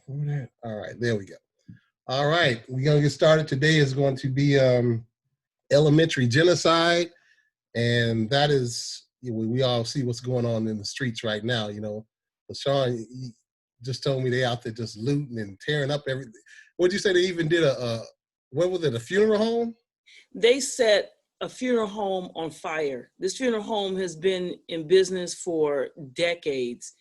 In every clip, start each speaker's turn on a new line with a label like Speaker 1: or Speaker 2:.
Speaker 1: All right, there we go. All right, we're gonna get started. Today is going to be elementary genocide, and that is, we all see what's going on in the streets right now. But Sean, you just told me they out there just looting and tearing up everything. What'd you say? They even did what was it? A funeral home?
Speaker 2: They set a funeral home on fire. This funeral home has been in business for decades,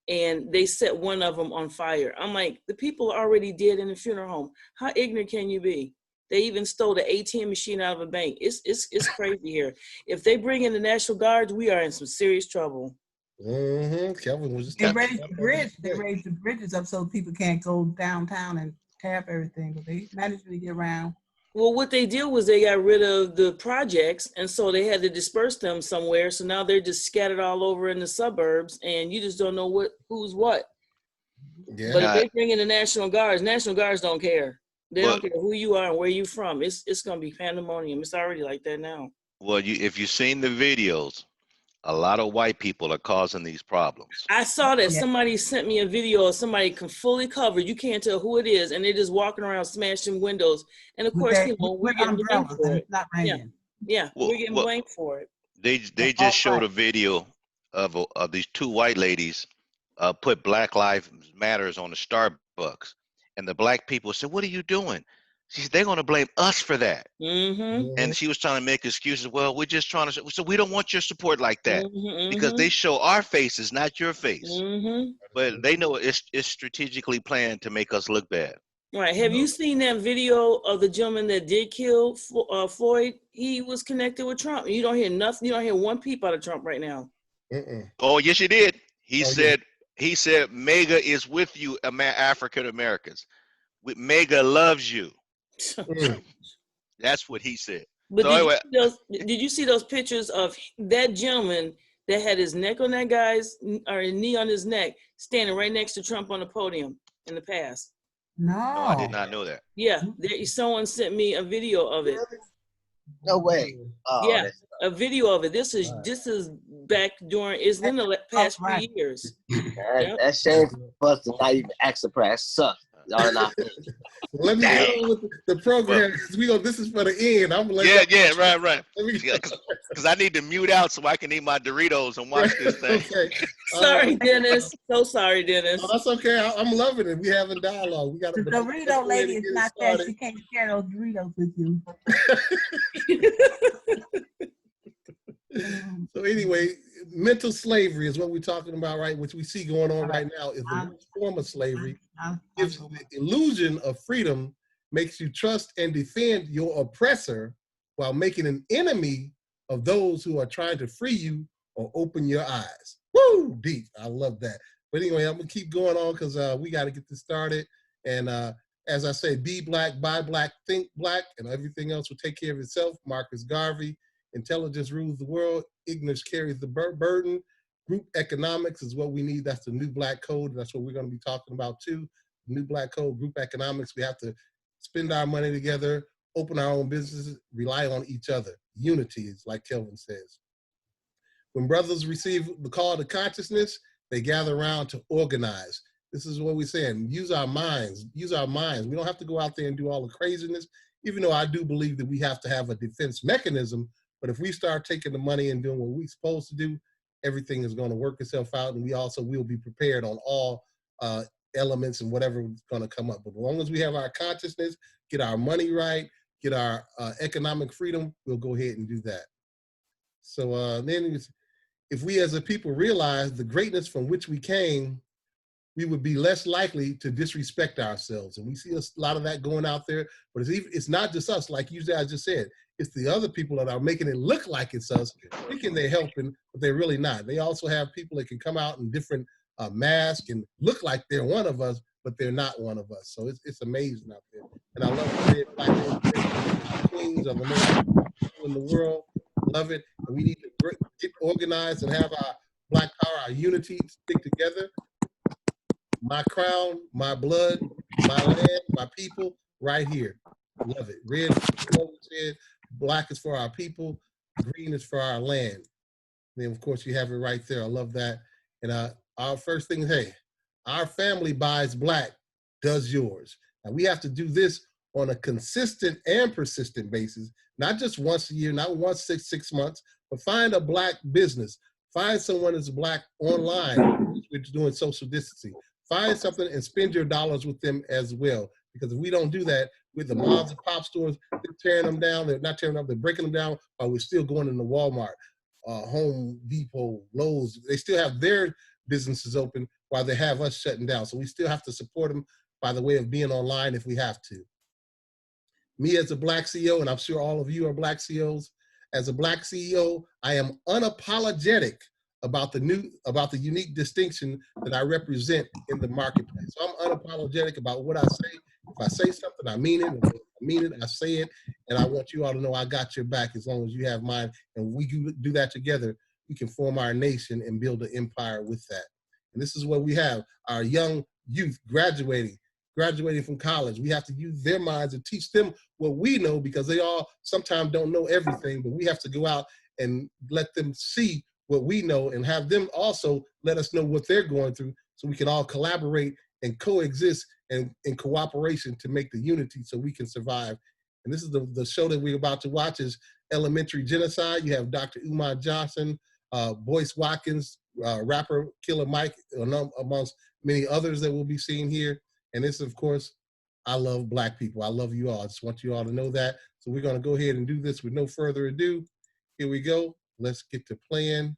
Speaker 2: and they set one of them on fire. I'm like, the people are already dead in the funeral home. How ignorant can you be? They even stole the ATM machine out of a bank. It's crazy here. If they bring in the National Guards, we are in some serious trouble.
Speaker 1: Kelvin was just
Speaker 3: they raised the bridge. They raised the bridges up so people can't go downtown and tap everything, but they managed to get around.
Speaker 2: Well, what they did was they got rid of the projects, and so they had to disperse them somewhere. So now they're just scattered all over in the suburbs, and you just don't know who's what. Yeah. But if they bring in the National Guards don't care. They don't care who you are and where you're from. It's going to be pandemonium. It's already like that now.
Speaker 4: Well, if you've seen the videos, a lot of white people are causing these problems.
Speaker 2: I saw that. Yeah. Somebody sent me a video of somebody fully covered. You can't tell who it is, and they're just walking around smashing windows. And of course, we're getting blamed for it.
Speaker 3: Not raining.
Speaker 2: Yeah, we're getting blamed for it.
Speaker 4: They just showed a video of these two white ladies put Black Lives Matters on the Starbucks, and the black people said, "What are you doing?" She said, "They're going to blame us for that." And she was trying to make excuses. Well, we're just trying to. So we don't want your support like that because they show our faces, not your face. But they know it's strategically planned to make us look bad.
Speaker 2: Right. Have you seen that video of the gentleman that did kill Floyd? He was connected with Trump. You don't hear nothing. You don't hear one peep out of Trump right now.
Speaker 4: Oh, yes, you did. He said, "MAGA is with you, African Americans. MAGA loves you." That's what he said.
Speaker 2: But did you see those pictures of that gentleman that had his neck on that guy's, or his knee on his neck, standing right next to Trump on the podium in the past?
Speaker 3: No,
Speaker 4: I did not know that.
Speaker 2: Yeah, someone sent me a video of it.
Speaker 5: No way.
Speaker 2: Oh, yeah, a video of it. This is back during, it's in the past few years.
Speaker 5: That's shameful for us to not even act surprised. Suck.
Speaker 1: Let me go with the program because this is for the end. I'm like,
Speaker 4: right. Because I need to mute out so I can eat my Doritos and watch this thing.
Speaker 1: Okay.
Speaker 2: Sorry, Dennis. So sorry, Dennis.
Speaker 1: Oh, that's okay. I'm loving it. We having dialogue. We got
Speaker 3: the Dorito lady is not there. She can't share those Doritos with you.
Speaker 1: So anyway, mental slavery is what we're talking about, right? Which we see going on right now is the form of slavery. Gives you the illusion of freedom, makes you trust and defend your oppressor while making an enemy of those who are trying to free you or open your eyes. Woo, deep. I love that. But anyway, I'm gonna keep going on because we got to get this started. And as I say, be black, buy black, think black, and everything else will take care of itself. Marcus Garvey. Intelligence rules the world. Ignorance carries the burden. Group economics is what we need. That's the new black code. That's what we're going to be talking about too. New black code, group economics. We have to spend our money together, open our own businesses, rely on each other. Unity is like Kelvin says. When brothers receive the call to consciousness, they gather around to organize. This is what we're saying. Use our minds. Use our minds. We don't have to go out there and do all the craziness, even though I do believe that we have to have a defense mechanism. But if we start taking the money and doing what we're supposed to do, everything is going to work itself out, and we also will be prepared on all elements and whatever is going to come up. But as long as we have our consciousness, get our money right, get our economic freedom, we'll go ahead and do that. So then if we as a people realize the greatness from which we came, we would be less likely to disrespect ourselves. And we see a lot of that going out there, but it's not just us, like you guys just said. It's the other people that are making it look like it's us, thinking they're helping, but they're really not. They also have people that can come out in different masks and look like they're one of us, but they're not one of us. So it's amazing out there. And I love the red, black, queens are the most people in the world. Love it. And we need to get organized and have our black power, our unity, stick together. My crown, my blood, my land, my people, right here. Love it. Red, black is for our people, green is for our land. And then of course you have it right there. I love that. And our first thing, hey, our family buys black. does yours. Now we have to do this on a consistent and persistent basis, not just once a year, not once six months, but find a Black business. Find someone that's Black online, which is doing social distancing. Find something and spend your dollars with them as well. Because if we don't do that with the moms and pop stores, they're tearing them down. They're not tearing them up, they're breaking them down while we're still going into Walmart, Home Depot, Lowe's. They still have their businesses open while they have us shutting down. So we still have to support them by the way of being online if we have to. Me as a Black CEO, and I'm sure all of you are Black CEOs, as a Black CEO, I am unapologetic about the unique distinction that I represent in the marketplace. So I'm unapologetic about what I say. If I say something, I mean it. If I mean it, I say it. And I want you all to know I got your back as long as you have mine. And we do that together, we can form our nation and build an empire with that. And this is what we have, our young youth graduating from college. We have to use their minds and teach them what we know, because they all sometimes don't know everything, but we have to go out and let them see what we know and have them also let us know what they're going through, so we can all collaborate and coexist and in cooperation to make the unity so we can survive. And this is the show that we're about to watch is Elementary Genocide. You have Dr. Umar Johnson, Boyce Watkins, rapper Killer Mike, amongst many others that we'll be seeing here. And this, of course, I love Black people. I love you all. I just want you all to know that. So we're going to go ahead and do this with no further ado. Here we go. Let's get to playing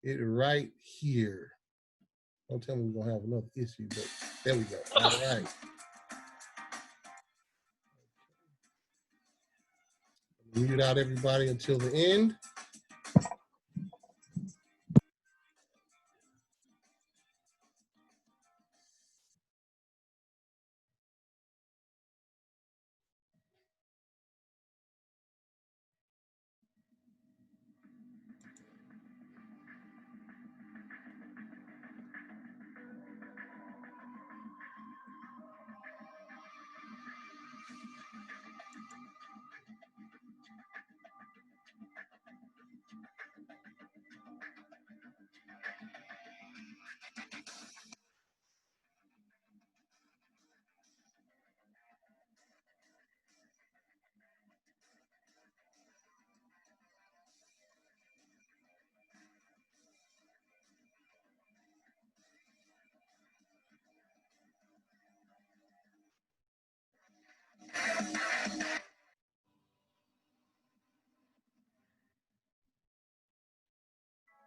Speaker 1: it right here. Don't tell me we're going to have another issue, but there we go. All right. Mute out everybody until the end.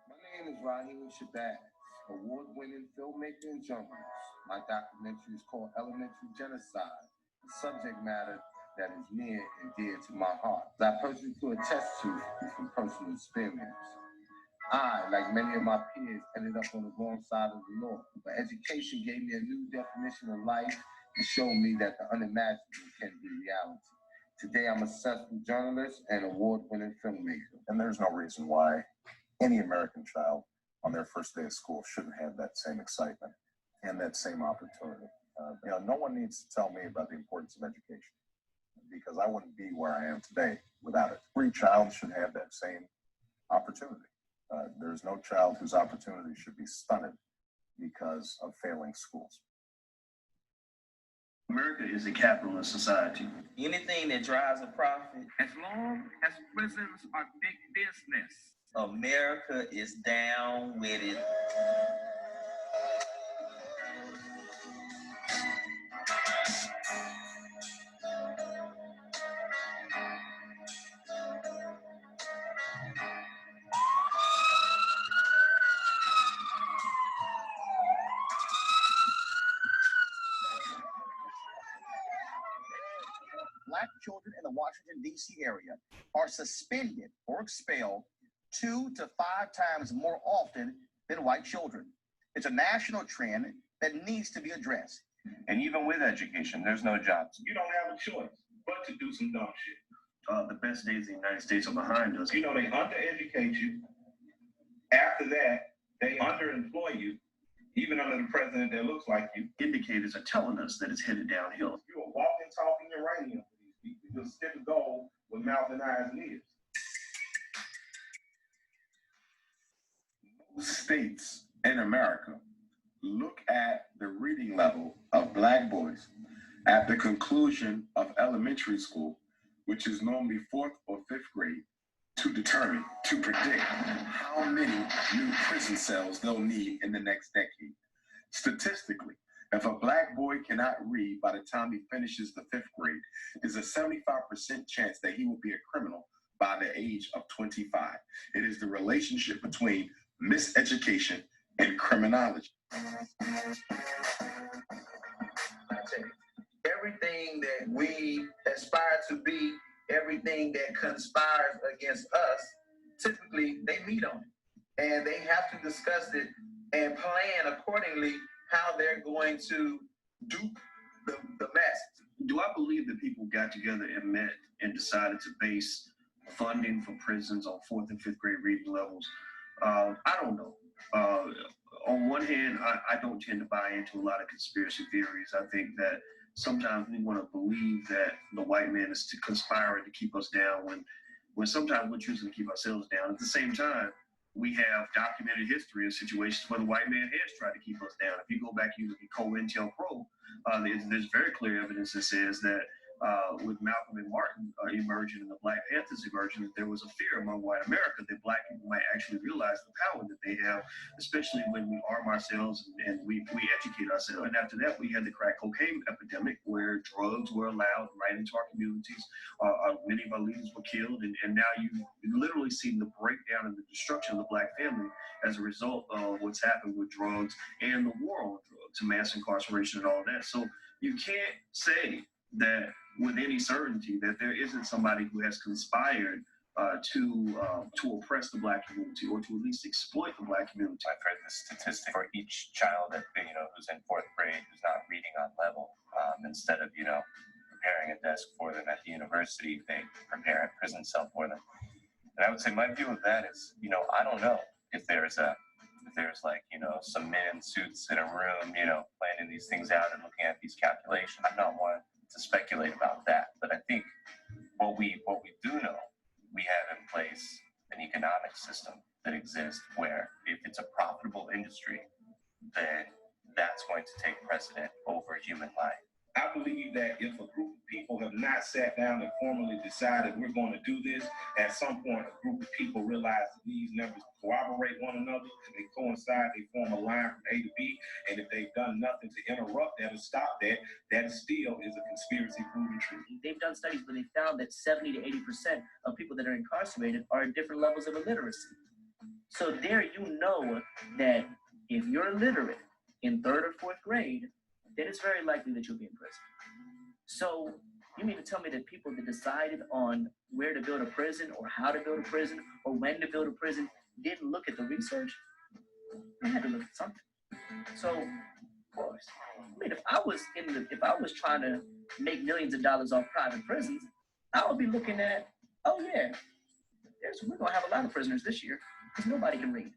Speaker 6: My name is Rahiem Shabazz, award-winning filmmaker and journalist. My documentary is called Elementary Genocide, the subject matter that is near and dear to my heart, that I personally could attest to from personal experience. I, like many of my peers, ended up on the wrong side of the law, but education gave me a new definition of life and showed me that the unimaginable can be reality. Today, I'm a successful journalist and award-winning filmmaker.
Speaker 7: And there's no reason why any American child on their first day of school shouldn't have that same excitement and that same opportunity. No one needs to tell me about the importance of education, because I wouldn't be where I am today without it. Every child should have that same opportunity. There's no child whose opportunity should be stunted because of failing schools.
Speaker 8: America is a capitalist society.
Speaker 9: Anything that drives a profit,
Speaker 10: as long as prisons are big business,
Speaker 9: America is down with it.
Speaker 11: Black children in the Washington, D.C. area are suspended or expelled 2 to 5 times more often than white children. It's a national trend that needs to be addressed.
Speaker 8: And even with education, there's no jobs.
Speaker 10: you don't have a choice but to do some dumb shit.
Speaker 8: The best days in the United States are behind us.
Speaker 10: You know, they undereducate you. After that, they underemploy you, even under the president that looks like you.
Speaker 8: Indicators are telling us that it's headed downhill.
Speaker 10: You're a walking, talking uranium for these people. You're stick of gold with mouth and eyes and ears.
Speaker 6: Most states in America look at the reading level of Black black boys at the conclusion of elementary school, which is normally 4th or 5th grade, to determine, to predict how many new prison cells they'll need in the next decade. Statistically, if a black boy cannot read by the time he finishes the 5th grade, there's a 75% chance that he will be a criminal by the age of 25. It is the relationship between miseducation and criminology.
Speaker 12: Everything that we aspire to be, everything that conspires against us, typically they meet on it. And they have to discuss it and plan accordingly how they're going to dupe the masses.
Speaker 8: Do I believe that people got together and met and decided to base funding for prisons on 4th and 5th grade reading levels? I don't know. On one hand, I don't tend to buy into a lot of conspiracy theories. I think that sometimes we want to believe that the white man is conspiring to keep us down when sometimes we're choosing to keep ourselves down. At the same time, we have documented history of situations where the white man has tried to keep us down. If you go back, you look at COINTELPRO, there's very clear evidence that says that with Malcolm and Martin emerging and the Black Panthers emerging, that there was a fear among white America that black people might actually realize the power that they have, especially when we arm ourselves and we educate ourselves. And after that, we had the crack cocaine epidemic where drugs were allowed right into our communities. Many of our leaders were killed, and now you literally see the breakdown and the destruction of the black family as a result of what's happened with drugs and the war on drugs, mass incarceration and all that. So you can't say that with any certainty that there isn't somebody who has conspired to oppress the black community or to at least exploit the black community.
Speaker 13: I've heard the statistic for each child that who's in 4th grade who's not reading on level. Instead of preparing a desk for them at the university, they prepare a prison cell for them. And I would say my view of that is, I don't know if there's like some men in suits in a room, planning these things out and looking at these calculations. I'm not one to speculate about that, but I think what we do know, we have in place an economic system that exists where if it's a profitable industry, then that's going to take precedent over human life.
Speaker 10: I believe that if a group of people have not sat down and formally decided we're going to do this, at some point a group of people realize that these numbers corroborate one another, they coincide, they form a line from A to B, and if they've done nothing to interrupt that or stop that, that still is a conspiracy proven truth.
Speaker 14: They've done studies where they found that 70 to 80% of people that are incarcerated are at different levels of illiteracy. So there that if you're illiterate in 3rd or 4th grade, then it's very likely that you'll be in prison. So you mean to tell me that people that decided on where to build a prison or how to build a prison or when to build a prison didn't look at the research? They had to look at something. So, of course, if I was trying to make millions of dollars off private prisons, I would be looking at, we're gonna have a lot of prisoners this year because nobody can read.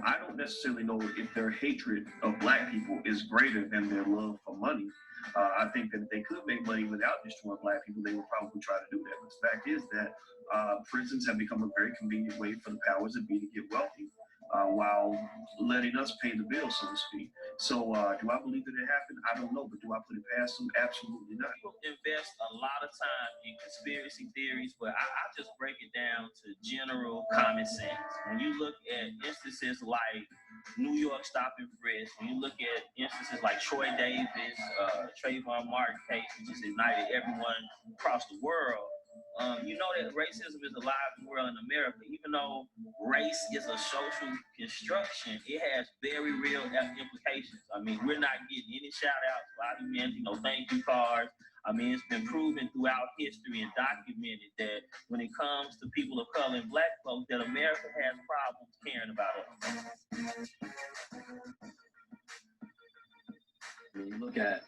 Speaker 8: I don't necessarily know if their hatred of black people is greater than their love for money. I think that if they could make money without destroying black people, they would probably try to do that. But the fact is that prisons have become a very convenient way for the powers that be to get wealthy while letting us pay the bill, so to speak. So do I believe that it happened? I don't know, but do I put it past them? Absolutely not.
Speaker 9: People invest a lot of time in conspiracy theories, but I just break it down to general common sense. When you look at instances like New York stop and frisk, when you look at instances like Troy Davis, Trayvon Martin case, which has ignited everyone across the world, you know that racism is alive and well in America. Even though race is a social construction, it has very real implications. I mean, we're not getting any shout outs, compliments, thank you cards. I mean, it's been proven throughout history and documented that when it comes to people of color and black folks, that America has problems caring about us.
Speaker 15: When you look at,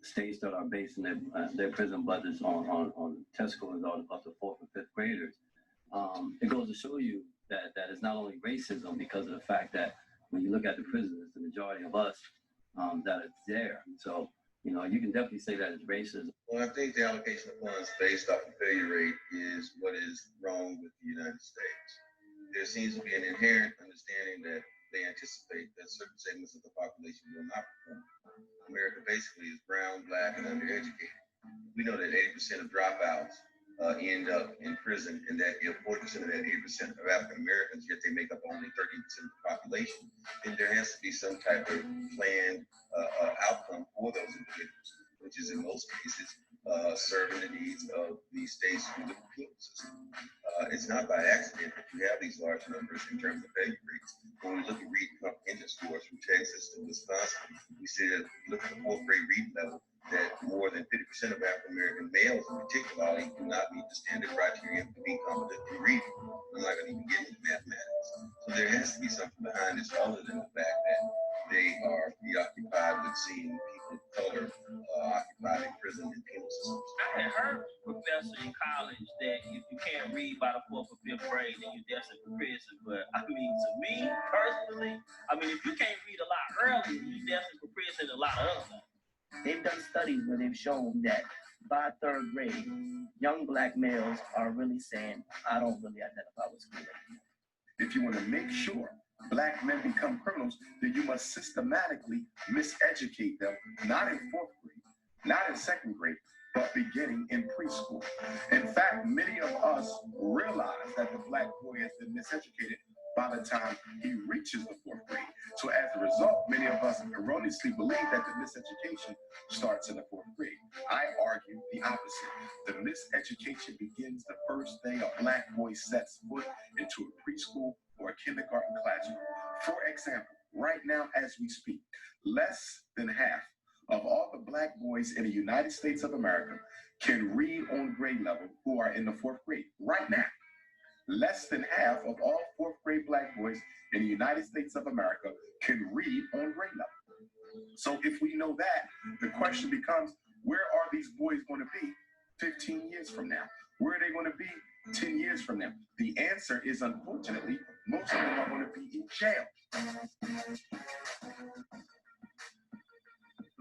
Speaker 15: states that are basing their prison budgets on test scores up to 4th and 5th graders, it goes to show you that it's not only racism because of the fact that when you look at the prisons, it's the majority of us that it's there. So, you can definitely say that it's racism.
Speaker 16: Well, I think the allocation of funds based off the failure rate is what is wrong with the United States. There seems to be an inherent understanding that they anticipate that certain segments of the population will not perform. America basically is brown, black, and undereducated. We know that 80% of dropouts end up in prison, and that if 40% of that 80% are African Americans, yet they make up only 13% of the population, then there has to be some type of planned outcome for those individuals, which is in most cases serving the needs of the state's penal system. It's not by accident that you have these large numbers in terms of failure rates. When we look at reading comprehension scores from Texas to Wisconsin, we see that look at the fourth grade reading level, that more than 50% of African American males in particular do not meet the standard criteria to be competent in reading. I'm not going to even get into mathematics. So there has to be something behind this other than the fact that they are preoccupied with seeing people of color occupied in prison and penal systems.
Speaker 9: I had heard from a professor in college that if you can't read by the 4th or 5th grade, then you're destined for prison. But I mean, to me personally, I mean, if you can't read a lot early, you're destined for prison a lot of other things.
Speaker 14: They've done studies where they've shown that by 3rd grade, young black males are really saying, I don't really identify with school.
Speaker 17: If you want to make sure black men become criminals, then you must systematically miseducate them, not in 4th grade, not in 2nd grade, but beginning in preschool. In fact, many of us realize that the black boy has been miseducated by the time he reaches the 4th grade. So as a result, many of us erroneously believe that the miseducation starts in the 4th grade. I argue the opposite. The miseducation begins the first day a black boy sets foot into a preschool or a kindergarten classroom. For example, right now as we speak, less than half of all the black boys in the United States of America can read on grade level who are in the 4th grade. Right now, less than half of all 4th grade black boys in the United States of America can read on grade level. So if we know that, the question becomes, where are these boys going to be 15 years from now? Where are they going to be 10 years from now? The answer is, unfortunately, most of them are going to be in jail.
Speaker 18: The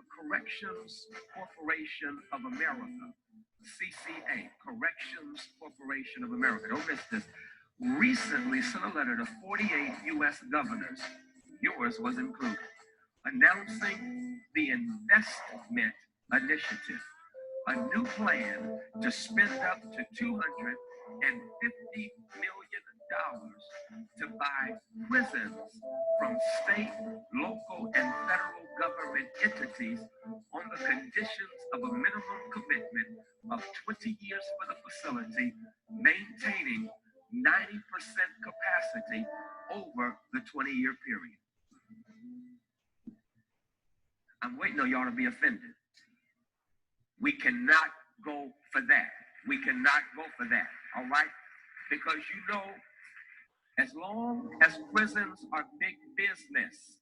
Speaker 18: Corrections Corporation of America, CCA, Corrections Corporation of America, don't miss this, recently sent a letter to 48 U.S. governors, yours was included, announcing the Investment Initiative, a new plan to spend up to $250 million to buy prisons from state, local, and federal government entities on the conditions of a minimum commitment of 20 years for the facility, maintaining 90% capacity over the 20-year period. I'm waiting on y'all to be offended. We cannot go for that. We cannot go for that, all right? Because you know, as long as prisons are big business,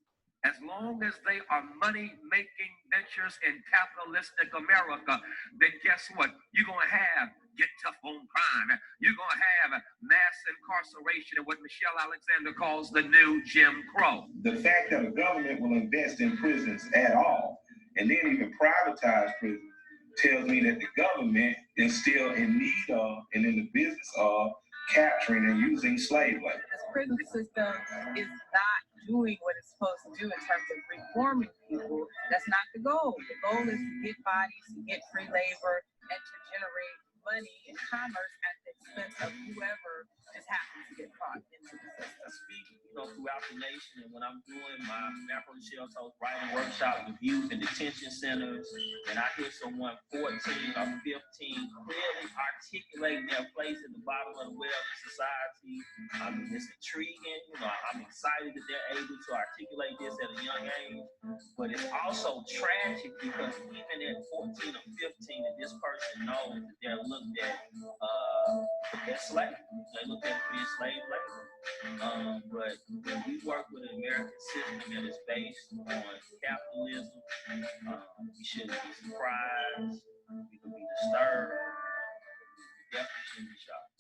Speaker 18: as long as they are money-making ventures in capitalistic America, then guess what? You're going to have get tough on crime. You're going to have mass incarceration and what Michelle Alexander calls the new Jim Crow.
Speaker 10: The fact that the government will invest in prisons at all, and then even privatize prisons, tells me that the government is still in need of and in the business of capturing and using slave labor.
Speaker 19: This prison system is not doing what it's supposed to do in terms of reforming people. That's not the goal. The goal is to get bodies, to get free labor, and to generate money and commerce at the expense of whoever just happens to get caught into the system.
Speaker 9: I speak, throughout the nation, and when I'm doing my Afro Shelter writing workshop with youth and detention centers, and I hear someone 14 or 15 clearly articulating their place at the bottom of the well in society, it's intriguing. I'm excited that they're able to articulate this at a young age, but it's also tragic because even at 14 or 15, that this person knows that they're looked at as slaves. They look at it being slave labor. But when we work with an American system that is based on capitalism, we shouldn't be surprised. We could be disturbed. We definitely shouldn't be shocked.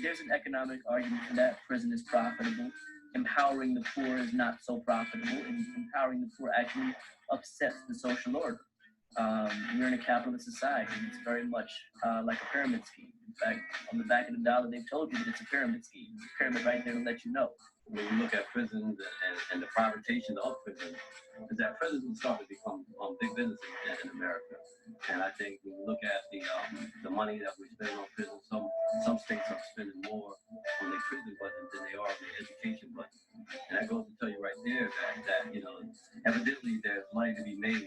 Speaker 14: There's an economic argument for that. Prison is profitable. Empowering the poor is not so profitable, and empowering the poor actually upsets the social order. We're in a capitalist society, and it's very much like a pyramid scheme. In fact, on the back of the dollar, they've told you that it's a pyramid scheme. It's a pyramid right there to let you know.
Speaker 15: When you look at prisons and the privatization of prisons, is that prisons will start to become big business in America. And I think when you look at the money that we spend on prisons, some states are spending more on their prison budget than they are on their education budget. And that goes to tell you right there that you know, evidently there's money to be made,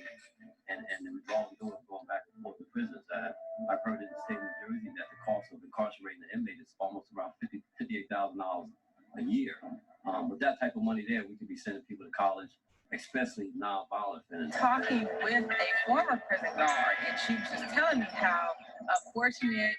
Speaker 15: and the revolving door is going back and forth to prisons. I've heard in the state of New Jersey that the cost of incarcerating an inmate is almost around $58,000 a year. With that type of money there, we could be sending people to college, especially non-violent offenders.
Speaker 19: Talking with a former prison guard, and she was just telling me how unfortunate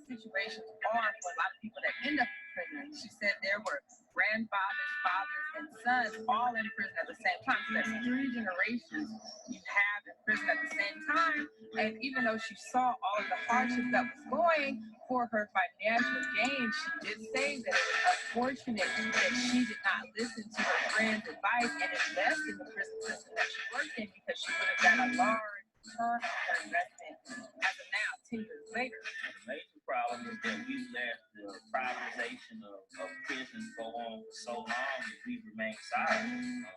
Speaker 19: situations are for a lot of people that end up in prison. She said there were grandfathers, fathers, and sons all in prison at the same time. So that's 3 generations you have in prison at the same time. And even though she saw all of the hardship that was going for her financial gain, she did say that it was unfortunate that she did not listen to her friend's advice and invest in the prison system that she worked in, because she would have got a large return on her investment as of now, 10 years later.
Speaker 9: The major problem is that we let the privatization of prisons go on for so long and we remain silent.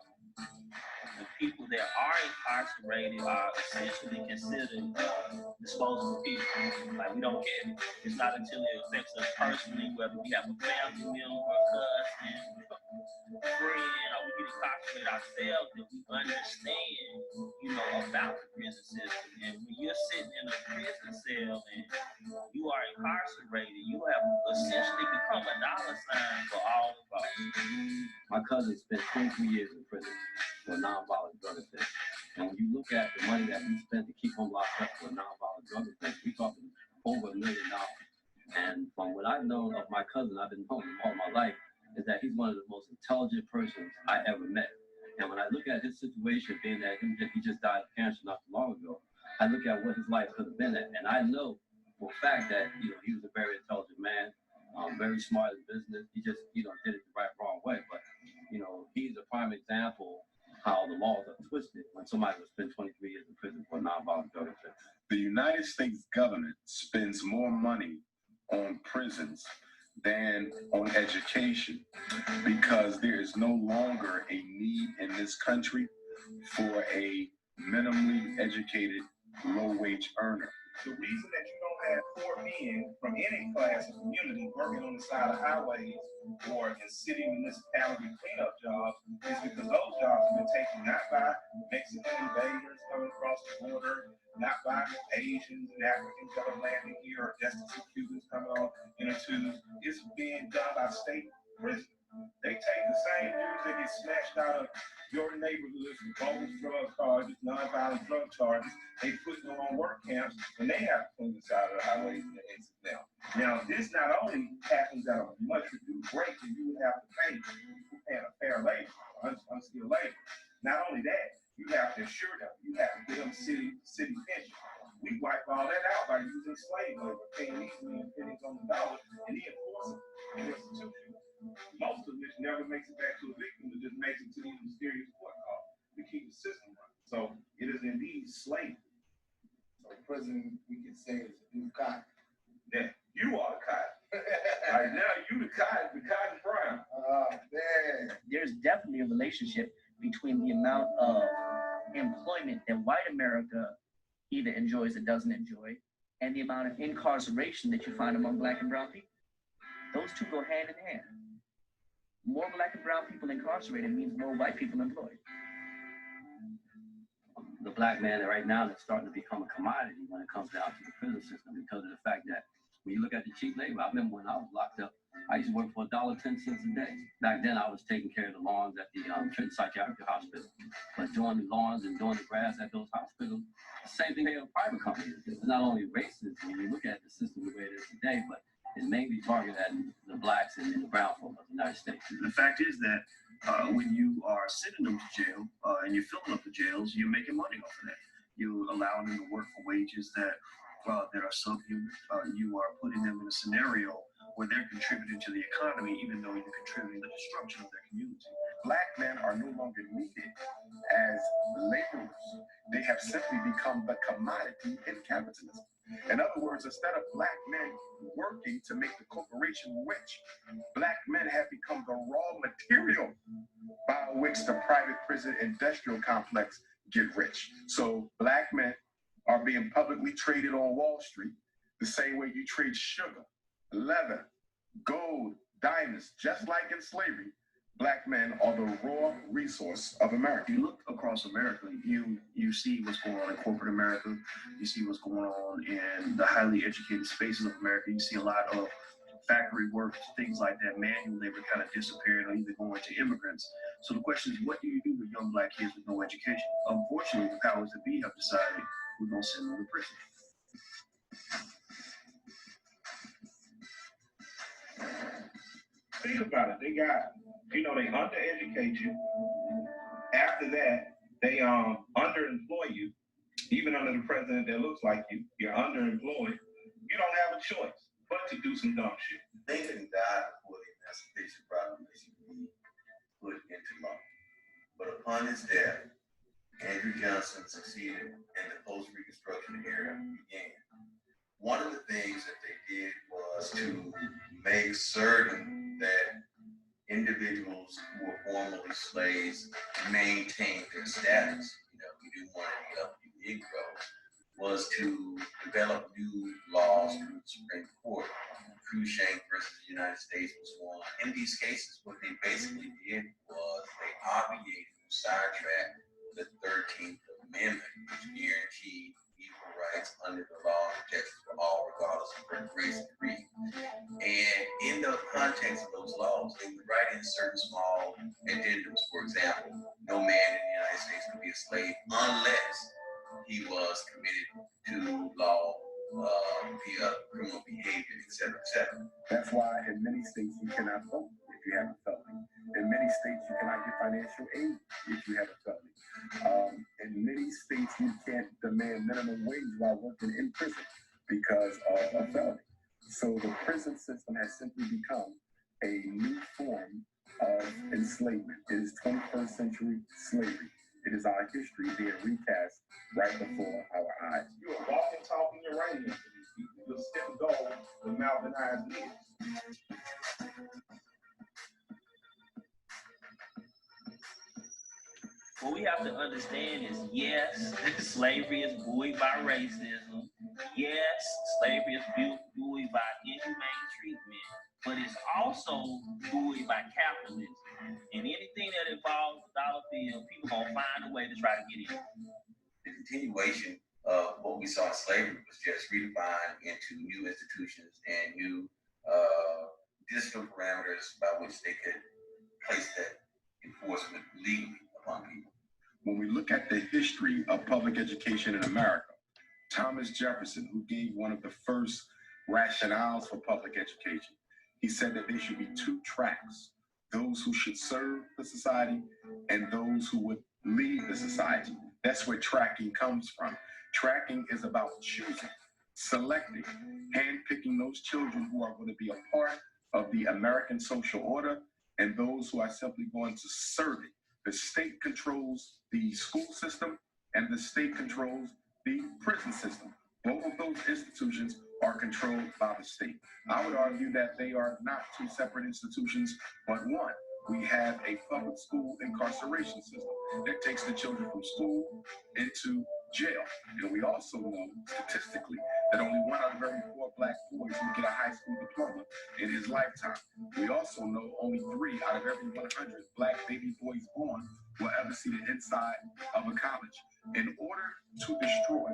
Speaker 9: The people that are incarcerated are essentially considered disposable people. Like, we don't care. It's not until it affects us personally, whether we have a family member, cousin, friend, or we get incarcerated ourselves, that we understand, you know, about the prison system. And when you're sitting in a prison cell and you are incarcerated, you have essentially become a dollar sign for all of us.
Speaker 15: My cousin spent 23 years in prison for nonviolent drug offense. And when you look at the money that we spent to keep him locked up for nonviolent drug offense, we're talking over $1 million. And from what I've known of my cousin, I've been knowing him all my life, is that he's one of the most intelligent persons I ever met. And when I look at his situation, being that he just died of cancer not too long ago, I look at what his life could have been at. And I know for a fact that, you know, he was a very intelligent man, very smart in business. He just, you know, did it the wrong way. But, you know, he's a prime example how the laws are twisted when somebody will spend 23 years in prison for nonviolent drug offense.
Speaker 17: The United States government spends more money on prisons than on education, because there is no longer a need in this country for a minimally educated, low-wage earner.
Speaker 10: The reason that you don't have 4 men from any class of community working on the side of highways or in city municipality cleanup jobs is because those jobs have been taken not by Mexican invaders coming across the border, not by Asians and Africans that are landing here, or destitute Cubans coming on inner tubes. It's being done by state prisons. They take the same dudes that get snatched out of your neighborhoods with bogus drug charges, nonviolent drug charges. They put them on work camps, and they have to clean the side of the highways and the exit now. Now, this not only happens at a much reduced rate that you would have to pay a fair labor, unskilled labor. Not only that, you have to assure them, you have to give them city pension. We wipe all that out by using slave labor, paying these men pennies on the dollar, and then enforcing restitution. Most of which never makes it back to a victim, it just makes it to these mysterious court calls to keep the system running. So it is indeed slavery.
Speaker 16: So prison, we can say, is a new cotton.
Speaker 10: Yeah, you are the cotton. Right now, you the cotton brown.
Speaker 16: Man.
Speaker 14: There's definitely a relationship between the amount of employment that white America either enjoys or doesn't enjoy, and the amount of incarceration that you find among Black and brown people. Those two go hand in hand. More Black and brown people incarcerated means more white people employed.
Speaker 15: The Black man right now is starting to become a commodity when it comes down to the prison system, because of the fact that when you look at the cheap labor, I remember when I was locked up, I used to work for $1.10 a day. Back then, I was taking care of the lawns at the Trenton Psychiatric Hospital. But doing the lawns and doing the grass at those hospitals, the same thing they have private companies. It's not only racist when you look at the system the way it is today, but it's mainly targeted at the Blacks and the brown folk of the United States.
Speaker 8: The fact is that when you are sending them to jail and you're filling up the jails, you're making money off of that. You're allowing them to work for wages that are subhuman. You are putting them in a scenario where they're contributing to the economy, even though you're contributing to the destruction of their community.
Speaker 17: Black men are no longer needed as laborers. they have simply become the commodity in capitalism. In other words, instead of black men working to make the corporation rich, black men have become the raw material by which the private prison industrial complex get rich. So black men are being publicly traded on Wall Street the same way you trade sugar, leather, gold, diamonds, just like in slavery. Black men are the raw resource of America.
Speaker 8: You look across America, you see what's going on in corporate America. You see what's going on in the highly educated spaces of America. You see a lot of factory work, things like that, manual labor kind of disappearing or either going to immigrants. So the question is, what do you do with young black kids with no education? Unfortunately, the powers that be have decided we're going to send them to prison.
Speaker 10: Think about it. They got, they undereducate you. After that, they underemploy you. Even under the president that looks like you, you're underemployed. You don't have a choice but to do some dumb shit.
Speaker 16: They didn't die before the Emancipation Proclamation be put into law. But upon his death, Andrew Johnson succeeded and the post-Reconstruction era began. One of the things that they did was to make certain that individuals who were formerly slaves maintained their status. We didn't want any of the Negroes. Was to develop new laws through the Supreme Court. Cruikshank versus the United States was one. In these cases, what they basically did was they obviated or sidetracked the 13th Amendment, which guaranteed equal rights under the law and protections for all, regardless of their race and creed. And in the context of those laws, they would write in certain small addendums. For example, no man in the United States could be a slave unless he was committed to law via criminal behavior, et cetera, et cetera.
Speaker 17: That's why in many states you cannot vote if you have a felony. In many states you cannot get financial aid if you have a felony. In many states you can't demand minimum wage while working in prison because of a felony. So the prison system has simply become a new form of enslavement. It is 21st century slavery. It is our history being recast right before our eyes.
Speaker 10: You are walking, talking uranium to these people. You'll still go with mouth and eyes and ears.
Speaker 9: What we have to understand is, yes, slavery is buoyed by racism. Yes, slavery is buoyed by inhumane treatment, but it's also buoyed by capitalism. And anything that involves the dollar bill, people gonna find a way to try to get in.
Speaker 16: The continuation of what we saw in slavery was just redefined into new institutions and new discipline parameters by which they could place that enforcement legally upon people.
Speaker 17: When we look at the history of public education in America, Thomas Jefferson, who gave one of the first rationales for public education, he said that there should be two tracks: those who should serve the society and those who would lead the society. That's where tracking comes from. Tracking is about choosing, selecting, handpicking those children who are going to be a part of the American social order and those who are simply going to serve it. The state controls the school system and the state controls the prison system. Both of those institutions are controlled by the state. I would argue that they are not two separate institutions, but one. We have a public school incarceration system that takes the children from school into jail. And we also know statistically that only 1 out of every 4 black boys will get a high school diploma in his lifetime. We also know only 3 out of every 100 black baby boys born will ever see the inside of a college. In order to destroy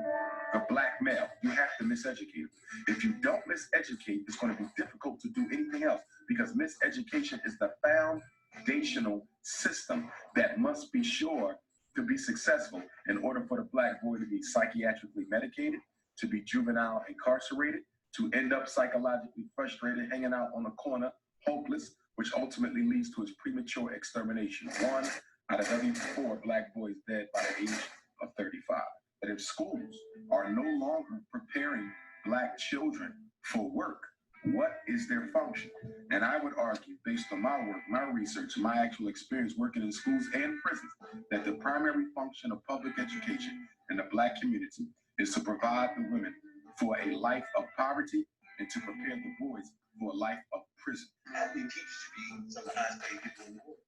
Speaker 17: the black male, you have to miseducate him. If you don't miseducate, it's going to be difficult to do anything else, because miseducation is the foundational system that must be sure to be successful in order for the black boy to be psychiatrically medicated, to be juvenile incarcerated, to end up psychologically frustrated, hanging out on the corner, hopeless, which ultimately leads to his premature extermination. 1 out of every 4 black boys dead by the age of 35. But if schools are no longer preparing black children for work, what is their function? And I would argue, based on my work, my research, my actual experience working in schools and prisons, that the primary function of public education in the Black community is to provide the women for a life of poverty and to prepare the boys for a life of prison.
Speaker 16: I think teachers should be some of the highest paid people in the world.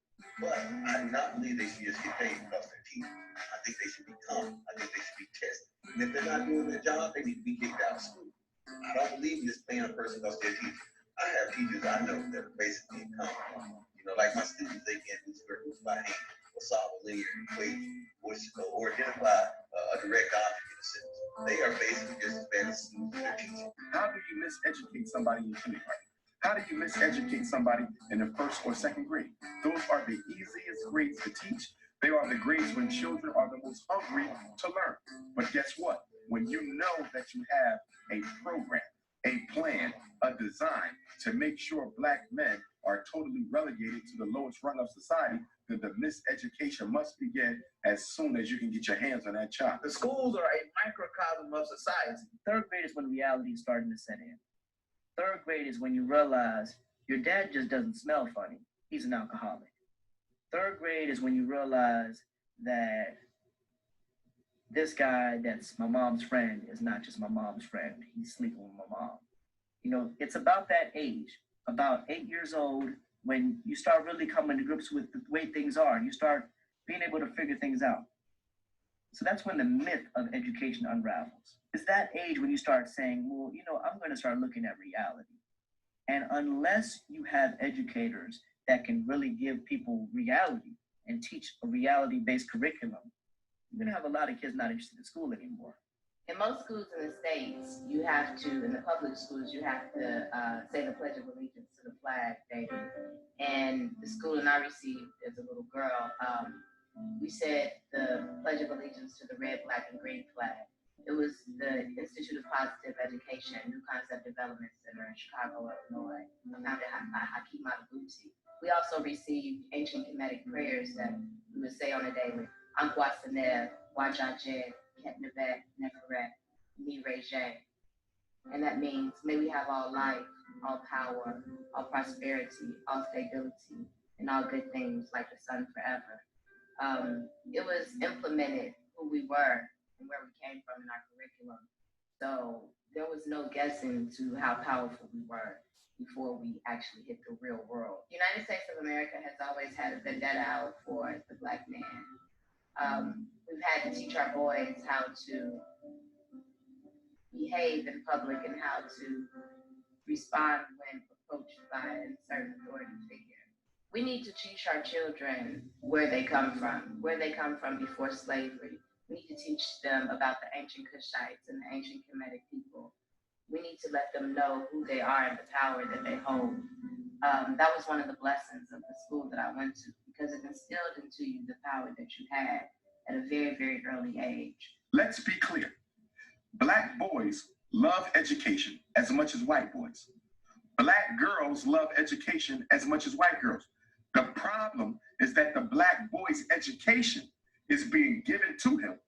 Speaker 16: But I do not believe they should just get paid because they're teaching. I think they should be taught. I think they should be tested. And if they're not doing their job, they need to be kicked out of school. I don't believe in just paying a person because they're teaching. I have teachers I know that are basically incompetent. You know, like my students, they can't do square roots by hand or solve a linear equation or identify a direct object in a sentence. They are basically just as bad as students that they're teaching.
Speaker 17: How do you miseducate somebody in kindergarten? How do you miseducate somebody in the first or second grade? Those are the easiest grades to teach. They are the grades when children are the most hungry to learn. But guess what? When you know that you have a program, a plan, a design to make sure Black men are totally relegated to the lowest rung of society, then the miseducation must begin as soon as you can get your hands on that child.
Speaker 14: The schools are a microcosm of society. Third grade is when reality is starting to set in. Third grade is when you realize your dad just doesn't smell funny. He's an alcoholic. Third grade is when you realize that this guy that's my mom's friend is not just my mom's friend. He's sleeping with my mom. You know, it's about that age, about 8 years old, when you start really coming to grips with the way things are. You start being able to figure things out. So that's when the myth of education unravels. It's that age when you start saying, well, you know, I'm going to start looking at reality. And unless you have educators that can really give people reality and teach a reality-based curriculum, you're going to have a lot of kids not interested in school anymore.
Speaker 20: In most schools in the States, you have to, in the public schools, you have to say the Pledge of Allegiance to the flag daily. And the schooling I received as a little girl, we said the Pledge of Allegiance to the red, black, and green flag. It was the Institute of Positive Education, New Concept Development Center in Chicago, Illinois, founded by Hakeem Adabusi. We also received ancient Kemetic prayers that we would say on a daily. Anquasanev, Wajajen, Ketnevet, Neferet, Mireje. And that means may we have all life, all power, all prosperity, all stability, and all good things like the sun forever. It was implemented who we were and where we came from in our curriculum. So there was no guessing to how powerful we were before we actually hit the real world. The United States of America has always had a vendetta out for the Black man. We've had to teach our boys how to behave in public and how to respond when approached by a certain authority figure. We need to teach our children where they come from before slavery. We need to teach them about the ancient Kushites and the ancient Kemetic people. We need to let them know who they are and the power that they hold. That was one of the blessings of the school that I went to, because it instilled into you the power that you had at a very, very early age.
Speaker 17: Let's be clear. Black boys love education as much as white boys. Black girls love education as much as white girls. The problem is that the Black boy's education is being given to him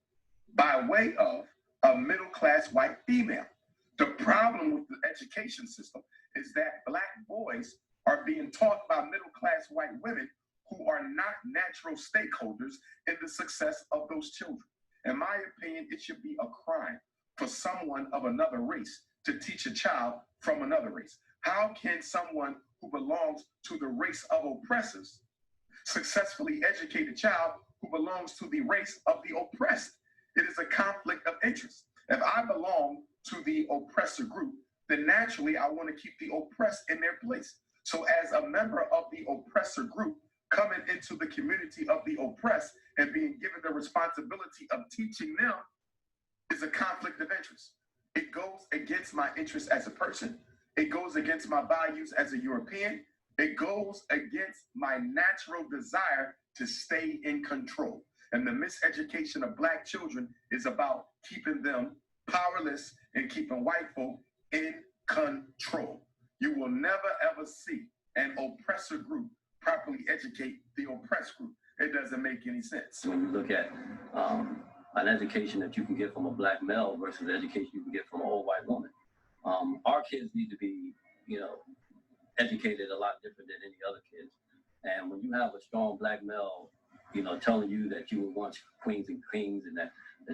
Speaker 17: by way of a middle-class white female. The problem with the education system is that Black boys are being taught by middle-class white women who are not natural stakeholders in the success of those children. In my opinion, it should be a crime for someone of another race to teach a child from another race. How can someone who belongs to the race of oppressors successfully educate a child who belongs to the race of the oppressed? It is a conflict of interest. If I belong to the oppressor group, then naturally I want to keep the oppressed in their place. So as a member of the oppressor group, coming into the community of the oppressed and being given the responsibility of teaching them is a conflict of interest. It goes against my interest as a person. It goes against my values as a European. It goes against my natural desire to stay in control. And the miseducation of Black children is about keeping them powerless and keeping white folk in control. You will never ever see an oppressor group properly educate the oppressed group. It doesn't make any sense.
Speaker 15: When you look at an education that you can get from a Black male versus the education you can get from an old white woman, our kids need to be, educated a lot different than any other kids. And when you have a strong black male, you know, telling you that you were once queens and kings and that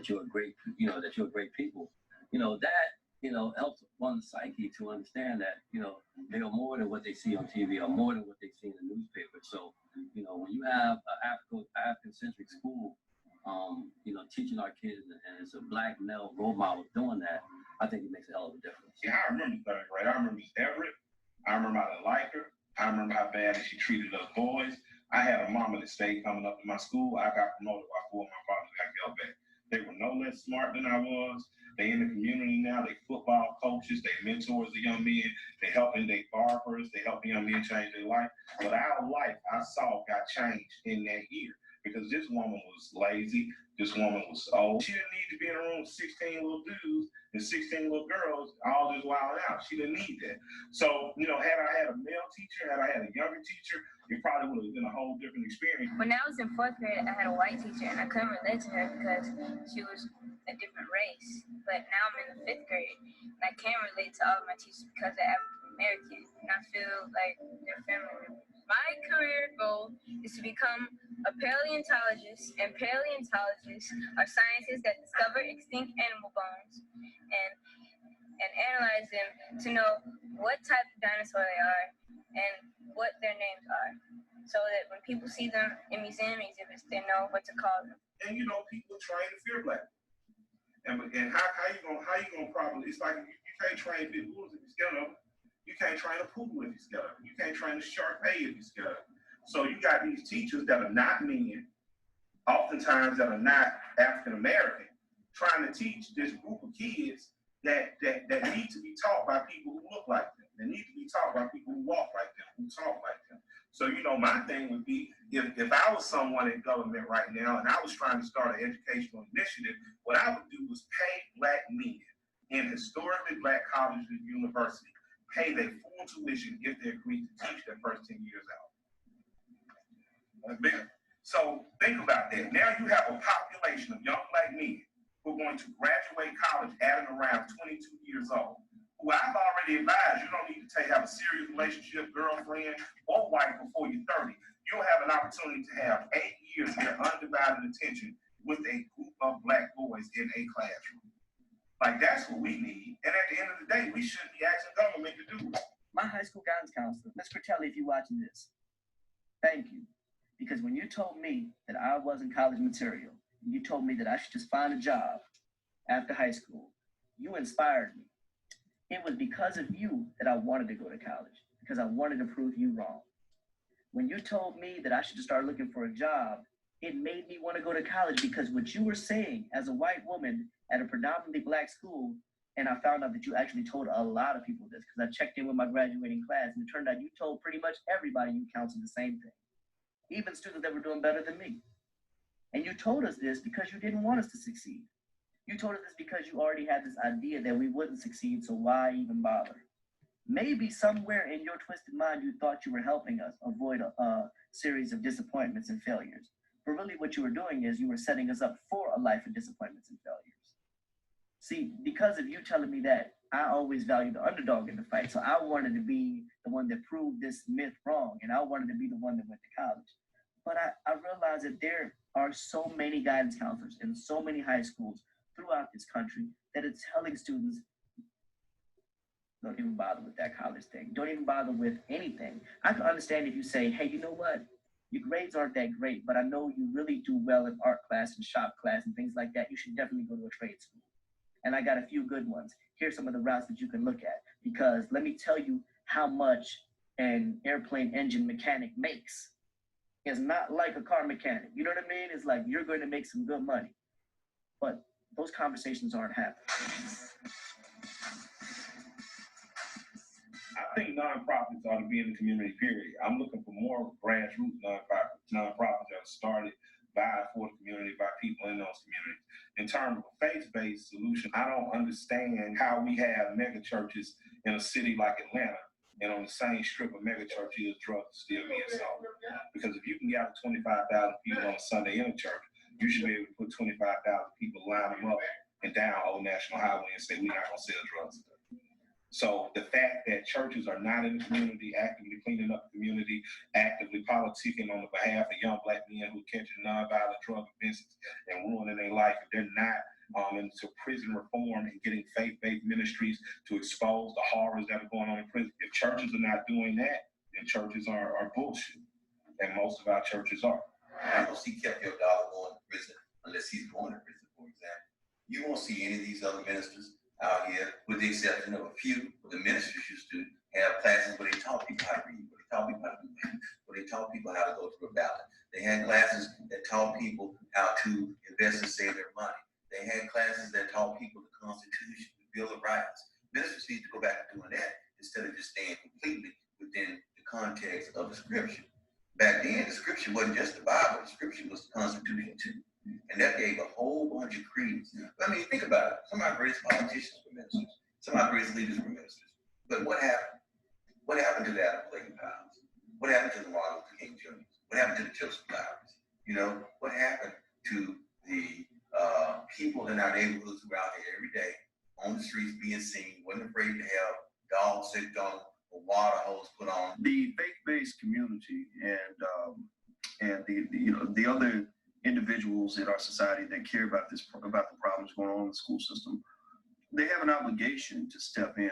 Speaker 15: you're a great, you know, that you're a great people, you know, that, you know, helps one's psyche to understand that, you know, they are more than what they see on TV or more than what they see in the newspaper. So, you know, when you have an African-centric school, you know, teaching our kids and it's a black male role model doing that, I think it makes a hell of a difference.
Speaker 10: Yeah, I remember third grade. I remember Miss Everett. I remember how they liked her. I remember how bad she treated us boys. I had a mama that stayed coming up to my school. I got promoted by 4 of my brothers got yelled at. They were no less smart than I was. They in the community now. They football coaches. They mentors the young men. They helping they barbers. They help young men change their life. But our life, I saw, got changed in that year because this woman was lazy. This woman was old. She didn't need to be in a room with 16 little dudes and 16 little girls all just wilding out. She didn't need that. So, you know, had I had a male teacher, had I had a younger teacher, it probably would have been a whole different experience.
Speaker 21: When I was in 4th grade, I had a white teacher and I couldn't relate to her because she was a different race. But now I'm in the 5th grade and I can relate to all of my teachers because they're African American and I feel like they're family. My career goal is to become a paleontologist, and paleontologists are scientists that discover extinct animal bones and analyze them to know what type of dinosaur they are and what their names are, so that when people see them in museum exhibits, they know what to call them.
Speaker 10: And you know, people train to fear black. And how you gonna probably, it's like you can't train pit bulls if you're scared of them. You can't train a poodle if you're scared of them. You can't train a Shar-Pei if you're scared of them. So you got these teachers that are not men, oftentimes that are not African American, trying to teach this group of kids that need to be taught by people who look like them. They need to be taught by people who walk like them, who talk like them. So, you know, my thing would be, if I was someone in government right now and I was trying to start an educational initiative, what I would do was pay black men in historically black colleges and universities, pay their full tuition if they agree to teach their first 10 years out. That's big. So think about that. Now you have a population of young black men who are going to graduate college at and around 22 years old, who I've already advised you don't need to have a serious relationship, girlfriend, or wife before you're 30. You'll have an opportunity to have 8 years of undivided attention with a group of black boys in a classroom. Like, that's what we need. And at the end of the day, we shouldn't be asking government to do it.
Speaker 14: My high school guidance counselor, Ms. Critelli, if you're watching this, thank you. Because when you told me that I wasn't college material, you told me that I should just find a job after high school, you inspired me. It was because of you that I wanted to go to college, because I wanted to prove you wrong. When you told me that I should just start looking for a job, it made me want to go to college because what you were saying as a white woman at a predominantly black school, and I found out that you actually told a lot of people this because I checked in with my graduating class and it turned out you told pretty much everybody you counseled the same thing, even students that were doing better than me. And you told us this because you didn't want us to succeed. You told us this because you already had this idea that we wouldn't succeed, so why even bother? Maybe somewhere in your twisted mind you thought you were helping us avoid a series of disappointments and failures. But really what you were doing is you were setting us up for a life of disappointments and failures. See, because of you telling me that, I always valued the underdog in the fight. So I wanted to be the one that proved this myth wrong, and I wanted to be the one that went to college. But I realized that there are so many guidance counselors in so many high schools throughout this country that it's telling students, don't even bother with that college thing. Don't even bother with anything. I can understand if you say, hey, you know what? Your grades aren't that great, but I know you really do well in art class and shop class and things like that. You should definitely go to a trade school. And I got a few good ones. Here's some of the routes that you can look at, because let me tell you how much an airplane engine mechanic makes. It's not like a car mechanic. You know what I mean? It's like you're going to make some good money. But those conversations aren't happening.
Speaker 10: I think nonprofits ought to be in the community, period. I'm looking for more grassroots nonprofits that are started by for the community, by people in those communities. In terms of a faith-based solution, I don't understand how we have mega churches in a city like Atlanta, and on the same strip of mega churches, drugs still being sold. Because if you can gather 25,000 people on a Sunday in a church, you should be able to put 25,000 people, line them up and down Old National Highway and say, we're not going to sell drugs. So the fact that churches are not in the community, actively cleaning up the community, actively politicking on the behalf of young black men who are catching nonviolent drug offenses and ruining their life. If they're not into prison reform and getting faith-based ministries to expose the horrors that are going on in prison. If churches are not doing that, then churches are bullshit. And most of our churches are.
Speaker 16: I don't see Kept Your Dollar going to prison unless he's going to prison, for example. You won't see any of these other ministers out here, with the exception of a few. The ministers used to have classes where they taught people how to read, where they taught people how to do math, where they taught people how to go through a ballot. They had classes that taught people how to invest and save their money. They had classes that taught people the Constitution, the Bill of Rights. Ministers need to go back to doing that instead of just staying completely within the context of the scripture. Back then, the scripture wasn't just the Bible, the scripture was the Constitution too. And that gave a whole bunch of credence. I mean, think about it. Some of our greatest politicians were ministers. Some of our greatest leaders were ministers. But what happened? What happened to the Adam Clayton Powers? What happened to the Martin Luther King Jr.? What happened to the Joseph Flowers? You know, what happened to the people in our neighborhoods who were out there every day on the streets being seen, wasn't afraid to have dogs sicked on them or water hose put on?
Speaker 8: The faith-based community and the other individuals in our society that care about the problems going on in the school system, they have an obligation to step in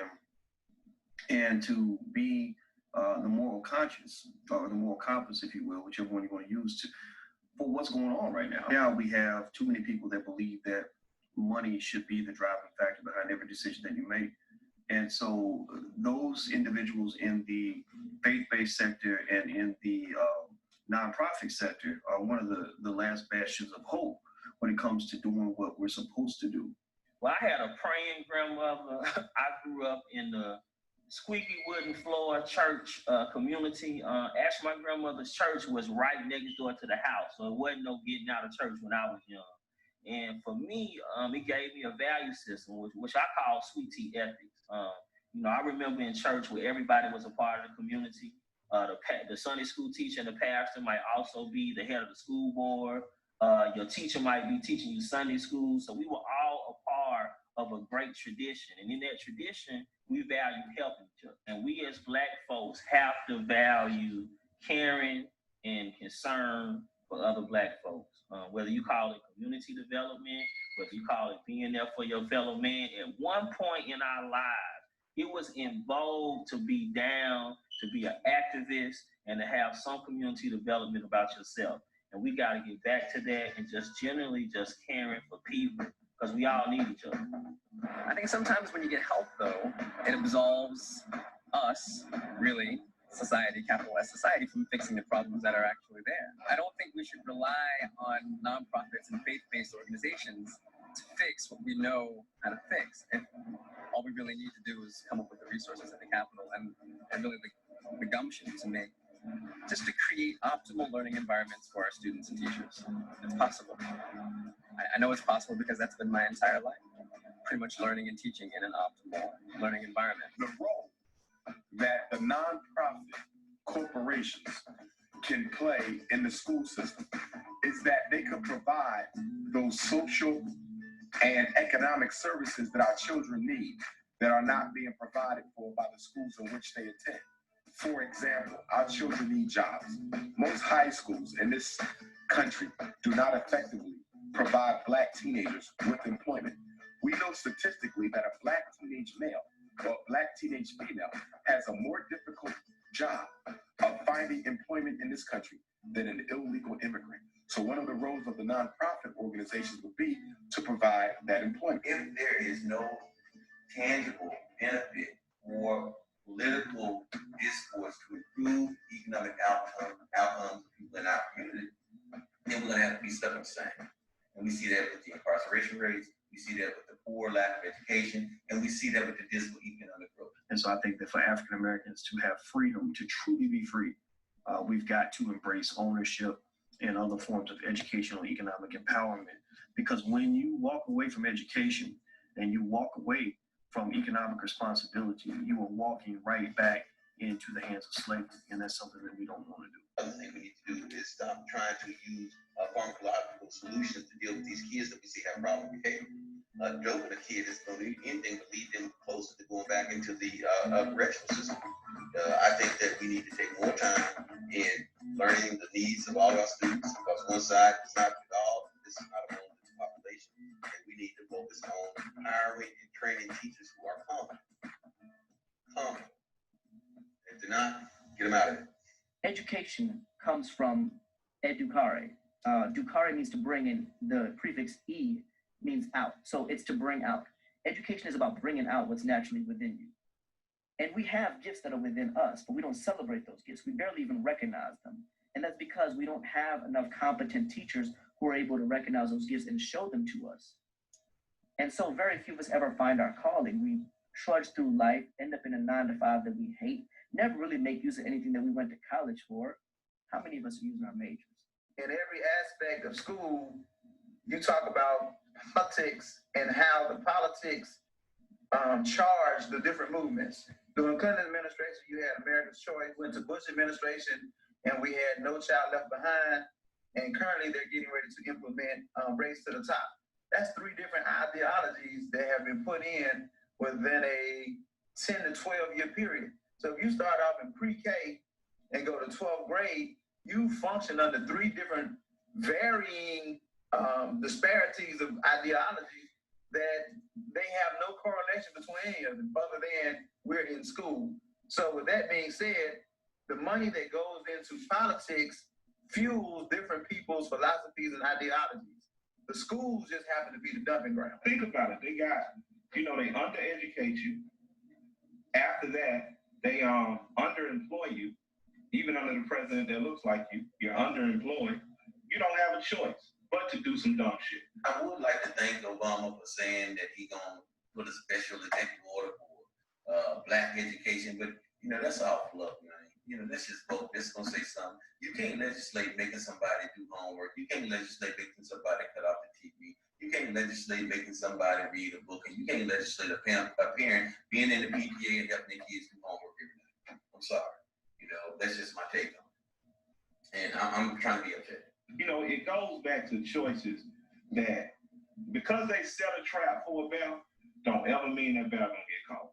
Speaker 8: and to be the moral conscience, or the moral compass, if you will, whichever one you want to use, for what's going on right now. Now we have too many people that believe that money should be the driving factor behind every decision that you make. And so those individuals in the faith-based sector and in the nonprofit sector are one of the last bastions of hope when it comes to doing what we're supposed to do.
Speaker 9: Well, I had a praying grandmother. I grew up in the squeaky wooden floor church community. Actually, my grandmother's church was right next door to the house, so it wasn't no getting out of church when I was young. And for me, it gave me a value system, which I call sweet tea ethics. You know, I remember in church where everybody was a part of the community. The Sunday school teacher and the pastor might also be the head of the school board. Your teacher might be teaching you Sunday school. So we were all a part of a great tradition. And in that tradition, we value helping each other. And we as Black folks have to value caring and concern for other Black folks. Whether you call it community development, whether you call it being there for your fellow man, at one point in our lives, it was in vogue to be down, to be an activist, and to have some community development about yourself. And we got to get back to that and just generally just caring for people, because we all need each other.
Speaker 5: I think sometimes when you get help, though, it absolves us, really, society, capital S society, from fixing the problems that are actually there. I don't think we should rely on nonprofits and faith-based organizations to fix what we know how to fix. And all we really need to do is come up with the resources and the capital and really the gumption to make, just to create optimal learning environments for our students and teachers. It's possible. I know it's possible because that's been my entire life, pretty much learning and teaching in an optimal learning environment.
Speaker 17: The role that the nonprofit corporations can play in the school system is that they could provide those social and economic services that our children need that are not being provided for by the schools in which they attend. For example, our children need jobs. Most high schools in this country do not effectively provide Black teenagers with employment. We know statistically that a Black teenage male or a Black teenage female has a more difficult job of finding employment in this country than an illegal immigrant. So one of the roles of the nonprofit organizations would be to provide that employment.
Speaker 16: If there is no tangible benefit or political discourse to improve economic outcomes of people in our community, then we're going to have to be stuck in the same. And we see that with the incarceration rates, we see that with the poor lack of education, and we see that with the dismal economic growth.
Speaker 8: And so I think that for African Americans to have freedom, to truly be free, we've got to embrace ownership and other forms of educational economic empowerment. Because when you walk away from education and you walk away from economic responsibility, you are walking right back into the hands of slavery, and that's something that we don't want to do.
Speaker 16: The other thing we need to do is stop trying to use pharmacological solutions to deal with these kids that we see have problem behavior. doping a kid is going to do anything but lead them closer to going back into the correctional system. I think that we need to take more time in learning the needs of all our students, because one side does not fit all. This is not a monolithic population, and we need to focus on hiring and training teachers who are competent. If they're not, get them out of it.
Speaker 14: Education comes from educare. Ducare means to bring in. The prefix e means out. So it's to bring out. Education is about bringing out what's naturally within you. And we have gifts that are within us, but we don't celebrate those gifts. We barely even recognize them. And that's because we don't have enough competent teachers who are able to recognize those gifts and show them to us. And so very few of us ever find our calling. We trudge through life, end up in a 9-to-5 that we hate, never really make use of anything that we went to college for. How many of us are using our majors?
Speaker 12: In every aspect of school, you talk about politics and how the politics charge the different movements. During Clinton administration, you had America's Choice, went to Bush administration, and we had No Child Left Behind. And currently they're getting ready to implement Race to the Top. That's 3 different ideologies that have been put in within a 10 to 12 year period. So if you start off in pre-K and go to 12th grade, you function under 3 different varying disparities of ideologies that they have no correlation between any of them other than we're in school. So with that being said, the money that goes into politics fuels different people's philosophies and ideologies. The schools just happen to be the dumping ground.
Speaker 10: Think about it. They got, they undereducate you. After that, they underemploy you. Even under the president that looks like you, you're underemployed. You don't have a choice but to do some dumb shit.
Speaker 16: I would like to thank Obama for saying that he gonna put a special executive order for black education, but that's all fluff, man. Let's just vote. This is gonna say something. You can't legislate making somebody do homework. You can't legislate making somebody cut off the TV. You can't legislate making somebody read a book, and you can't legislate a parent being in the PTA and helping their kids do homework every night. I'm sorry. That's just my take on it. And I'm trying to be okay.
Speaker 10: It goes back to choices that because they set a trap for a bear, don't ever mean that bear gonna get caught.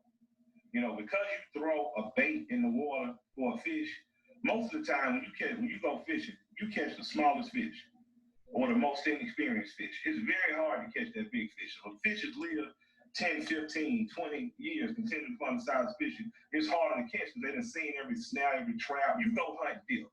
Speaker 10: Because you throw a bait in the water for a fish, most of the time when you go fishing, you catch the smallest fish or the most inexperienced fish. It's very hard to catch that big fish. So fishes live 10, 15, 20 years continuing to find the size of fishing. It's harder to catch because they done seen every snare, every trap. You go hunt deer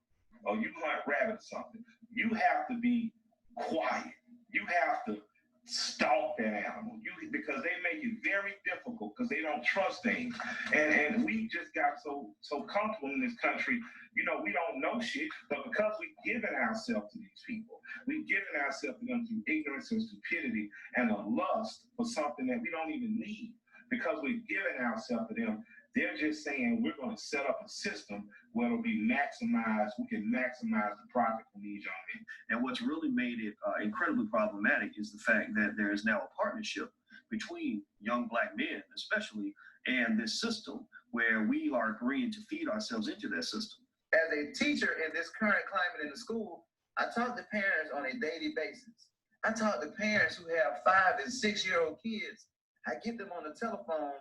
Speaker 10: or you hunt rabbit or something. You have to be quiet. You have to stalk that animal because they make it very difficult because they don't trust things. And we just got so comfortable in this country. We don't know shit, but because we've given ourselves to these people, we've given ourselves to them through ignorance and stupidity and a lust for something that we don't even need. Because we've given ourselves to them, they're just saying we're going to set up a system where it'll be maximized. We can maximize the profit from these young men.
Speaker 8: And what's really made it incredibly problematic is the fact that there is now a partnership between young black men, especially, and this system where we are agreeing to feed ourselves into that system.
Speaker 12: As a teacher in this current climate in the school, I talk to parents on a daily basis. I talk to parents who have 5 and 6-year-old kids. I get them on the telephone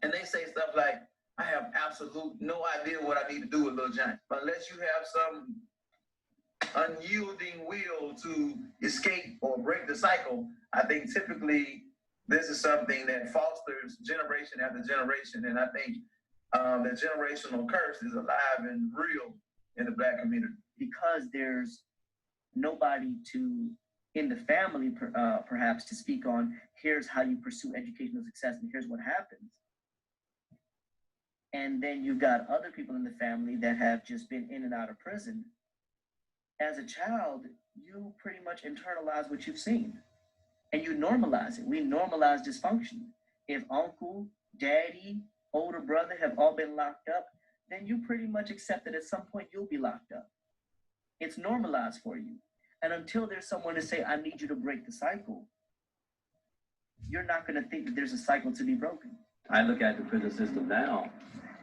Speaker 12: and they say stuff like, I have absolute no idea what I need to do with Lil Johnny. Unless you have some unyielding will to escape or break the cycle, I think typically this is something that fosters generation after generation. And I think the generational curse is alive and real in the black community.
Speaker 14: Because there's nobody in the family perhaps to speak on, here's how you pursue educational success and here's what happens. And then you've got other people in the family that have just been in and out of prison. As a child, you pretty much internalize what you've seen and you normalize it. We normalize dysfunction. If uncle, daddy, older brother have all been locked up, then you pretty much accept that at some point you'll be locked up. It's normalized for you. And until there's someone to say, I need you to break the cycle, you're not going to think that there's a cycle to be broken.
Speaker 15: I look at the prison system now,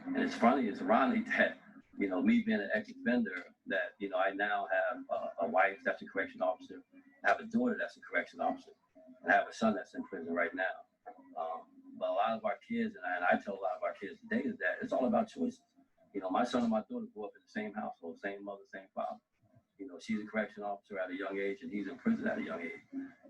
Speaker 15: and it's funny, it's ironic that, me being an ex-offender, that, I now have a wife that's a correction officer, I have a daughter that's a correction officer. and I have a son that's in prison right now. But a lot of our kids, and I tell a lot of our kids today, is that it's all about choices. You know, my son and my daughter grew up in the same household, same mother, same father. You know, she's a correction officer at a young age, and he's in prison at a young age.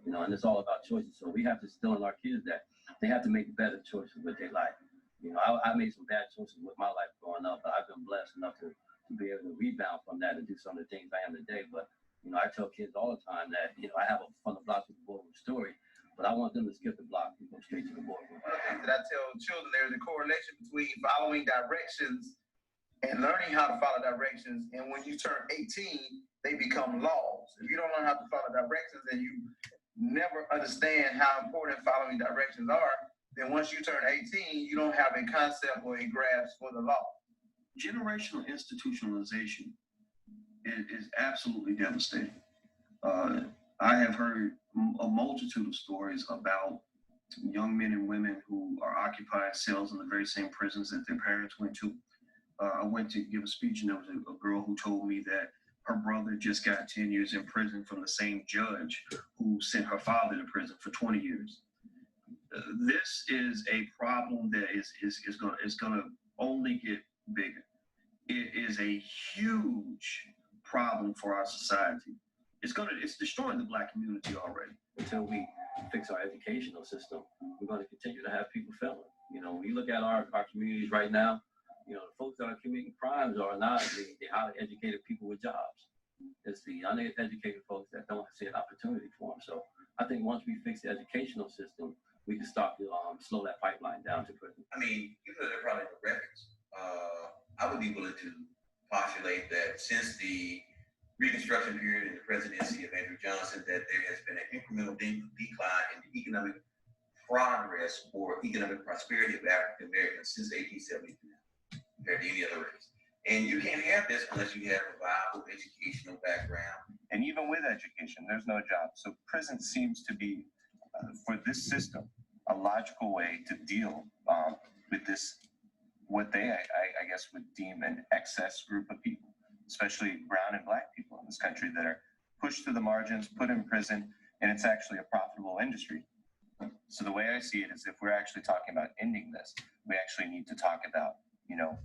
Speaker 15: You know, and it's all about choices. So we have to instill in our kids that they have to make better choices with their life. You know, I made some bad choices with my life growing up, but I've been blessed enough to be able to rebound from that and do some of the things I am today. But, you know, I tell kids all the time that, you know, I have a From the Block to the Boardroom story, but I want them to skip the block and go straight to the boardroom.
Speaker 12: One of the things that I tell children, there's a correlation between following directions and learning how to follow directions. And when you turn 18, they become laws. If you don't learn how to follow directions and you never understand how important following directions are, then once you turn 18, you don't have a concept or a grasp for the law.
Speaker 8: Generational institutionalization is absolutely devastating. I have heard a multitude of stories about young men and women who are occupying cells in the very same prisons that their parents went to. I went to give a speech, and there was a girl who told me that her brother just got 10 years in prison from the same judge who sent her father to prison for 20 years. This is a problem that is going to only get bigger. It is a huge problem for our society. It's destroying the Black community already.
Speaker 15: Until we fix our educational system, we're going to continue to have people failing. You know, when you look at our communities right now, you know, the folks that are committing crimes are not the highly educated people with jobs. It's the uneducated folks that don't see an opportunity for them. So I think once we fix the educational system, we can start to slow that pipeline down to prison.
Speaker 16: I mean, you know, they're probably the records. I would be willing to postulate that since the Reconstruction period in the presidency of Andrew Johnson, that there has been an incremental decline in the economic progress or economic prosperity of African Americans since 1873 compared to any other race. And you can't have this unless you have a viable educational background.
Speaker 7: And even with education, there's no job. So prison seems to be, for this system, a logical way to deal with this, what they, I guess, would deem an excess group of people, especially brown and Black people in this country that are pushed to the margins, put in prison, and it's actually a profitable industry. So the way I see it is, if we're actually talking about ending this, we actually need to talk about, you know,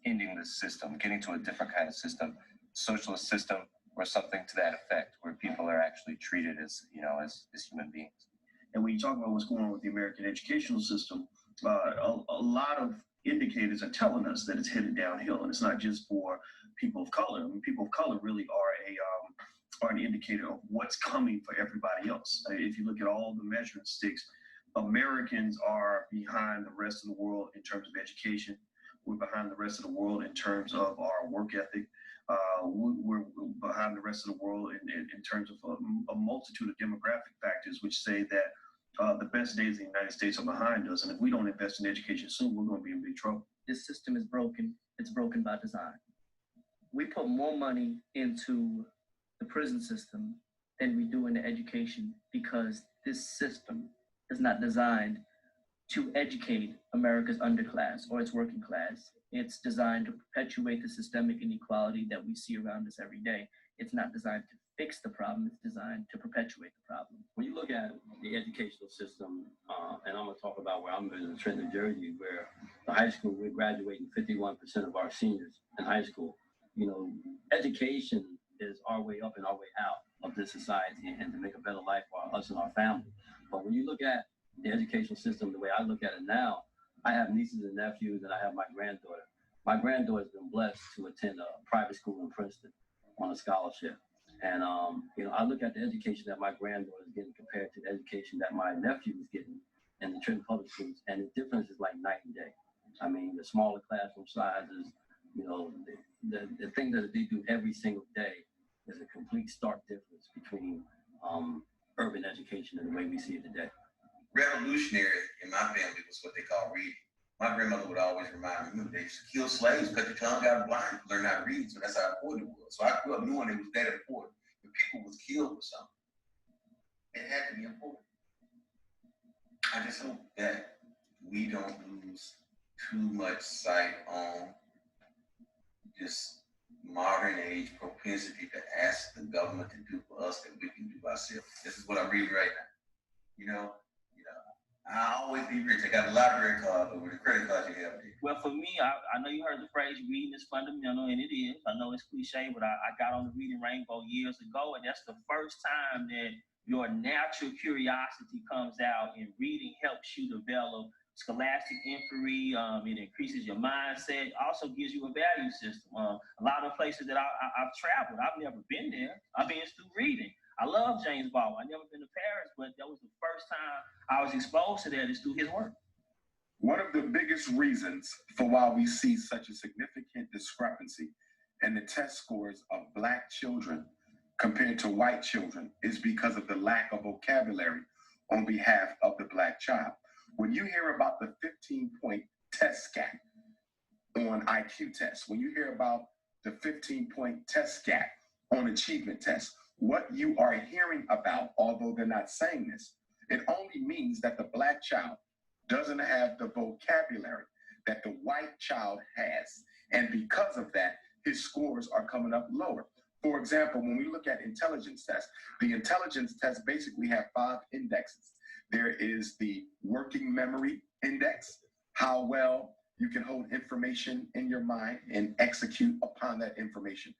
Speaker 7: ending this system, getting to a different kind of system, socialist system, or something to that effect, where people are actually treated as, you know, as human beings.
Speaker 8: And when you talk about what's going on with the American educational system, a lot of indicators are telling us that it's headed downhill, and it's not just for people of color. I mean, people of color really are an indicator of what's coming for everybody else. If you look at all the measuring sticks, Americans are behind the rest of the world in terms of education. We're behind the rest of the world in terms of our work ethic. We're behind the rest of the world in terms of a multitude of demographic factors, which say that the best days in the United States are behind us. And if we don't invest in education soon, we're going to be in big trouble.
Speaker 14: This system is broken. It's broken by design. We put more money into the prison system than we do into education because this system is not designed to educate America's underclass or its working class. It's designed to perpetuate the systemic inequality that we see around us every day. It's not designed to fix the problem, it's designed to perpetuate the problem.
Speaker 15: When you look at the educational system, and I'm gonna talk about where I'm in Trenton, New Jersey, where the high school, we're graduating 51% of our seniors in high school. You know, education is our way up and our way out of this society and to make a better life for us and our family. But when you look at the educational system, the way I look at it now, I have nieces and nephews, and I have my granddaughter. My granddaughter's been blessed to attend a private school in Princeton on a scholarship. And, you know, I look at the education that my granddaughter is getting compared to the education that my nephew is getting in the Trenton public schools. And the difference is like night and day. I mean, the smaller classroom sizes, you know, the thing that they do every single day is a complete stark difference between urban education and the way we see it today.
Speaker 16: Revolutionary in my family was what they call reading. My grandmother would always remind me, they used to kill slaves, cut your tongue out blind, learn how to read. So that's how important it was. So I grew up knowing it was that important. If people was killed for something, it had to be important. I just hope that we don't lose too much sight on this modern age propensity to ask the government to do for us that we can do ourselves. This is what I'm reading right now. I always be rich. I got a library card, but with the credit card you have there.
Speaker 9: Well, for me, I know you heard the phrase reading is fundamental, and it is. I know it's cliche, but I got on the reading rainbow years ago, and that's the first time that your natural curiosity comes out, and reading helps you develop scholastic inquiry. It increases your mindset, also gives you a value system. A lot of places that I've traveled, I've never been there. I've been through reading. I love James Baldwin. I've never been to Paris, but that was the first time I was exposed to that is through his work.
Speaker 17: One of the biggest reasons for why we see such a significant discrepancy in the test scores of Black children compared to white children is because of the lack of vocabulary on behalf of the Black child. When you hear about the 15-point test gap on IQ tests, when you hear about the 15-point test gap on achievement tests, what you are hearing about, although they're not saying this, it only means that the Black child doesn't have the vocabulary that the white child has. And because of that, his scores are coming up lower. For example, when we look at intelligence tests, the intelligence tests basically have 5 indexes. There is the working memory index, how well you can hold information in your mind and execute upon that information.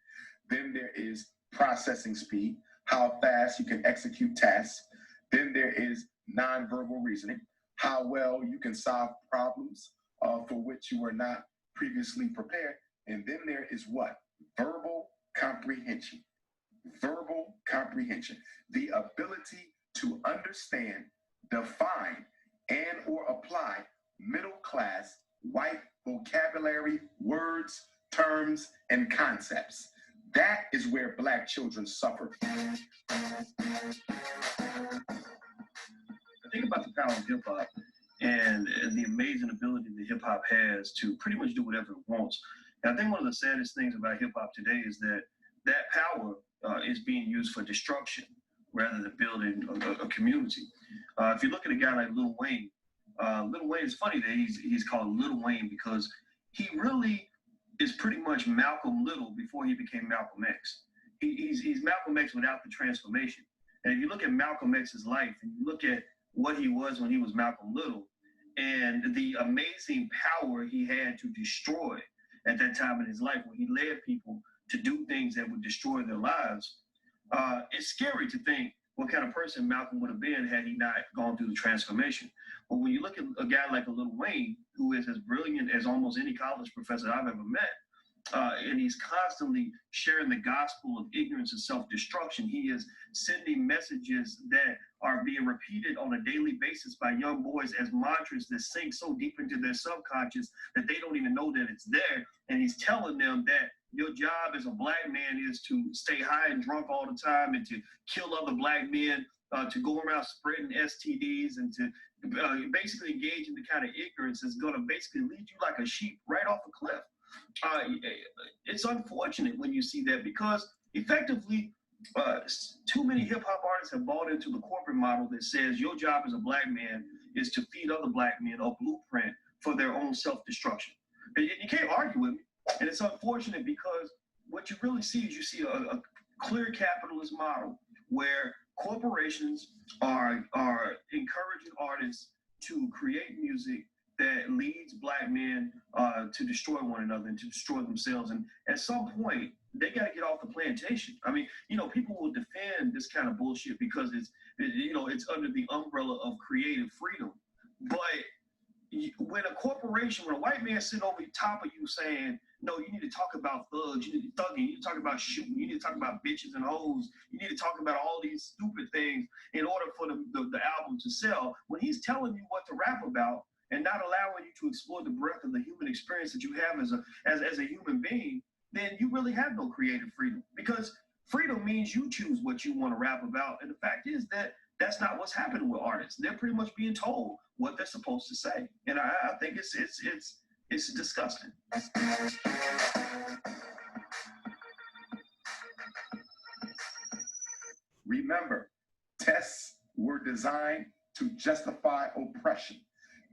Speaker 17: Then there is processing speed, how fast you can execute tasks. Then there is nonverbal reasoning, how well you can solve problems for which you were not previously prepared. And then there is what? Verbal comprehension. Verbal comprehension. The ability to understand, define, and or apply middle-class white vocabulary, words, terms, and concepts. That is where Black children suffer.
Speaker 8: I think about the power of hip hop and the amazing ability that hip hop has to pretty much do whatever it wants. And I think one of the saddest things about hip hop today is that power is being used for destruction rather than building a community. If you look at a guy like Lil Wayne, it's funny that he's called Lil Wayne because he really is pretty much Malcolm Little before he became Malcolm X. He's Malcolm X without the transformation. And if you look at Malcolm X's life and you look at what he was when he was Malcolm Little and the amazing power he had to destroy at that time in his life when he led people to do things that would destroy their lives, it's scary to think what kind of person Malcolm would have been had he not gone through the transformation. But when you look at a guy like a Lil Wayne, who is as brilliant as almost any college professor I've ever met, and he's constantly sharing the gospel of ignorance and self-destruction. He is sending messages that are being repeated on a daily basis by young boys as mantras that sink so deep into their subconscious that they don't even know that it's there. And he's telling them that your job as a Black man is to stay high and drunk all the time and to kill other Black men, to go around spreading STDs and to basically engage in the kind of ignorance that's going to basically lead you like a sheep right off a cliff. It's unfortunate when you see that because effectively too many hip hop artists have bought into the corporate model that says your job as a Black man is to feed other Black men a blueprint for their own self-destruction. You can't argue with me. And it's unfortunate because what you really see is you see a clear capitalist model where corporations are encouraging artists to create music that leads Black men to destroy one another and to destroy themselves. And at some point, they got to get off the plantation. I mean, people will defend this kind of bullshit because it's under the umbrella of creative freedom. But when a corporation, when a white man sitting over the top of you saying, no, you need to talk about thugs, you need to thugging, you need to talk about shooting, you need to talk about bitches and hoes, you need to talk about all these stupid things in order for the album to sell, when he's telling you what to rap about and not allowing you to explore the breadth of the human experience that you have as a human being, then you really have no creative freedom. Because freedom means you choose what you want to rap about. And the fact is that that's not what's happening with artists. They're pretty much being told what they're supposed to say. And I think it's disgusting.
Speaker 17: Remember, tests were designed to justify oppression.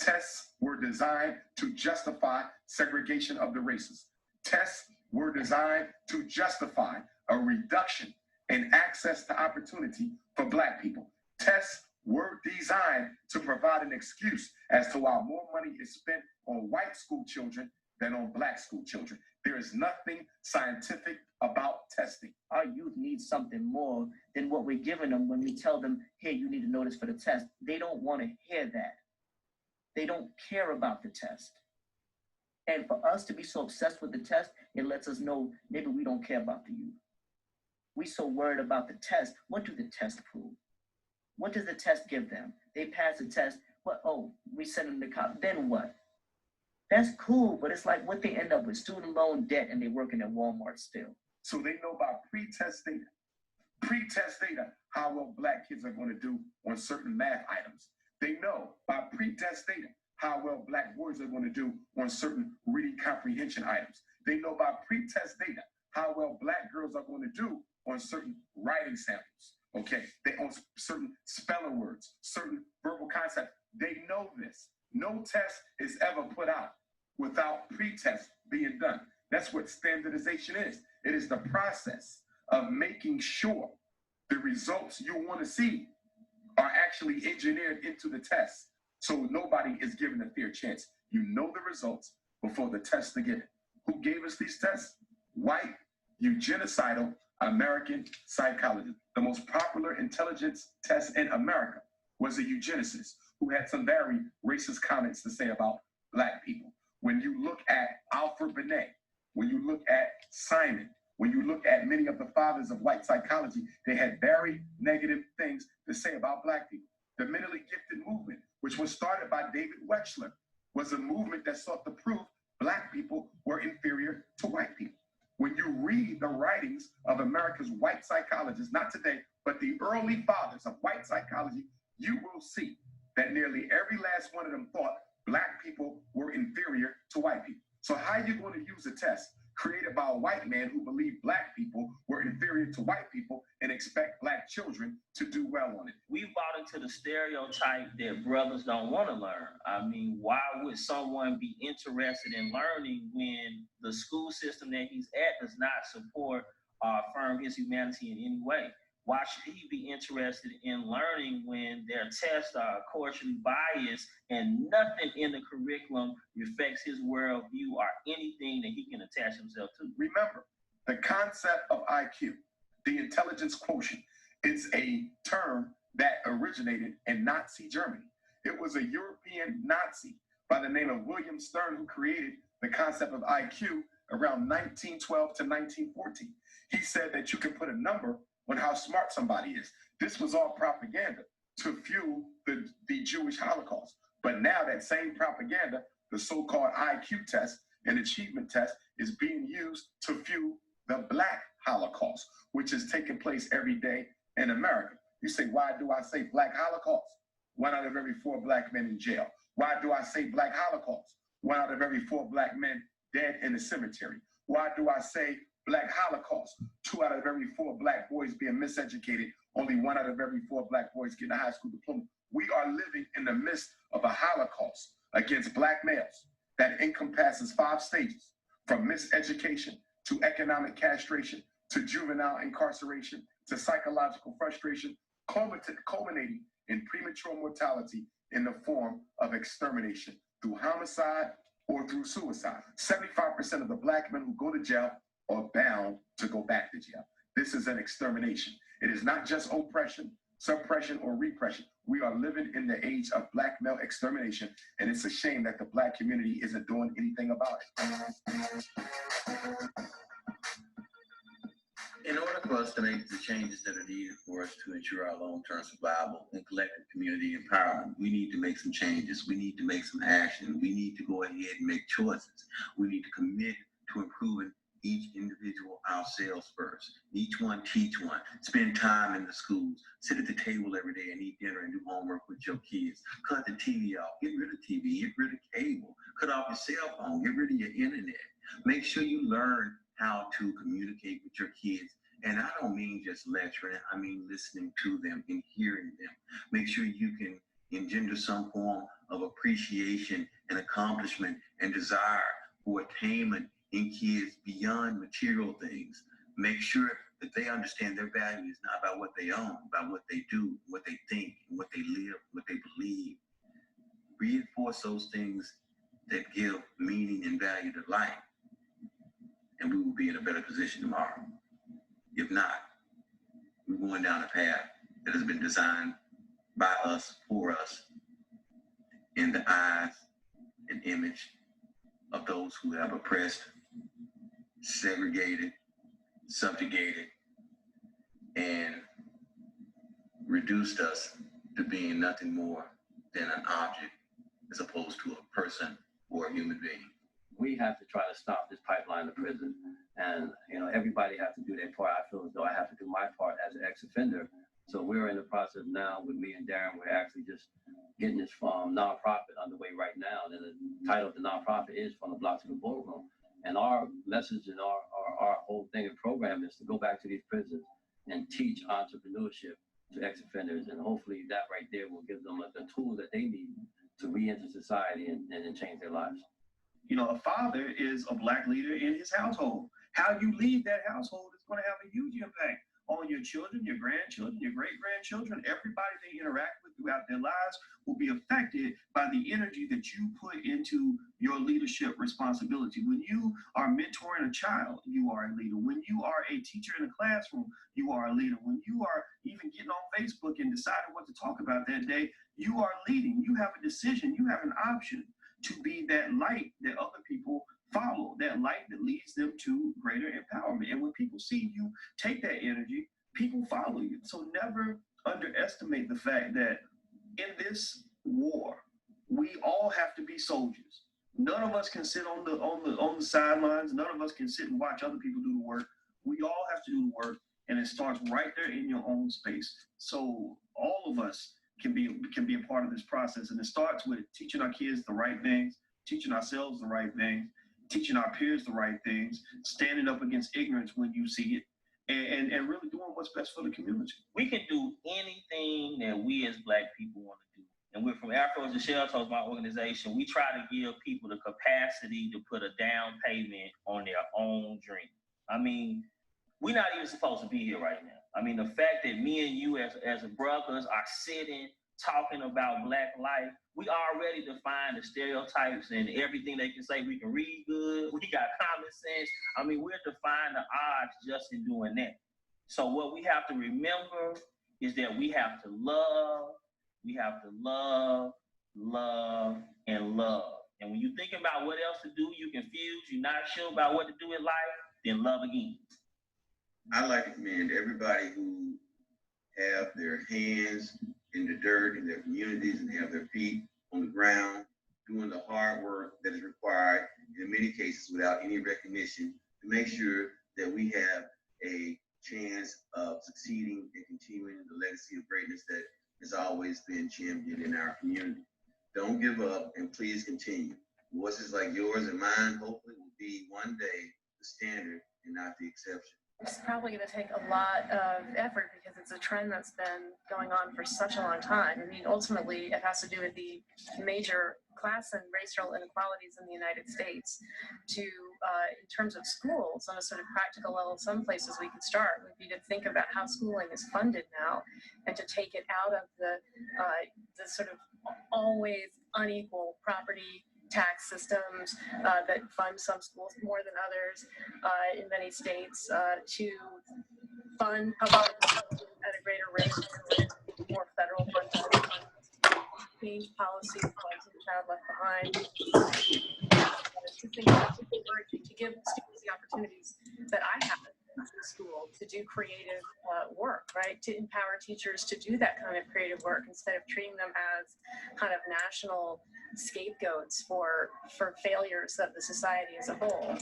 Speaker 17: Tests were designed to justify segregation of the races. Tests were designed to justify a reduction in access to opportunity for Black people. Tests were designed to provide an excuse as to why more money is spent on white school children than on black school children. There is nothing scientific about testing.
Speaker 14: Our youth needs something more than what we're giving them when we tell them, hey, you need to know this for the test. They don't want to hear that. They don't care about the test. And for us to be so obsessed with the test, it lets us know maybe we don't care about the youth. We so worried about the test. What do the test prove? What does the test give them? They pass the test. What? Oh, we send them to college. Then what? That's cool, but it's like what they end up with student loan debt and they're working at Walmart still.
Speaker 17: So they know about pre-test data, how well black kids are going to do on certain math items. They know by pre-test data how well black boys are going to do on certain reading comprehension items. They know by pre-test data how well black girls are going to do on certain writing samples. Okay, they on certain spelling words, certain verbal concepts. They know this. No test is ever put out without pre-test being done. That's what standardization is. It is the process of making sure the results you want to see are actually engineered into the test. So nobody is given a fair chance. You know the results before the tests are given. Who gave us these tests? White, eugenicidal American psychologists. The most popular intelligence test in America was a eugenicist who had some very racist comments to say about black people. When you look at Alfred Binet, when you look at Simon, when you look at many of the fathers of white psychology, they had very negative things to say about black people. The mentally gifted movement, which was started by David Wechsler, was a movement that sought to prove black people were inferior to white people. When you read the writings of America's white psychologists, not today, but the early fathers of white psychology, you will see that nearly every last one of them thought black people were inferior to white people. So how are you going to use a test created by a white man who believed black people were inferior to white people and expect black children to do well on it?
Speaker 9: We bought into the stereotype that brothers don't want to learn. I mean, why would someone be interested in learning when the school system that he's at does not support or affirm his humanity in any way? Why should he be interested in learning when their tests are culturally biased and nothing in the curriculum reflects his worldview or anything that he can attach himself to?
Speaker 17: Remember, the concept of IQ, the intelligence quotient, is a term that originated in Nazi Germany. It was a European Nazi by the name of William Stern who created the concept of IQ around 1912 to 1914. He said that you can put a number on how smart somebody is. This was all propaganda to fuel the Jewish Holocaust. But now that same propaganda, the so-called IQ test and achievement test, is being used to fuel the Black Holocaust, which is taking place every day in America. You say, why do I say Black Holocaust? 1 out of every 4 black men in jail. Why do I say Black Holocaust? 1 out of every 4 black men dead in the cemetery. Why do I say Black Holocaust? 2 out of every 4 black boys being miseducated, only 1 out of every 4 black boys getting a high school diploma. We are living in the midst of a Holocaust against black males that encompasses 5 stages, from miseducation to economic castration to juvenile incarceration to psychological frustration, culminating in premature mortality in the form of extermination through homicide or through suicide. 75% of the black men who go to jail are bound to go back to jail. This is an extermination. It is not just oppression, suppression, or repression. We are living in the age of black male extermination, and it's a shame that the black community isn't doing anything about it.
Speaker 16: In order for us to make the changes that are needed for us to ensure our long-term survival and collective community empowerment, we need to make some changes. We need to make some action. We need to go ahead and make choices. We need to commit to improving each individual ourselves first. Each one teach one. Spend time in the schools. Sit at the table every day and eat dinner and do homework with your kids. Cut the TV off. Get rid of TV. Get rid of cable. Cut off your cell phone. Get rid of your internet. Make sure you learn how to communicate with your kids. And I don't mean just lecturing. I mean listening to them and hearing them. Make sure you can engender some form of appreciation and accomplishment and desire for attainment in kids beyond material things. Make sure
Speaker 4: that they understand their value is not about what they own, about what they do, what they think, what they live, what they believe. Reinforce those things that give meaning and value to life, and we will be in a better position tomorrow. If not, we're going down a path that has been designed by us, for us, in the eyes and image of those who have oppressed, segregated, subjugated, and reduced us to being nothing more than an object as opposed to a person or a human being.
Speaker 15: We have to try to stop this pipeline to prison, and everybody has to do their part. I feel as though I have to do my part as an ex-offender. So we're in the process now with me and Darren. We're actually just getting this nonprofit underway right now. And the title of the nonprofit is From the Block to the Ballroom. And our message and our whole thing and program is to go back to these prisons and teach entrepreneurship to ex-offenders. And hopefully that right there will give them the tools that they need to re-enter society and change their lives.
Speaker 8: A father is a Black leader in his household. How you lead that household is going to have a huge impact on your children, your grandchildren, your great-grandchildren. Everybody they interact with throughout their lives will be affected by the energy that you put into your leadership responsibility. When you are mentoring a child, you are a leader. When you are a teacher in a classroom, you are a leader. When you are even getting on Facebook and deciding what to talk about that day, you are leading. You have a decision. You have an option to be that light that other people follow, that light that leads them to greater empowerment. And when people see you take that energy, people follow you. So never underestimate the fact that in this war, we all have to be soldiers. None of us can sit on the sidelines. None of us can sit and watch other people do the work. We all have to do the work, and it starts right there in your own space. So all of us can be a part of this process, and it starts with teaching our kids the right things, teaching ourselves the right things, teaching our peers the right things, standing up against ignorance when you see it, and really doing what's best for the community.
Speaker 9: We can do anything that we as Black people want to do. And we're from Afro to Shelters, my organization. We try to give people the capacity to put a down payment on their own dream. I mean, we're not even supposed to be here right now. I mean, the fact that me and you as brothers are sitting, talking about Black life, we already define the stereotypes and everything they can say. We can read good, we got common sense. I mean, we're defying the odds just in doing that. So what we have to remember is that we have to love, love, and love. And when you think about what else to do, you're confused, you're not sure about what to do in life, then love again.
Speaker 4: I'd like to commend everybody who have their hands in the dirt in their communities and have their feet on the ground, doing the hard work that is required, in many cases without any recognition, to make sure that we have a chance of succeeding and continuing the legacy of greatness that has always been championed in our community. Don't give up, and please continue. Voices like yours and mine hopefully will be one day the standard and not the exception.
Speaker 22: It's probably going to take a lot of effort because it's a trend that's been going on for such a long time. I mean, ultimately, it has to do with the major class and racial inequalities in the United States. In terms of schools, on a sort of practical level, some places we could start would be to think about how schooling is funded now and to take it out of the sort of always unequal property tax systems that fund some schools more than others in many states, to fund public at a greater rate, more federal funding, change policy, child left behind, to think about to give students the opportunities that I have in school to do creative work, right? To empower teachers to do that kind of creative work instead of treating them as kind of national scapegoats for failures of the society as a whole.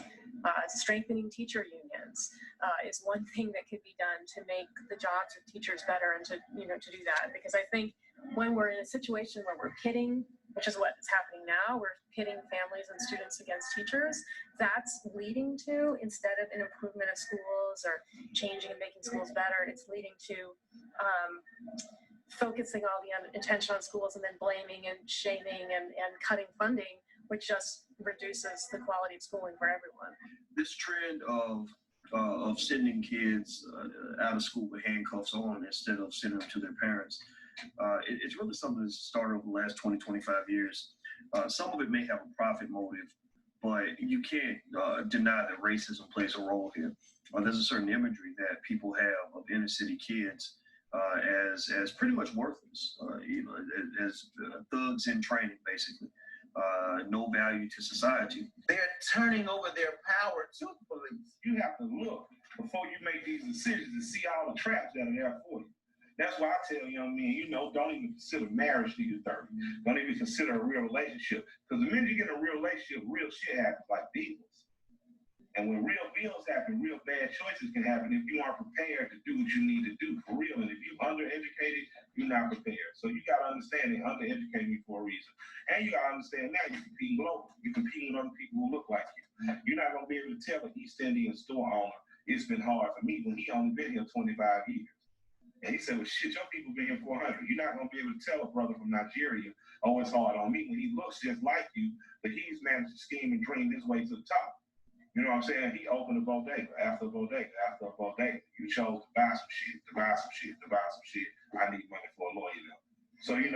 Speaker 22: Strengthening teacher unions is one thing that could be done to make the jobs of teachers better and to do that. Because I think when we're in a situation where we're pitting, which is what is happening now, we're pitting families and students against teachers, that's leading to, instead of an improvement of schools or changing and making schools better, it's leading to focusing all the attention on schools and then blaming and shaming and cutting funding, which just reduces the quality of schooling for everyone.
Speaker 8: This trend of of sending kids out of school with handcuffs on instead of sending them to their parents. It's really something that's started over the last 20, 25 years. Some of it may have a profit motive, but you can't deny that racism plays a role here. There's a certain imagery that people have of inner city kids as pretty much worthless, as thugs in training, basically. No value to society.
Speaker 12: They're turning over their power to the police.
Speaker 10: You have to look before you make these decisions and see all the traps that are there for you. That's why I tell young men, don't even consider marriage till you're 30. Don't even consider a real relationship. Because the minute you get in a real relationship, real shit happens, like deals. And when real deals happen, real bad choices can happen if you aren't prepared to do what you need to do for real. And if you're undereducated, you're not prepared. So you got to understand they undereducated you for a reason. And you got to understand now you're competing globally. You're competing with other people who look like you. You're not going to be able to tell an East Indian store owner, it's been hard for me when he only been here 25 years. And he said, well, shit, your people been here 400. You're not going to be able to tell a brother from Nigeria, oh, it's hard on me when he looks just like you, but he's managed to scheme and dream his way to the top. You know what I'm saying? He opened a bodega after a bodega after a bodega. You chose to buy some shit, to buy some shit, to buy some shit. I need money for a lawyer now. So, we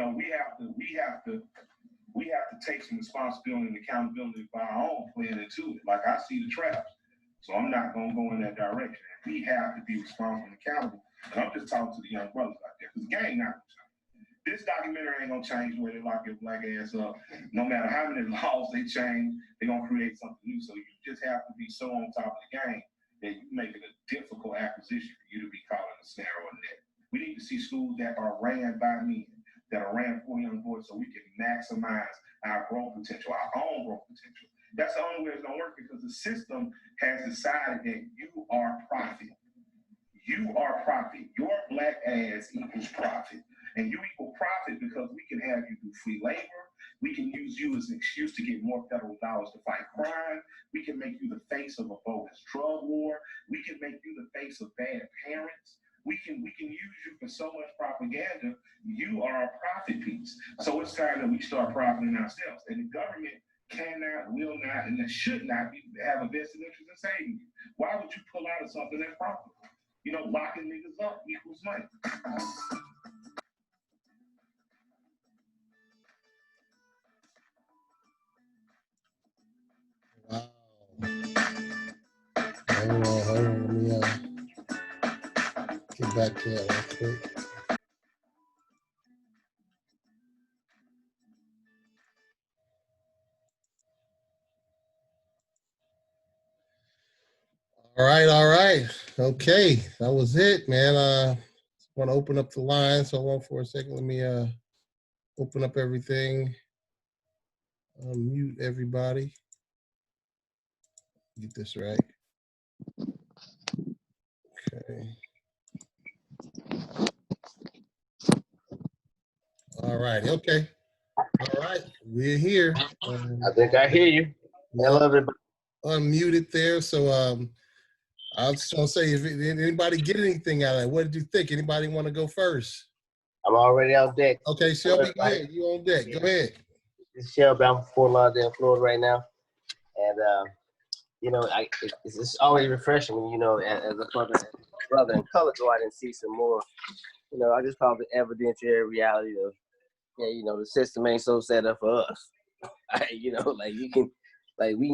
Speaker 10: have to take some responsibility and accountability for our own plan into it. Like I see the traps. So I'm not gonna go in that direction. We have to be responsible and accountable. And I'm just talking to the young brothers out there, because the gang not gonna change. This documentary ain't gonna change the way they lock your black ass up. No matter how many laws they change, they're gonna create something new. So you just have to be so on top of the game that you make it a difficult acquisition for you to be caught in a snare or a net. We need to see schools that are ran by men, that are ran for young boys, so we can maximize our growth potential, our own growth potential. That's the only way it's gonna work, because the system has decided that you are profit. You are profit. Your black ass equals profit. And you equal profit because we can have you do free labor. We can use you as an excuse to get more federal dollars to fight crime. We can make you the face of a bogus drug war. We can make you the face of bad parents. We can use you for so much propaganda. You are a profit piece. So it's time that we start profiting ourselves. And the government cannot, will not, and should not have a vested interest in saving you. Why would you pull out of something that's profitable? Locking niggas up equals money.
Speaker 1: Wow. Hold on. Let me get back to that real quick. All right. Okay, that was it, man. I want to open up the line, so hold on for a second. Let me open up everything. Mute everybody. Get this right. Okay. All right. Okay. All right. We're here.
Speaker 2: I think I hear you. Hello, everybody.
Speaker 1: Unmuted there. So I was just gonna say, if anybody get anything out of that, what did you think? Anybody want to go first?
Speaker 2: I'm already on deck.
Speaker 1: Okay, Shelby, go ahead. You on deck? Go ahead.
Speaker 2: This is Shelby. I'm from Fort Lauderdale, Florida, right now, and it's always refreshing when as a brother in color, go out and see some more. I just call it the evidentiary reality of, the system ain't so set up for us. We can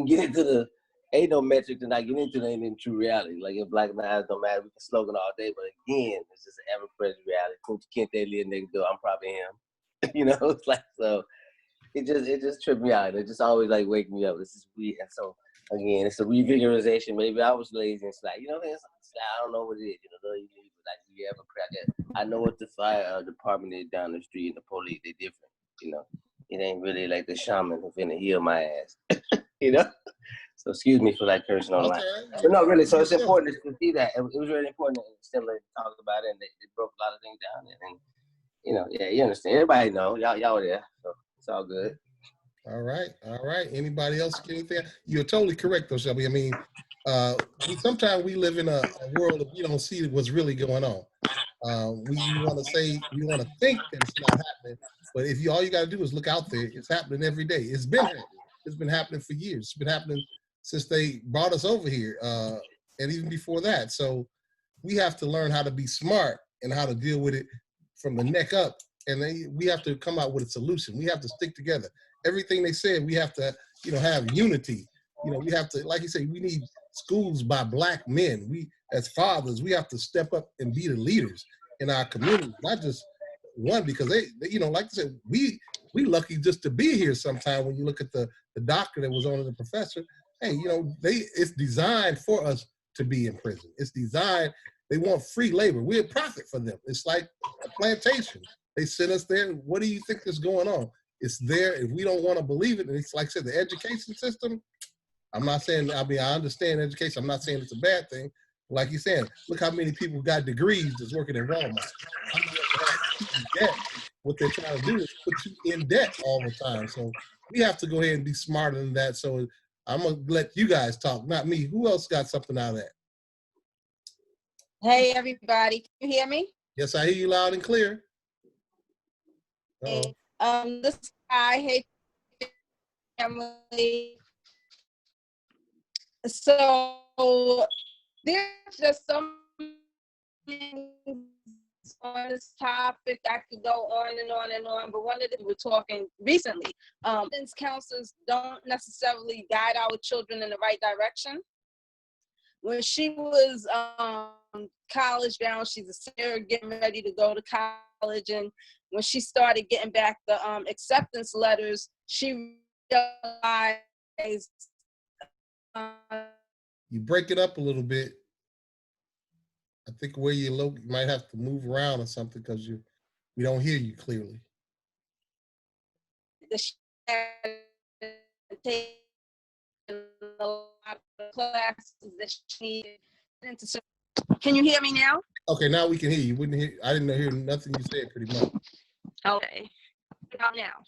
Speaker 2: get into the ain't no metric to not get into the ain't in true reality. Like, if black lives don't matter, we can slogan all day, but again, it's just an ever-present reality. Coach Kente live next door, I'm probably him. It's like, so it just tripped me out. It just always wake me up. This is weird. And so again, it's a revigorization. Maybe I was lazy and slack. I don't know what it is. You ever crack it? I know what the fire department is down the street and the police. They're different. It ain't really like the shaman who finna heal my ass. So excuse me for that cursing online. But no, really. So it's important to see that. It was really important to stimulate to talk about it, and they broke a lot of things down. And you understand. Everybody know y'all were there, so it's all good.
Speaker 1: All right. Anybody else get anything? You're totally correct, though, Shelby. I mean, sometimes we live in a world that we don't see what's really going on. We want to think that it's not happening, but if all you got to do is look out there, it's happening every day. It's been happening. It's been happening for years. It's been happening since they brought us over here. and even before that. So we have to learn how to be smart and how to deal with it from the neck up. And then we have to come out with a solution. We have to stick together. Everything they said, we have to, have unity. We have to, like you say, we need schools by Black men. We, as fathers, we have to step up and be the leaders in our community, not just one, because they like I said, we lucky just to be here sometime. When you look at the doctor that was on, the professor, hey, it's designed for us to be in prison. It's designed, they want free labor. We're a profit for them. It's like a plantation. They sent us there. What do you think is going on? It's there. If we don't want to believe it, and it's like I said, the education system, I'm not saying, I understand education. I'm not saying it's a bad thing. Like you said, look how many people got degrees that's working in Walmart. What they're trying to do is put you in debt all the time. So we have to go ahead and be smarter than that. So I'm going to let you guys talk, not me. Who else got something out of that?
Speaker 3: Hey, everybody. Can you hear me?
Speaker 1: Yes, I hear you loud and clear.
Speaker 3: This guy, hey, family. So there's just so many on this topic. I could go on and on and on, but one of them we're talking recently. Guidance counselors don't necessarily guide our children in the right direction. When she was college bound, she's a senior getting ready to go to college, and when she started getting back the acceptance letters, she realized.
Speaker 1: You break it up a little bit. I think where you're low, you might have to move around or something because we don't hear you clearly.
Speaker 3: Can you hear me now?
Speaker 1: Okay, now we can hear you. I didn't hear nothing you said pretty much.
Speaker 3: Okay. About now.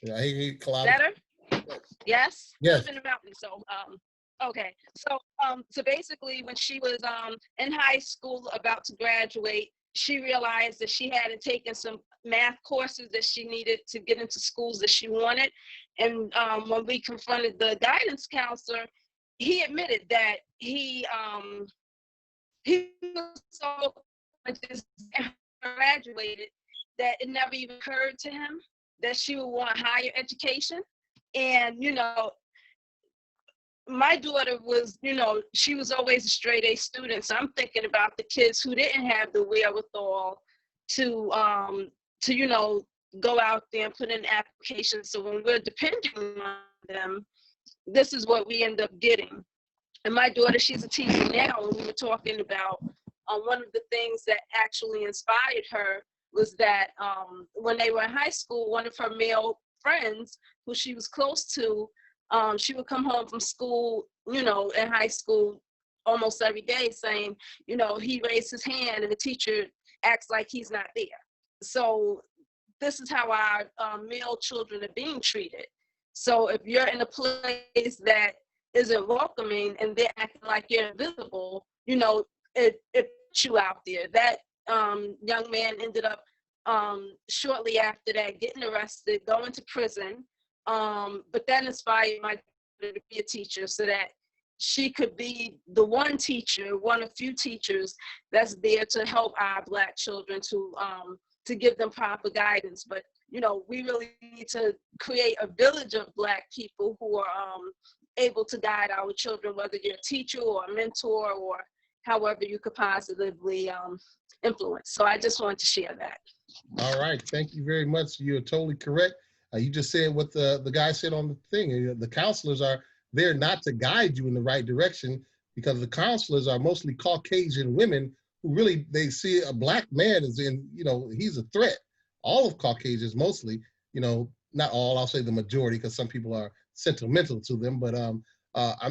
Speaker 1: Yeah, I hear Cloud.
Speaker 3: Better? Yes?
Speaker 1: Yes.
Speaker 3: About me, so okay. So basically when she was in high school about to graduate, she realized that she hadn't taken some math courses that she needed to get into schools that she wanted. And when we confronted the guidance counselor, he admitted that he was so just graduated that it never even occurred to him that she would want higher education. And, my daughter was, she was always a straight A student. So I'm thinking about the kids who didn't have the wherewithal to go out there and put in applications. So when we're depending on them, this is what we end up getting. And my daughter, she's a teacher now, and we were talking about one of the things that actually inspired her was that when they were in high school, one of her male friends who she was close to, she would come home from school, in high school almost every day saying, he raised his hand and the teacher acts like he's not there. So this is how our male children are being treated. So if you're in a place that isn't welcoming and they're acting like you're invisible, it puts you out there. That young man ended up shortly after that getting arrested, going to prison. But that inspired my daughter to be a teacher so that she could be the one teacher, one of few teachers that's there to help our Black children to give them proper guidance. But, we really need to create a village of Black people who are able to guide our children, whether you're a teacher or a mentor or however you could positively influence. So I just wanted to share that.
Speaker 1: All right, thank you very much. You're totally correct. You just said what the guy said on the thing. The counselors are there not to guide you in the right direction because the counselors are mostly Caucasian women who really, they see a Black man as in, he's a threat. All of Caucasians mostly, not all, I'll say the majority because some people are sentimental to them, but I'm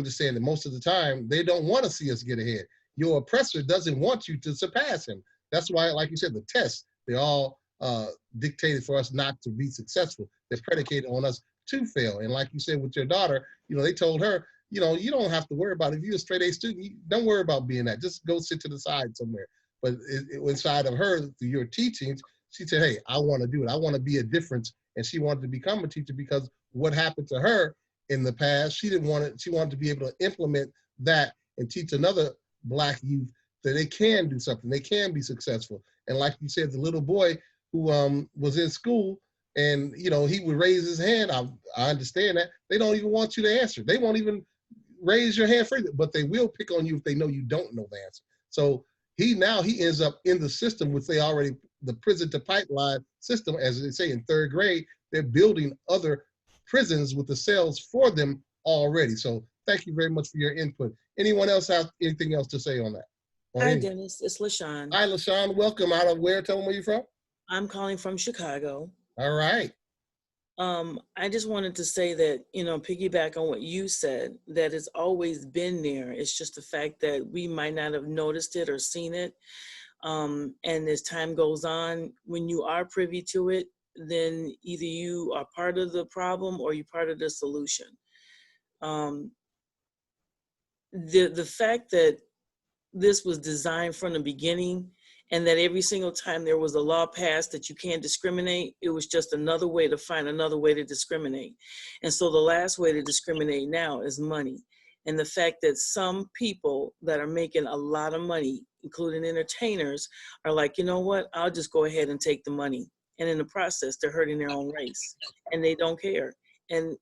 Speaker 1: just saying that most of the time they don't want to see us get ahead. Your oppressor doesn't want you to surpass him. That's why, like you said, the tests, they're all dictated for us not to be successful. They're predicated on us to fail. And like you said with your daughter, they told her, you don't have to worry about it. If you're a straight A student, don't worry about being that. Just go sit to the side somewhere. But inside of her, through your teachings, she said, hey, I want to do it. I want to be a difference. And she wanted to become a teacher because what happened to her in the past, she didn't want it. She wanted to be able to implement that and teach another Black youth that they can do something, they can be successful. And like you said, the little boy who was in school and he would raise his hand. I understand that. They don't even want you to answer. They won't even raise your hand for it, but they will pick on you if they know you don't know the answer. So he ends up in the system, which they already, the prison to pipeline system, as they say in 3rd grade, they're building other prisons with the cells for them already. So thank you very much for your input. Anyone else have anything else to say on that?
Speaker 6: Hi, Dennis. It's LaShawn.
Speaker 1: Hi, LaShawn. Welcome. Out of where? Tell them where you're from.
Speaker 6: I'm calling from Chicago.
Speaker 1: All right.
Speaker 6: I just wanted to say that, piggyback on what you said, that it's always been there. It's just the fact that we might not have noticed it or seen it. And as time goes on, when you are privy to it, then either you are part of the problem or you're part of the solution. The fact that this was designed from the beginning and that every single time there was a law passed that you can't discriminate, it was just another way to find another way to discriminate. And so the last way to discriminate now is money. And the fact that some people that are making a lot of money, including entertainers, are like, you know what, I'll just go ahead and take the money. And in the process, they're hurting their own race and they don't care. And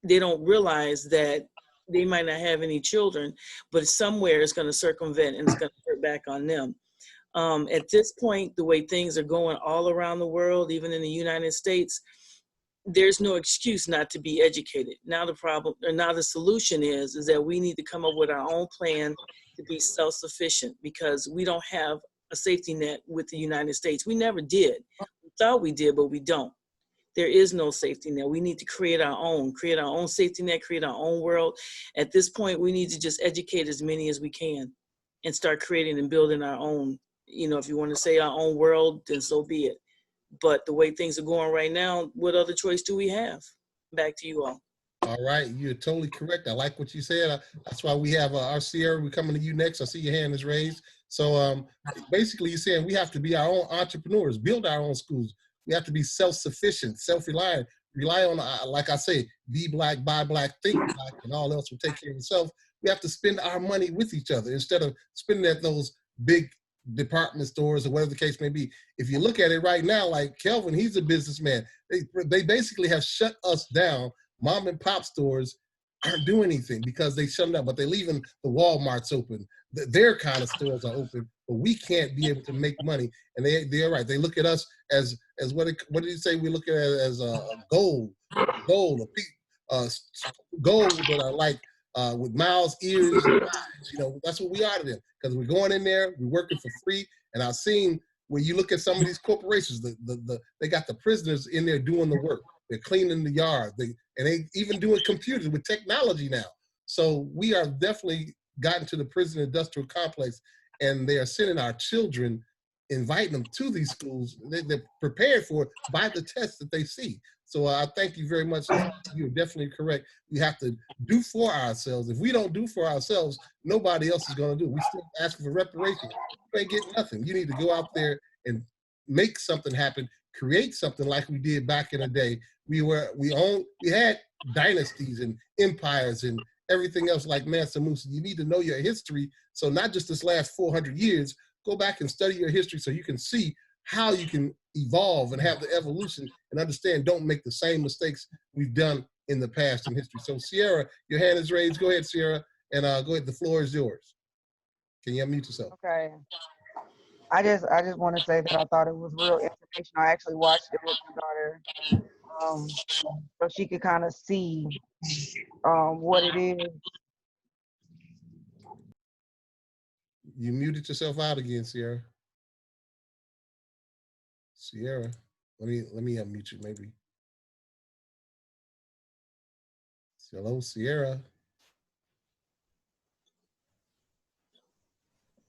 Speaker 6: they don't realize that they might not have any children, but somewhere it's going to circumvent and it's going to hurt back on them. At this point, the way things are going all around the world, even in the United States, there's no excuse not to be educated. Now the solution is that we need to come up with our own plan to be self-sufficient, because we don't have a safety net with the United States. We never did. We thought we did, but we don't. There is no safety net. We need to create our own safety net, create our own world. At this point, we need to just educate as many as we can and start creating and building our own. If you want to say our own world, then so be it. But the way things are going right now, what other choice do we have? Back to you all.
Speaker 1: All right, you're totally correct. I like what you said. That's why we have our Sierra. We're coming to you next. I see your hand is raised. So basically you're saying we have to be our own entrepreneurs, build our own schools. We have to be self-sufficient, self-reliant, rely on, like I say, be Black, buy Black, think Black, and all else will take care of itself. We have to spend our money with each other instead of spending at those big department stores or whatever the case may be. If you look at it right now, like Kelvin, he's a businessman. They basically have shut us down. Mom and pop stores aren't doing anything because they shut them down, but they're leaving the Walmarts open. Their kind of stores are open, but we can't be able to make money. And they're right. They look at us as what did you say? We look at it as gold, gold that are like with mouths, ears, and eyes. That's what we are to them, because we're going in there, we're working for free. And I've seen when you look at some of these corporations, they got the prisoners in there doing the work. They're cleaning the yard. And they even doing computers with technology now. So we are definitely gotten to the prison industrial complex, and they are sending our children, inviting them to these schools. They're prepared for it by the tests that they see. So I thank you very much. You're definitely correct. We have to do for ourselves. If we don't do for ourselves, nobody else is going to do. We still ask for reparations. You ain't getting nothing. You need to go out there and make something happen, create something like we did back in the day. We had dynasties and empires and everything else like Mansa Musa. You need to know your history. So not just this last 400 years, go back and study your history so you can see how you can evolve and have the evolution and understand, don't make the same mistakes we've done in the past in history. So Sierra, your hand is raised. Go ahead, Sierra, and go ahead, the floor is yours. Can you unmute yourself?
Speaker 11: Okay. I just want to say that I thought it was real informational. I actually watched it with my daughter so she could kind of see what it is.
Speaker 1: You muted yourself out again, Sierra. Sierra, let me unmute you maybe. Hello, Sierra.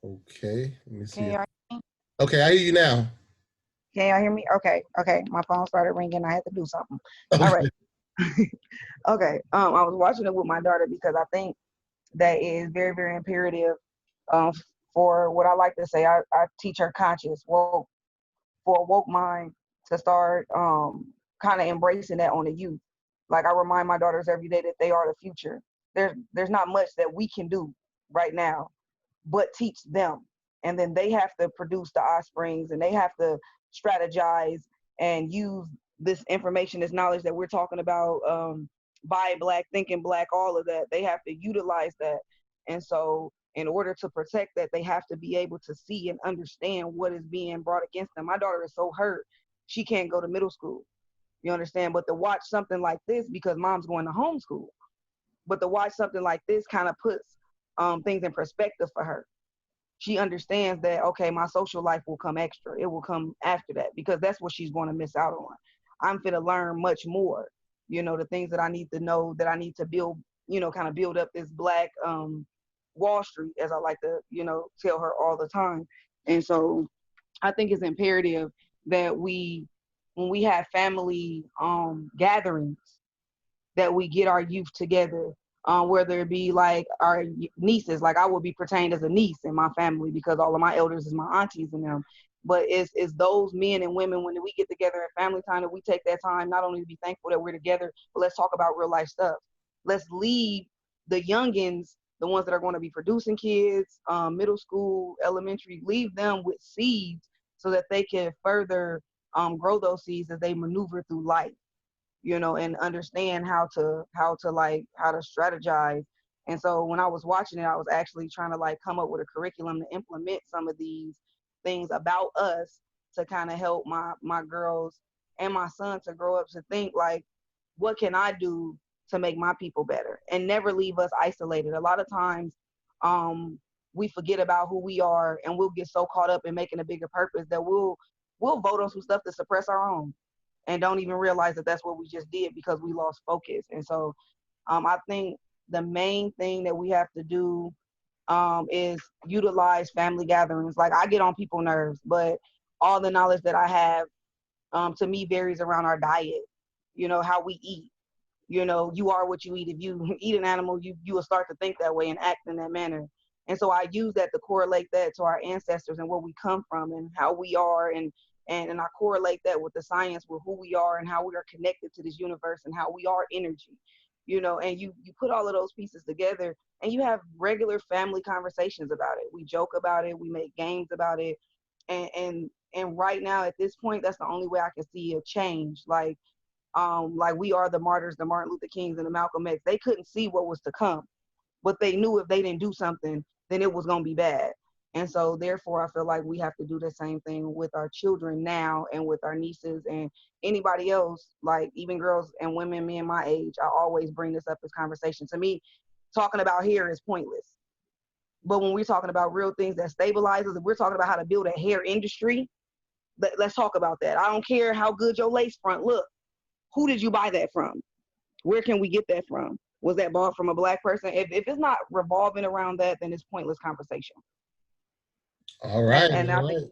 Speaker 1: Okay, let me see. Okay, I hear you now.
Speaker 11: Can y'all hear me? Okay, my phone started ringing. I had to do something. All right. Okay, I was watching it with my daughter because I think that is very, very imperative for what I like to say. I teach her conscious, for a woke mind to start kind of embracing that on the youth. Like I remind my daughters every day that they are the future. There's not much that we can do right now, but teach them. And then they have to produce the offsprings, and they have to strategize and use this information, this knowledge that we're talking about, buy Black, thinking Black, all of that. They have to utilize that. And so in order to protect that, they have to be able to see and understand what is being brought against them. My daughter is so hurt, she can't go to middle school. You understand? But to watch something like this, because mom's going to homeschool, but to watch something like this kind of puts things in perspective for her. She understands that, okay, my social life will come extra. It will come after that, because that's what she's going to miss out on. I'm finna learn much more, you know, the things that I need to know, that I need to build, you know, kind of build up this Black Wall Street, as I like to, you know, tell her all the time. And so I think it's imperative that when we have family gatherings, that we get our youth together, whether it be like our nieces, like I will be portrayed as a niece in my family because all of my elders is my aunties and them. But it's those men and women, when we get together at family time, that we take that time not only to be thankful that we're together, but let's talk about real life stuff. Let's leave the youngins, the ones that are going to be producing kids, middle school, elementary, leave them with seeds so that they can further grow those seeds as they maneuver through life, you know, and understand how to strategize. And so when I was watching it, I was actually trying to like come up with a curriculum to implement some of these things about us to kind of help my girls and my son to grow up to think like, what can I do to make my people better and never leave us isolated. A lot of times we forget about who we are, and we'll get so caught up in making a bigger purpose that we'll vote on some stuff to suppress our own and don't even realize that that's what we just did because we lost focus. And so I think the main thing that we have to do is utilize family gatherings. Like, I get on people's nerves, but all the knowledge that I have to me varies around our diet, you know, how we eat. You know, you are what you eat. If you eat an animal, you will start to think that way and act in that manner. And so I use that to correlate that to our ancestors and where we come from and how we are, and I correlate that with the science, with who we are and how we are connected to this universe and how we are energy, you know. And you put all of those pieces together and you have regular family conversations about it. We joke about it, we make games about it, and right now at this point, that's the only way I can see a change. Like we are the martyrs, the Martin Luther Kings and the Malcolm X. They couldn't see what was to come, but they knew if they didn't do something, then it was going to be bad. And so therefore, I feel like we have to do the same thing with our children now and with our nieces and anybody else, like even girls and women, men my age. I always bring this up as conversation. To me, talking about hair is pointless. But when we're talking about real things that stabilizes, if we're talking about how to build a hair industry, let's talk about that. I don't care how good your lace front look. Who did you buy that from? Where can we get that from? Was that bought from a Black person? If it's not revolving around that, then it's pointless conversation.
Speaker 1: All right, all right.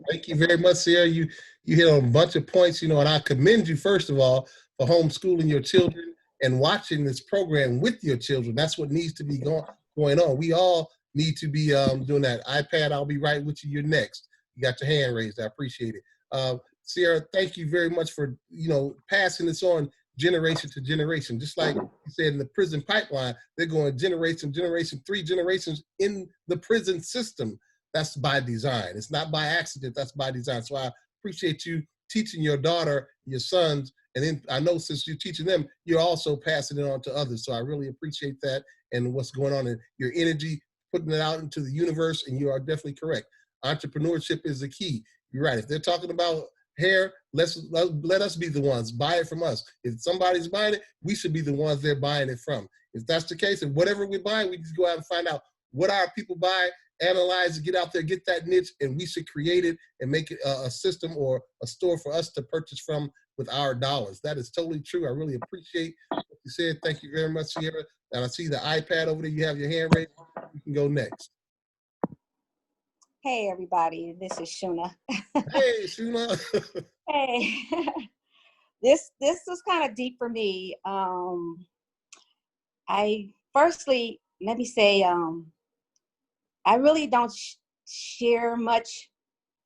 Speaker 1: Thank you very much, Sierra. You hit on a bunch of points, you know, and I commend you, first of all, for homeschooling your children and watching this program with your children. That's what needs to be going on. We all need to be doing that. iPad, I'll be right with you. You're next. You got your hand raised. I appreciate it. Sierra, thank you very much for, you know, passing this on generation to generation. Just like you said, in the prison pipeline, they're going generation, 3 generations in the prison system. That's by design. It's not by accident. That's by design. So I appreciate you teaching your daughter, your sons, and then I know since you're teaching them, you're also passing it on to others. So I really appreciate that and what's going on in your energy, putting it out into the universe, and you are definitely correct. Entrepreneurship is the key. You're right. If they're talking about hair, let us be the ones. Buy it from us. If somebody's buying it, we should be the ones they're buying it from. If that's the case, and whatever we buy, we just go out and find out what our people buy, analyze, get out there, get that niche, and we should create it and make it a system or a store for us to purchase from with our dollars. That is totally true. I really appreciate what you said. Thank you very much, Sierra. And I see the iPad over there. You have your hand raised. You can go next.
Speaker 13: Hey, everybody. This is Shuna.
Speaker 1: Hey, Shuna.
Speaker 13: Hey. This was kind of deep for me. Firstly, let me say, I really don't share much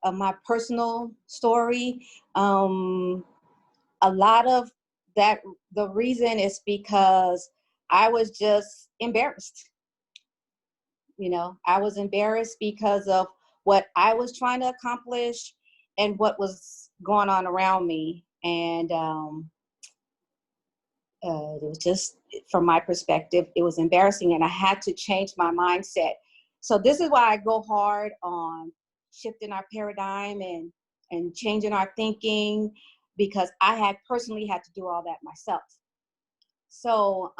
Speaker 13: of my personal story. A lot of that, the reason is because I was just embarrassed. You know, I was embarrassed because of what I was trying to accomplish and what was going on around me. And it was just, from my perspective, it was embarrassing, and I had to change my mindset. So this is why I go hard on shifting our paradigm and changing our thinking, because I had personally had to do all that myself. So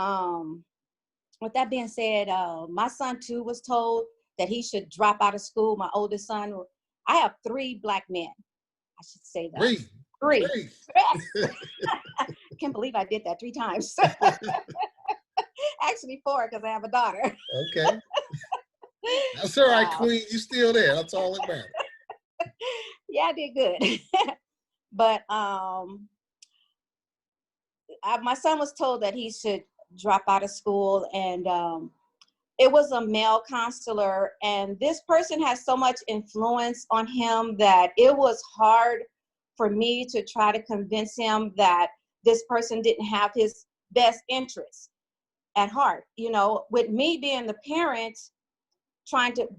Speaker 13: with that being said, my son too was told that he should drop out of school. My oldest son, I have 3 black men. I should say that. Three. I can't believe I did that 3 times. Actually 4, because I have a daughter.
Speaker 1: Okay. That's all right, Queen. You still there. That's all that matters.
Speaker 13: Yeah, I did good. But my son was told that he should drop out of school, and it was a male counselor, and this person has so much influence on him that it was hard for me to try to convince him that this person didn't have his best interests at heart. You know, with me being the parent,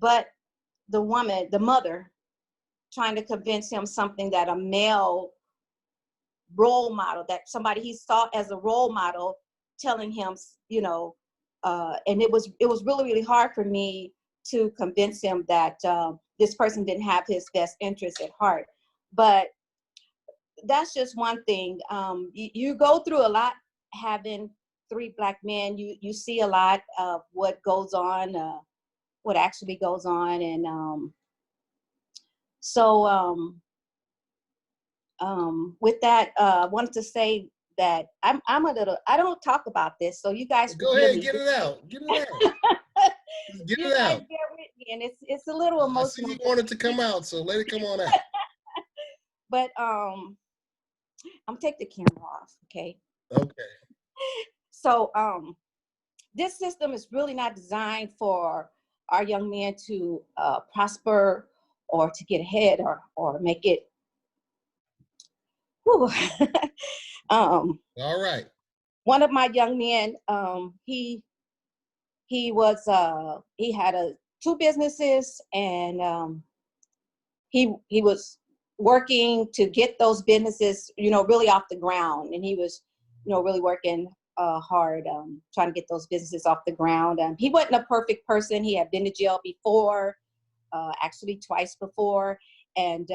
Speaker 13: but the woman, the mother, trying to convince him something that a male role model, that somebody he saw as a role model, telling him, you know, and it was really, really hard for me to convince him that this person didn't have his best interests at heart. But that's just one thing. You go through a lot having 3 black men. You see a lot of what goes on, what actually goes on. And with that, I wanted to say that I'm a little, I don't talk about this, so you guys
Speaker 1: go ahead, get it out. Get it out. Get it out.
Speaker 13: Bear with me, and it's a little emotional.
Speaker 1: I see you wanted to come out, so let it come on out.
Speaker 13: But I'm gonna take the camera off, okay?
Speaker 1: Okay.
Speaker 13: So this system is really not designed for our young men to prosper or to get ahead or make it. All
Speaker 1: right.
Speaker 13: One of my young men, he had 2 businesses, and he was working to get those businesses, you know, really off the ground. And he was, you know, really working hard, trying to get those businesses off the ground. He wasn't a perfect person. He had been to jail before, actually twice before. And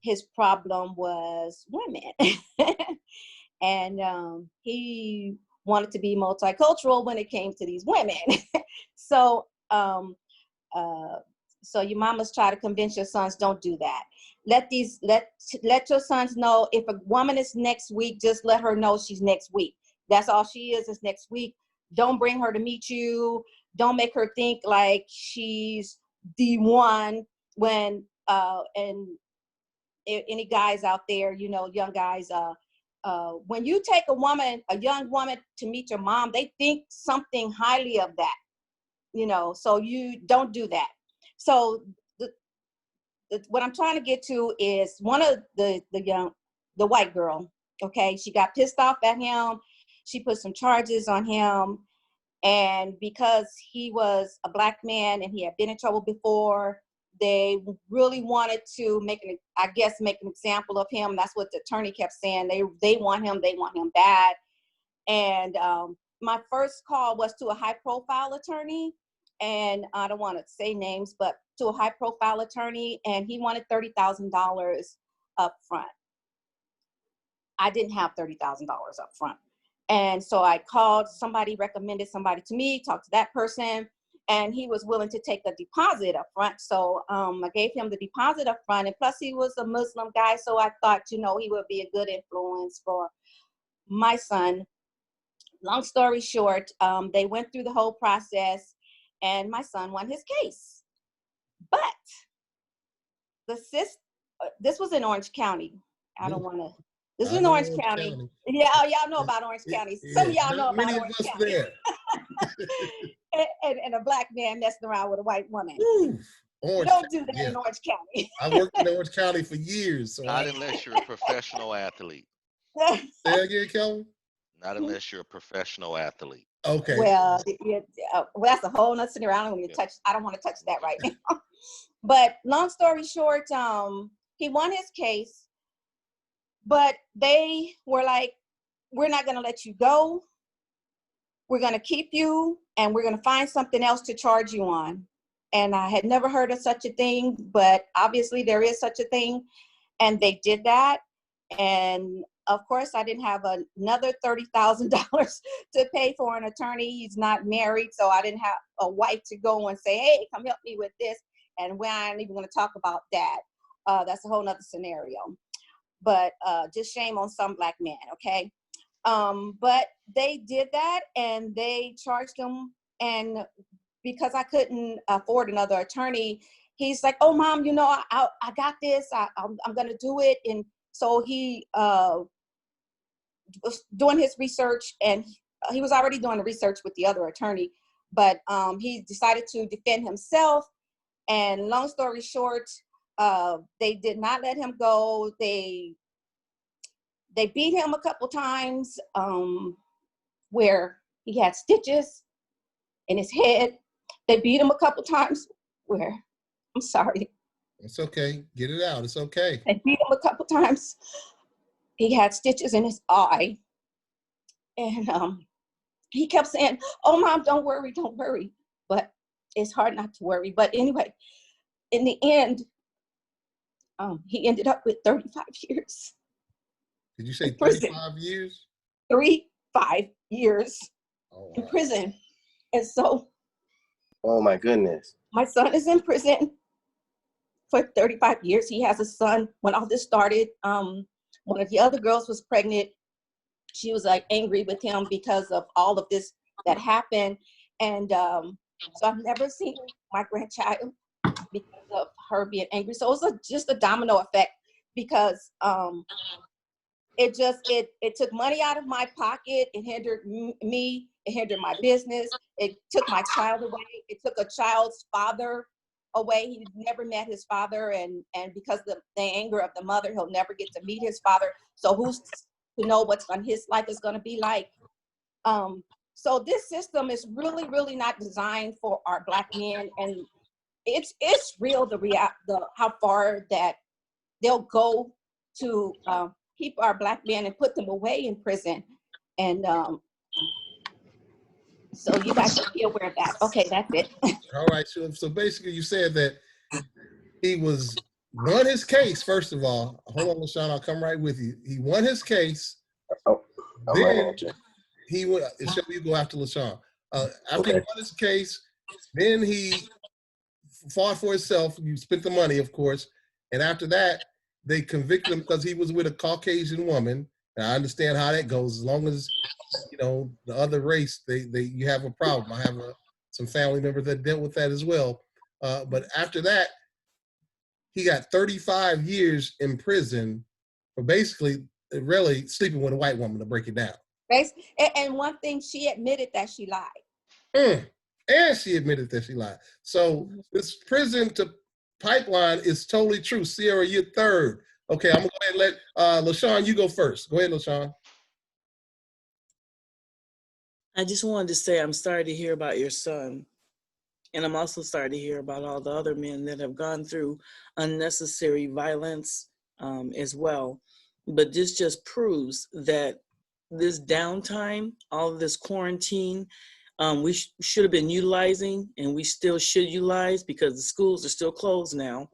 Speaker 13: his problem was women. And he wanted to be multicultural when it came to these women. So so your mamas try to convince your sons, don't do that. Let your sons know, if a woman is next week, just let her know she's next week. That's all she is next week. Don't bring her to meet you. Don't make her think like she's the one. When and any guys out there, you know, young guys, when you take a young woman to meet your mom, they think something highly of that, you know, so you don't do that. So what I'm trying to get to is one of the white girl, okay, she got pissed off at him. She put some charges on him. And because he was a black man and he had been in trouble before, they really wanted to make an example of him. That's what the attorney kept saying. They want him bad. And my first call was to a high profile attorney, and I don't want to say names, but to a high profile attorney, and he wanted $30,000 up front. I didn't have $30,000 up front. And so I called somebody, recommended somebody to me, talked to that person, and he was willing to take a deposit up front. So I gave him the deposit up front, and plus he was a Muslim guy, so I thought, you know, he would be a good influence for my son. Long story short, they went through the whole process, and my son won his case. But this was in Orange County. I don't want to. This is in Orange County. Yeah, y'all know about Orange County. Some of y'all know about Orange County. and a black man messing around with a white woman. Don't do that in Orange County.
Speaker 1: I worked in Orange County for years. So
Speaker 18: Not unless you're a professional athlete.
Speaker 1: Say again, Kelvin?
Speaker 18: Not unless you're a professional athlete.
Speaker 1: Okay.
Speaker 13: Well, well, that's a whole nother scenario. I don't want to touch that right now. But long story short, he won his case, but they were like, we're not going to let you go. We're going to keep you, and we're going to find something else to charge you on. And I had never heard of such a thing, but obviously there is such a thing. And they did that. And of course, I didn't have another $30,000 to pay for an attorney. He's not married, so I didn't have a wife to go and say, hey, come help me with this. And we aren't even going to talk about that. That's a whole nother scenario. But just shame on some Black men, okay? But they did that, and they charged him. And because I couldn't afford another attorney, he's like, oh, Mom, you know, I got this. I'm going to do it. And so he was doing his research, and he was already doing the research with the other attorney, but he decided to defend himself. And long story short, they did not let him go. They beat him a couple times where he had stitches in his head. They beat him a couple times where, I'm sorry.
Speaker 1: It's okay. Get it out. It's okay.
Speaker 13: They beat him a couple times. He had stitches in his eye. And he kept saying, oh, Mom, don't worry, don't worry. But it's hard not to worry. But anyway, in the end, he ended up with 35 years.
Speaker 1: Did you say 35 years?
Speaker 13: 35 years in prison. And so,
Speaker 2: oh my goodness.
Speaker 13: My son is in prison for 35 years. He has a son. When all this started, one of the other girls was pregnant. She was like angry with him because of all of this that happened. And so I've never seen my grandchild because of her being angry. So it was just a domino effect, because it took money out of my pocket. It hindered me. It hindered my business. It took my child away. It took a child's father away. He never met his father. And because of the anger of the mother, he'll never get to meet his father. So who's to know what's on his life is going to be like? So this system is really, really not designed for our Black men. And it's real, how far that they'll go to keep our Black men and put them away in prison. And so you guys should be aware of that. Okay, that's it.
Speaker 1: All right. So basically you said that he won his case, first of all. Hold on, LaShawn, I'll come right with you. He won his case. Then he went, you go after LaShawn. After he won his case, then he fought for himself. You spent the money, of course. And after that, they convicted him because he was with a Caucasian woman. And I understand how that goes. As long as, you know, the other race, you have a problem. I have some family members that dealt with that as well. But after that, he got 35 years in prison for basically really sleeping with a white woman, to break it down.
Speaker 13: And one thing, she admitted that she lied.
Speaker 1: And she admitted that she lied. So this prison to pipeline is totally true. Sierra, you're third. Okay, I'm gonna go ahead and let LaShawn, you go first. Go ahead, LaShawn.
Speaker 6: I just wanted to say I'm sorry to hear about your son. And I'm also sorry to hear about all the other men that have gone through unnecessary violence as well. But this just proves that this downtime, all of this quarantine, we should have been utilizing, and we still should utilize, because the schools are still closed now.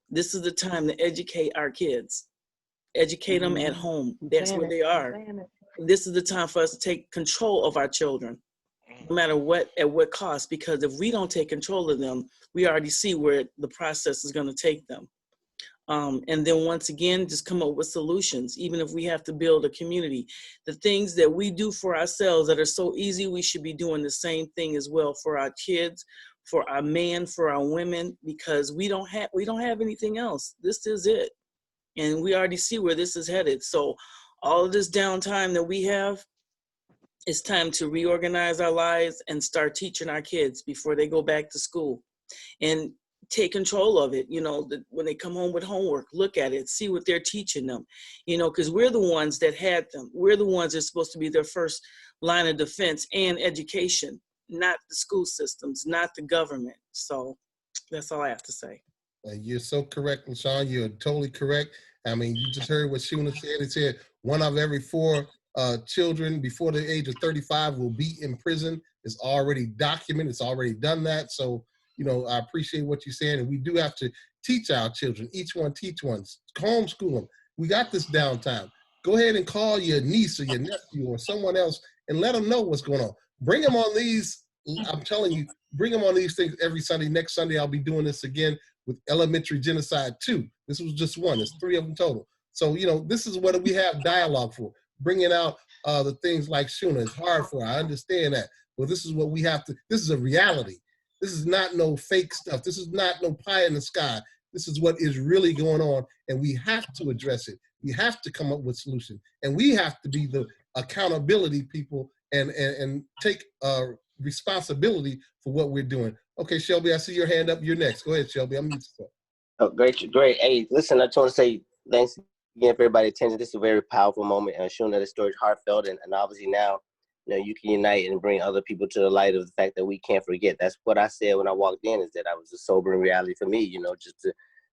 Speaker 6: This is the time to educate our kids, educate them at home. That's where they are. This is the time for us to take control of our children, no matter what, at what cost, because if we don't take control of them, we already see where the process is going to take them. And then once again, just come up with solutions, even if we have to build a community. The things that we do for ourselves that are so easy, we should be doing the same thing as well for our kids, for our men, for our women, because we don't have anything else. This is it. And we already see where this is headed. So all of this downtime that we have, it's time to reorganize our lives and start teaching our kids before they go back to school. And take control of it. You know, when they come home with homework, look at it, see what they're teaching them, you know, because we're the ones that had them. We're the ones that's supposed to be their first line of defense and education, not the school systems, not the government. So that's all I have to say.
Speaker 1: You're so correct, LaShawn. You're totally correct. I mean, you just heard what Shuna said. It said 1 out of every 4 children before the age of 35 will be in prison. It's already documented. It's already done that. So, you know, I appreciate what you're saying. And we do have to teach our children. Each one teach one. Homeschool them. We got this downtime. Go ahead and call your niece or your nephew or someone else and let them know what's going on. Bring them on these. I'm telling you, bring them on these things every Sunday. Next Sunday, I'll be doing this again with Elementary Genocide 2. This was just 1. There's 3 of them total. So, you know, this is what we have dialogue for. Bringing out the things like Shuna is hard for. I understand that. But this is what we have to, this is a reality. This is not no fake stuff. This is not no pie in the sky. This is what is really going on, and we have to address it. We have to come up with solutions. And we have to be the accountability people and take responsibility for what we're doing. Okay, Shelby, I see your hand up. You're next. Go ahead, Shelby. I'm mute.
Speaker 2: Oh, great. Hey, listen, I just want to say thanks again for everybody's attention. This is a very powerful moment, and showing that the story is heartfelt, and obviously now, you know, you can unite and bring other people to the light of the fact that we can't forget. That's what I said when I walked in, is that I was a sobering reality for me, you know,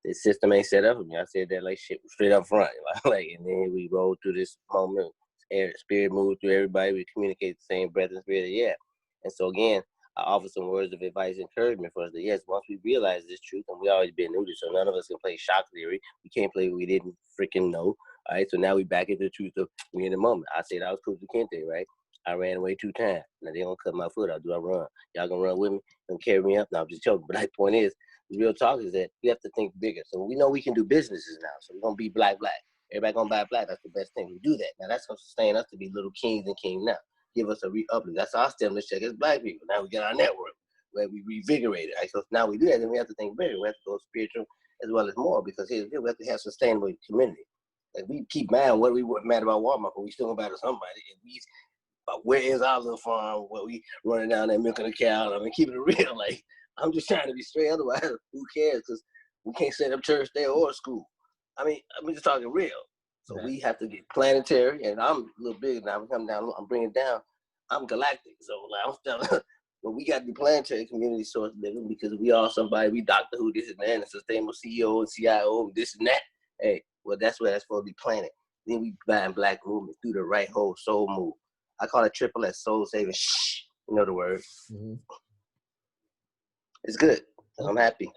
Speaker 2: the system ain't set up for me. I said that like shit straight up front. Like, and then we rolled through this moment, spirit moved through everybody, we communicate the same breath and spirit, yeah. And so again, I offer some words of advice and encouragement for us that yes, once we realize this truth, and we always been new to, so none of us can play shock theory. We can't play what we didn't freaking know. All right, so now we back into the truth of we in the moment. I said I was Coach Kente, right? I ran away 2 times. Now they gonna cut my foot out. Do I run? Y'all gonna run with me? Gonna carry me up? No, I'm just joking. But the point is, the real talk is that we have to think bigger. So we know we can do businesses now. So we're gonna be black. Everybody gonna buy black. That's the best thing. We do that. Now that's gonna sustain us to be little kings and king now. Give us a re-uplift. That's our stimulus check as black people. Now we get our network where we revigorate it. Right? So now we do that, then we have to think bigger. We have to go spiritual as well as more, because here we have to have sustainable community. Like we keep mad what we were mad about Walmart, but we still gonna matter somebody. And we, where is our little farm where we running down there milking a cow? I mean, keeping it real. Like I'm just trying to be straight. Otherwise, who cares? Because we can't set up church there or school. I mean, I'm just talking real. So we have to get planetary, and I'm a little big now. I'm coming down. I'm bringing it down. I'm galactic. So like I'm still, but we got the planetary community source living, because we are somebody. We Doctor Who, this and that, and sustainable CEO and CIO, and this and that. Hey, well, that's where that's supposed to be planted. Then we buying black movement through the right whole soul move. I call it triple S, soul saving. Shh, you know the word. Mm-hmm. It's good. I'm happy.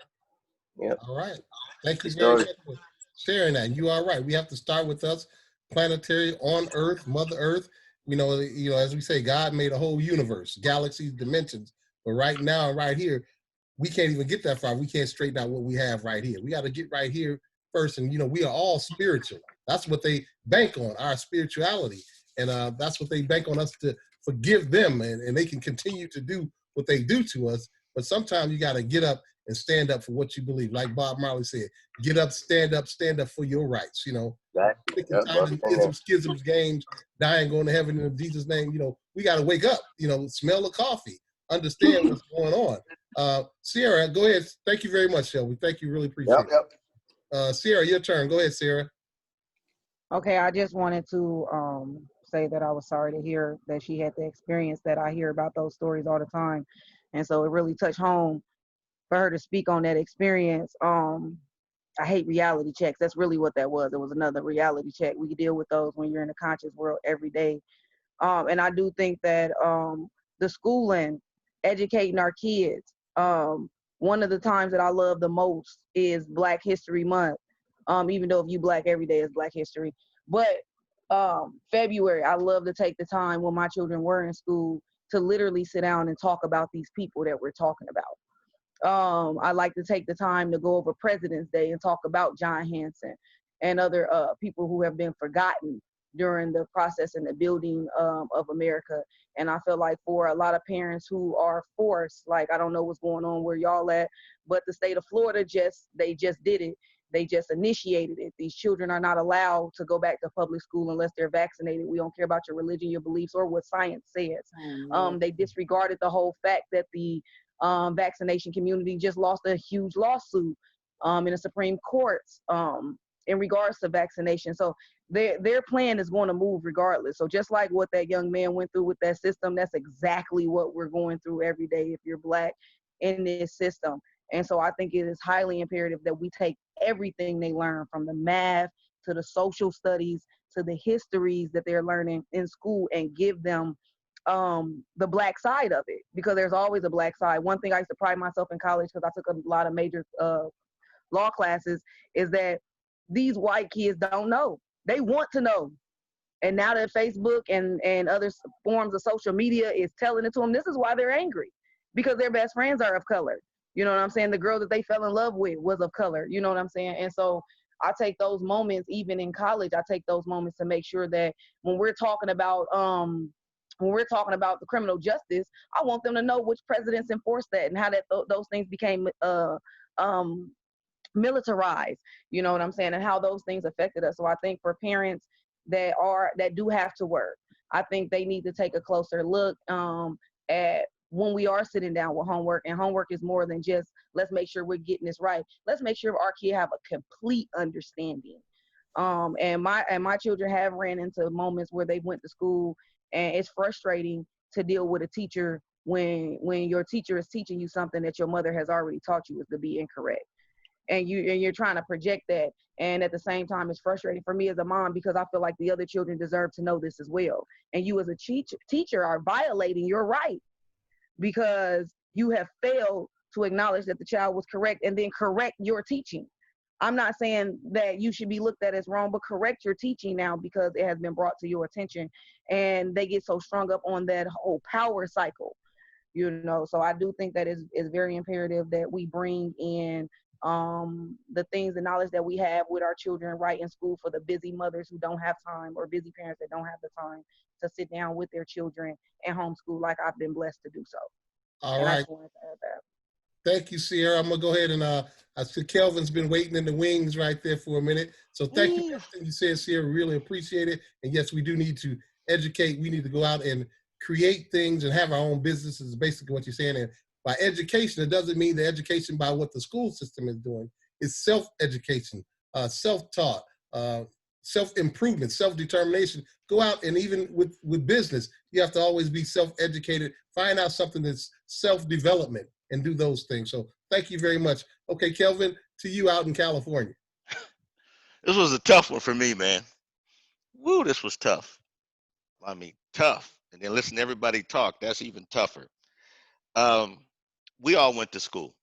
Speaker 2: Yeah.
Speaker 1: All right. Thank you very much for sharing that. You are right. We have to start with us, planetary, on Earth, Mother Earth. You know, as we say, God made a whole universe, galaxies, dimensions. But right now, right here, we can't even get that far. We can't straighten out what we have right here. We got to get right here first. And, you know, we are all spiritual. That's what they bank on, our spirituality. And that's what they bank on us to forgive them. And they can continue to do what they do to us. But sometimes you got to get up and stand up for what you believe. Like Bob Marley said, get up for your rights, you know. Schisms, games, dying, going to heaven in Jesus' name. You know, we got to wake up, you know, smell the coffee, understand what's going on. Sierra, go ahead. Thank you very much, Shelby. Thank you. Really appreciate it. Sierra, your turn. Go ahead, Sierra.
Speaker 11: Okay, I just wanted to say that I was sorry to hear that she had the experience that I hear about those stories all the time. And so it really touched home for her to speak on that experience. I hate reality checks. That's really what that was. It was another reality check. We deal with those when you're in the conscious world every day. And I do think that the schooling, educating our kids, one of the times that I love the most is Black History Month. Even though if you Black, every day is Black History. But February, I love to take the time when my children were in school to literally sit down and talk about these people that we're talking about. I like to take the time to go over President's Day and talk about John Hanson and other people who have been forgotten during the process and the building of America. And I feel like for a lot of parents who are forced, like I don't know what's going on where y'all at, but the state of Florida they just did it. They just initiated it. These children are not allowed to go back to public school unless they're vaccinated. We don't care about your religion, your beliefs, or what science says. They disregarded the whole fact that the vaccination community just lost a huge lawsuit in the Supreme Courts in regards to vaccination. So their plan is going to move regardless. So just like what that young man went through with that system, that's exactly what we're going through every day if you're Black in this system. And so I think it is highly imperative that we take everything they learn, from the math to the social studies to the histories that they're learning in school, and give them the Black side of it, because there's always a Black side. One thing I used to pride myself in college, because I took a lot of major law classes, is that these white kids don't know. They want to know. And now that Facebook and other forms of social media is telling it to them, this is why they're angry, because their best friends are of color. You know what I'm saying? The girl that they fell in love with was of color. You know what I'm saying? And so I take those moments, even in college, I take those moments to make sure that when we're talking about the criminal justice, I want them to know which presidents enforced that and how that those things became militarized. You know what I'm saying? And how those things affected us. So I think for parents that do have to work, I think they need to take a closer look at when we are sitting down with homework. And homework is more than just, let's make sure we're getting this right. Let's make sure our kids have a complete understanding. And my children have ran into moments where they went to school, and it's frustrating to deal with a teacher when your teacher is teaching you something that your mother has already taught you is to be incorrect. And you're trying to project that. And at the same time, it's frustrating for me as a mom, because I feel like the other children deserve to know this as well. And you as a teacher are violating your right, because you have failed to acknowledge that the child was correct and then correct your teaching. I'm not saying that you should be looked at as wrong, but correct your teaching now, because it has been brought to your attention. And they get so strung up on that whole power cycle, you know. So I do think that is very imperative that we bring in the things, the knowledge that we have with our children right in school, for the busy mothers who don't have time, or busy parents that don't have the time to sit down with their children and homeschool, like I've been blessed to do so.
Speaker 1: All right.
Speaker 11: I just wanted to add that.
Speaker 1: Thank you, Sierra. I'm gonna go ahead and I see Kelvin's been waiting in the wings right there for a minute. So thank you for everything you said, Sierra. Really appreciate it. And yes, we do need to educate. We need to go out and create things and have our own businesses, is basically what you're saying. And by education, it doesn't mean the education by what the school system is doing. It's self-education, self-taught, self-improvement, self-determination. Go out, and even with business, you have to always be self-educated, find out something that's self-development, and do those things. So thank you very much. Okay, Kelvin, to you out in California.
Speaker 18: This was a tough one for me, man. Woo, this was tough. I mean, tough. And then listen to everybody talk. That's even tougher. We all went to school.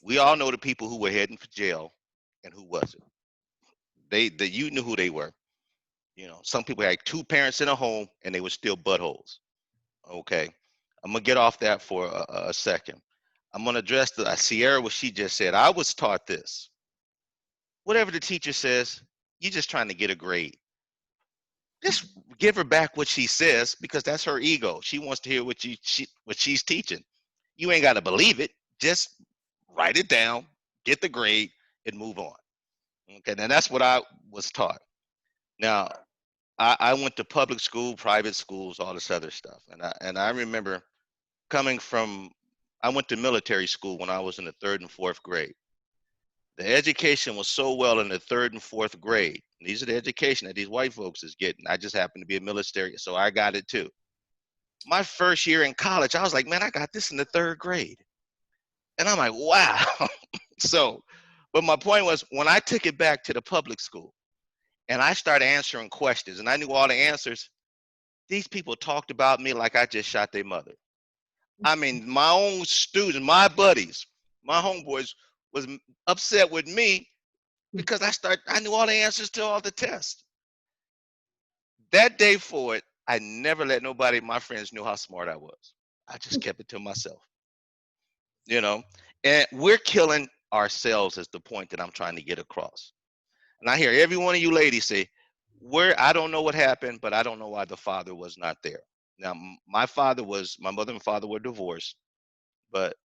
Speaker 18: We all know the people who were heading for jail and who wasn't. You knew who they were. You know, some people had 2 parents in a home and they were still buttholes. Okay, I'm gonna get off that for a second. I'm gonna address the Sierra, what she just said. I was taught this. Whatever the teacher says, you're just trying to get a grade. Just give her back what she says, because that's her ego. She wants to hear what she's teaching. You ain't got to believe it. Just write it down, get the grade, and move on. Okay, now that's what I was taught. Now, I went to public school, private schools, all this other stuff. And I remember I went to military school when I was in the 3rd and 4th grade. The education was so well in the 3rd and 4th grade. And these are the education that these white folks is getting. I just happened to be a military, so I got it too. My first year in college, I was like, man, I got this in the 3rd grade. And I'm like, wow. So, but my point was, when I took it back to the public school and I started answering questions and I knew all the answers, these people talked about me like I just shot their mother. I mean, my own students, my buddies, my homeboys was upset with me because I knew all the answers to all the tests. That day forward, I never let nobody, my friends, know how smart I was. I just kept it to myself. You know, and we're killing ourselves is the point that I'm trying to get across. And I hear every one of you ladies say, I don't know what happened, but I don't know why the father was not there. Now, my mother and father were divorced, but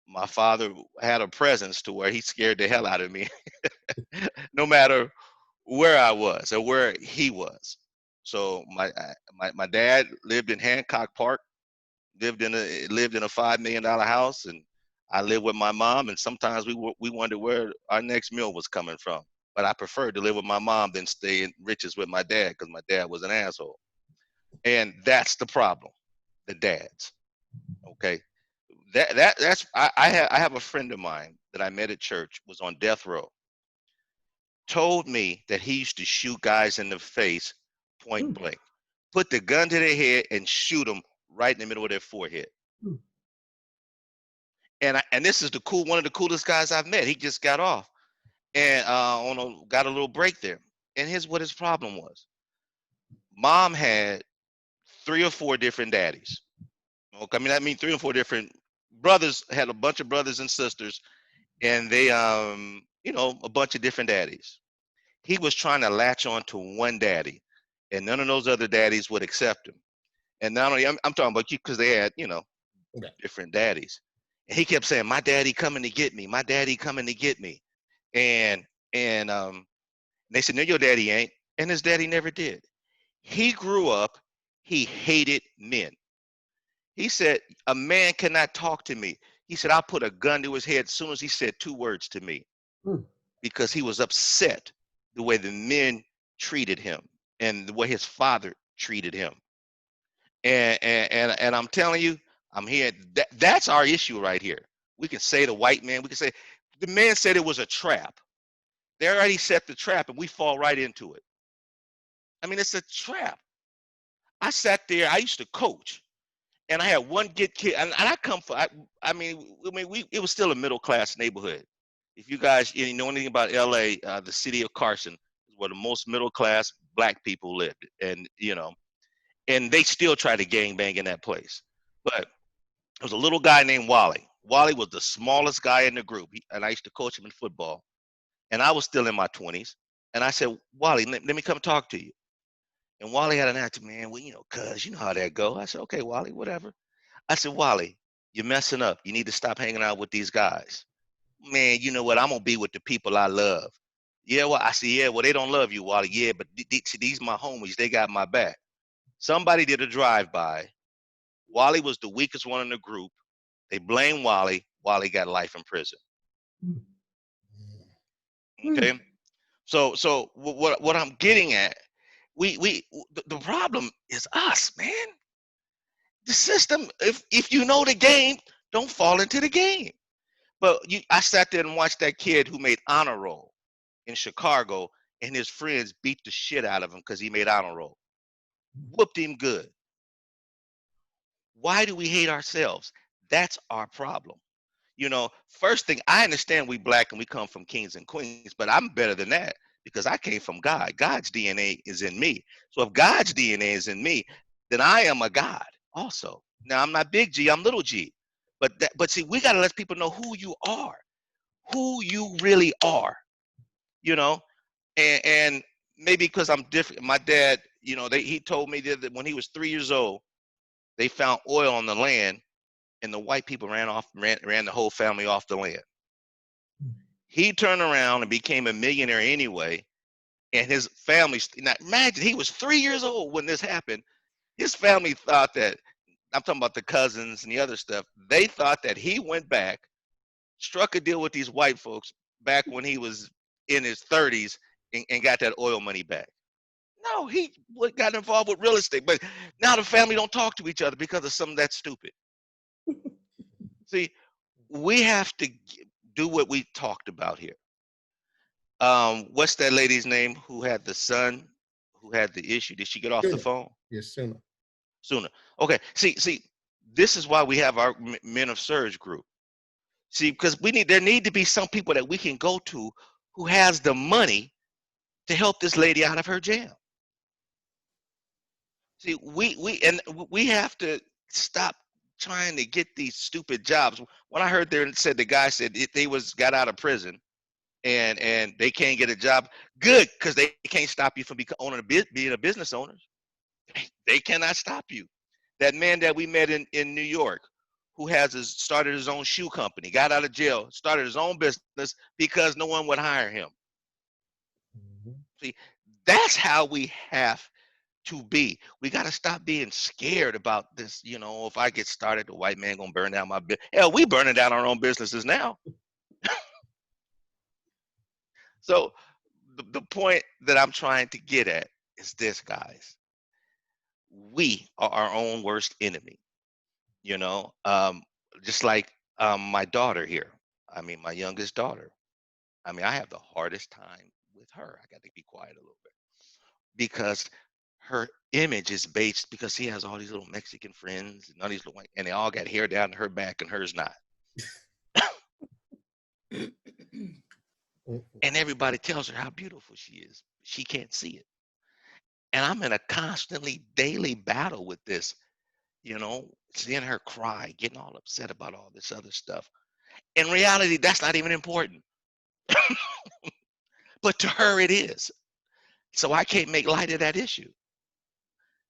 Speaker 18: my father had a presence to where he scared the hell out of me, no matter where I was or where he was. So my dad lived in Hancock Park. lived in a $5 million house, and I lived with my mom, and sometimes we wondered where our next meal was coming from. But I preferred to live with my mom than stay in riches with my dad, because my dad was an asshole. And that's the problem, the dads. Okay, I have a friend of mine that I met at church, was on death row. Told me that he used to shoot guys in the face point blank, put the gun to their head and shoot them right in the middle of their forehead. And this is one of the coolest guys I've met. He just got off and got a little break there. And here's what his problem was. Mom had 3 or 4 different daddies. Okay, I mean 3 or 4 different brothers, had a bunch of brothers and sisters, and they a bunch of different daddies. He was trying to latch on to one daddy, and none of those other daddies would accept him. And not only I'm talking about you, because they had different daddies. And he kept saying, "My daddy coming to get me. My daddy coming to get me." And they said, "No, your daddy ain't." And his daddy never did. He grew up. He hated men. He said, "A man cannot talk to me." He said, "I'll put a gun to his head as soon as he said 2 words to me," because he was upset the way the men treated him and the way his father treated him. And I'm telling you, I'm here. That's our issue right here. We can say the white man. We can say the man said it was a trap. They already set the trap, and we fall right into it. I mean, it's a trap. I sat there. I used to coach, and I had one good kid, and I come from. It was still a middle class neighborhood. If you guys know anything about LA, the city of Carson is where the most middle class black people lived, and and they still try to gangbang in that place. But there was a little guy named Wally. Wally was the smallest guy in the group, and I used to coach him in football. And I was still in my 20s. And I said, "Wally, let me come talk to you." And Wally had an attitude, "Man, well, cuz, you know how that go." I said, "Okay, Wally, whatever." I said, "Wally, you're messing up. You need to stop hanging out with these guys." "Man, you know what? I'm going to be with the people I love." "Yeah, well," I said, "Yeah, well, they don't love you, Wally." "Yeah, but these my homies. They got my back." Somebody did a drive-by. Wally was the weakest one in the group. They blamed Wally. Wally got life in prison. Okay? So what I'm getting at, the problem is us, man. The system, if you know the game, don't fall into the game. But I sat there and watched that kid who made honor roll in Chicago, and his friends beat the shit out of him because he made honor roll. Whooped him good. Why do we hate ourselves? That's our problem. First thing, I understand we black and we come from kings and queens, but I'm better than that because I came from God. God's DNA is in me. So if God's DNA is in me, then I am a God also. Now, I'm not big G, I'm little g. But see, we got to let people know who you are, who you really are, and maybe because I'm different. My dad, he told me that when he was 3 years old, they found oil on the land, and the white people ran the whole family off the land. He turned around and became a millionaire anyway, and his family. Now imagine, he was 3 years old when this happened. His family thought that, I'm talking about the cousins and the other stuff, they thought that he went back, struck a deal with these white folks back when he was in his 30s and got that oil money back. No, he got involved with real estate, but now the family don't talk to each other because of something that's stupid. See, we have to do what we talked about here. What's that lady's name who had the son who had the issue? Did she get off the phone?
Speaker 1: Yes,
Speaker 18: Sooner. Okay. See, this is why we have our Men of Surge group. See, because there need to be some people that we can go to who has the money to help this lady out of her jam. See, we have to stop trying to get these stupid jobs. When I heard there and said the guy said they got out of prison and they can't get a job, good, because they can't stop you from being a business owner. They cannot stop you. That man that we met in New York, who started his own shoe company, got out of jail, started his own business because no one would hire him. See, that's how we have to be. We got to stop being scared about this. You know, if I get started, the white man gonna burn down my business. Hell, we burning down our own businesses now. So the point that I'm trying to get at is this, guys. We are our own worst enemy. You know, just like my daughter here. I mean, my youngest daughter. I mean, I have the hardest time with her. I got to be quiet a little bit because her image is based because she has all these little Mexican friends and all these little, and they all got hair down to her back and hers not. And everybody tells her how beautiful she is. She can't see it. And I'm in a constantly daily battle with this, you know, seeing her cry, getting all upset about all this other stuff. In reality, that's not even important. But to her, it is. So I can't make light of that issue,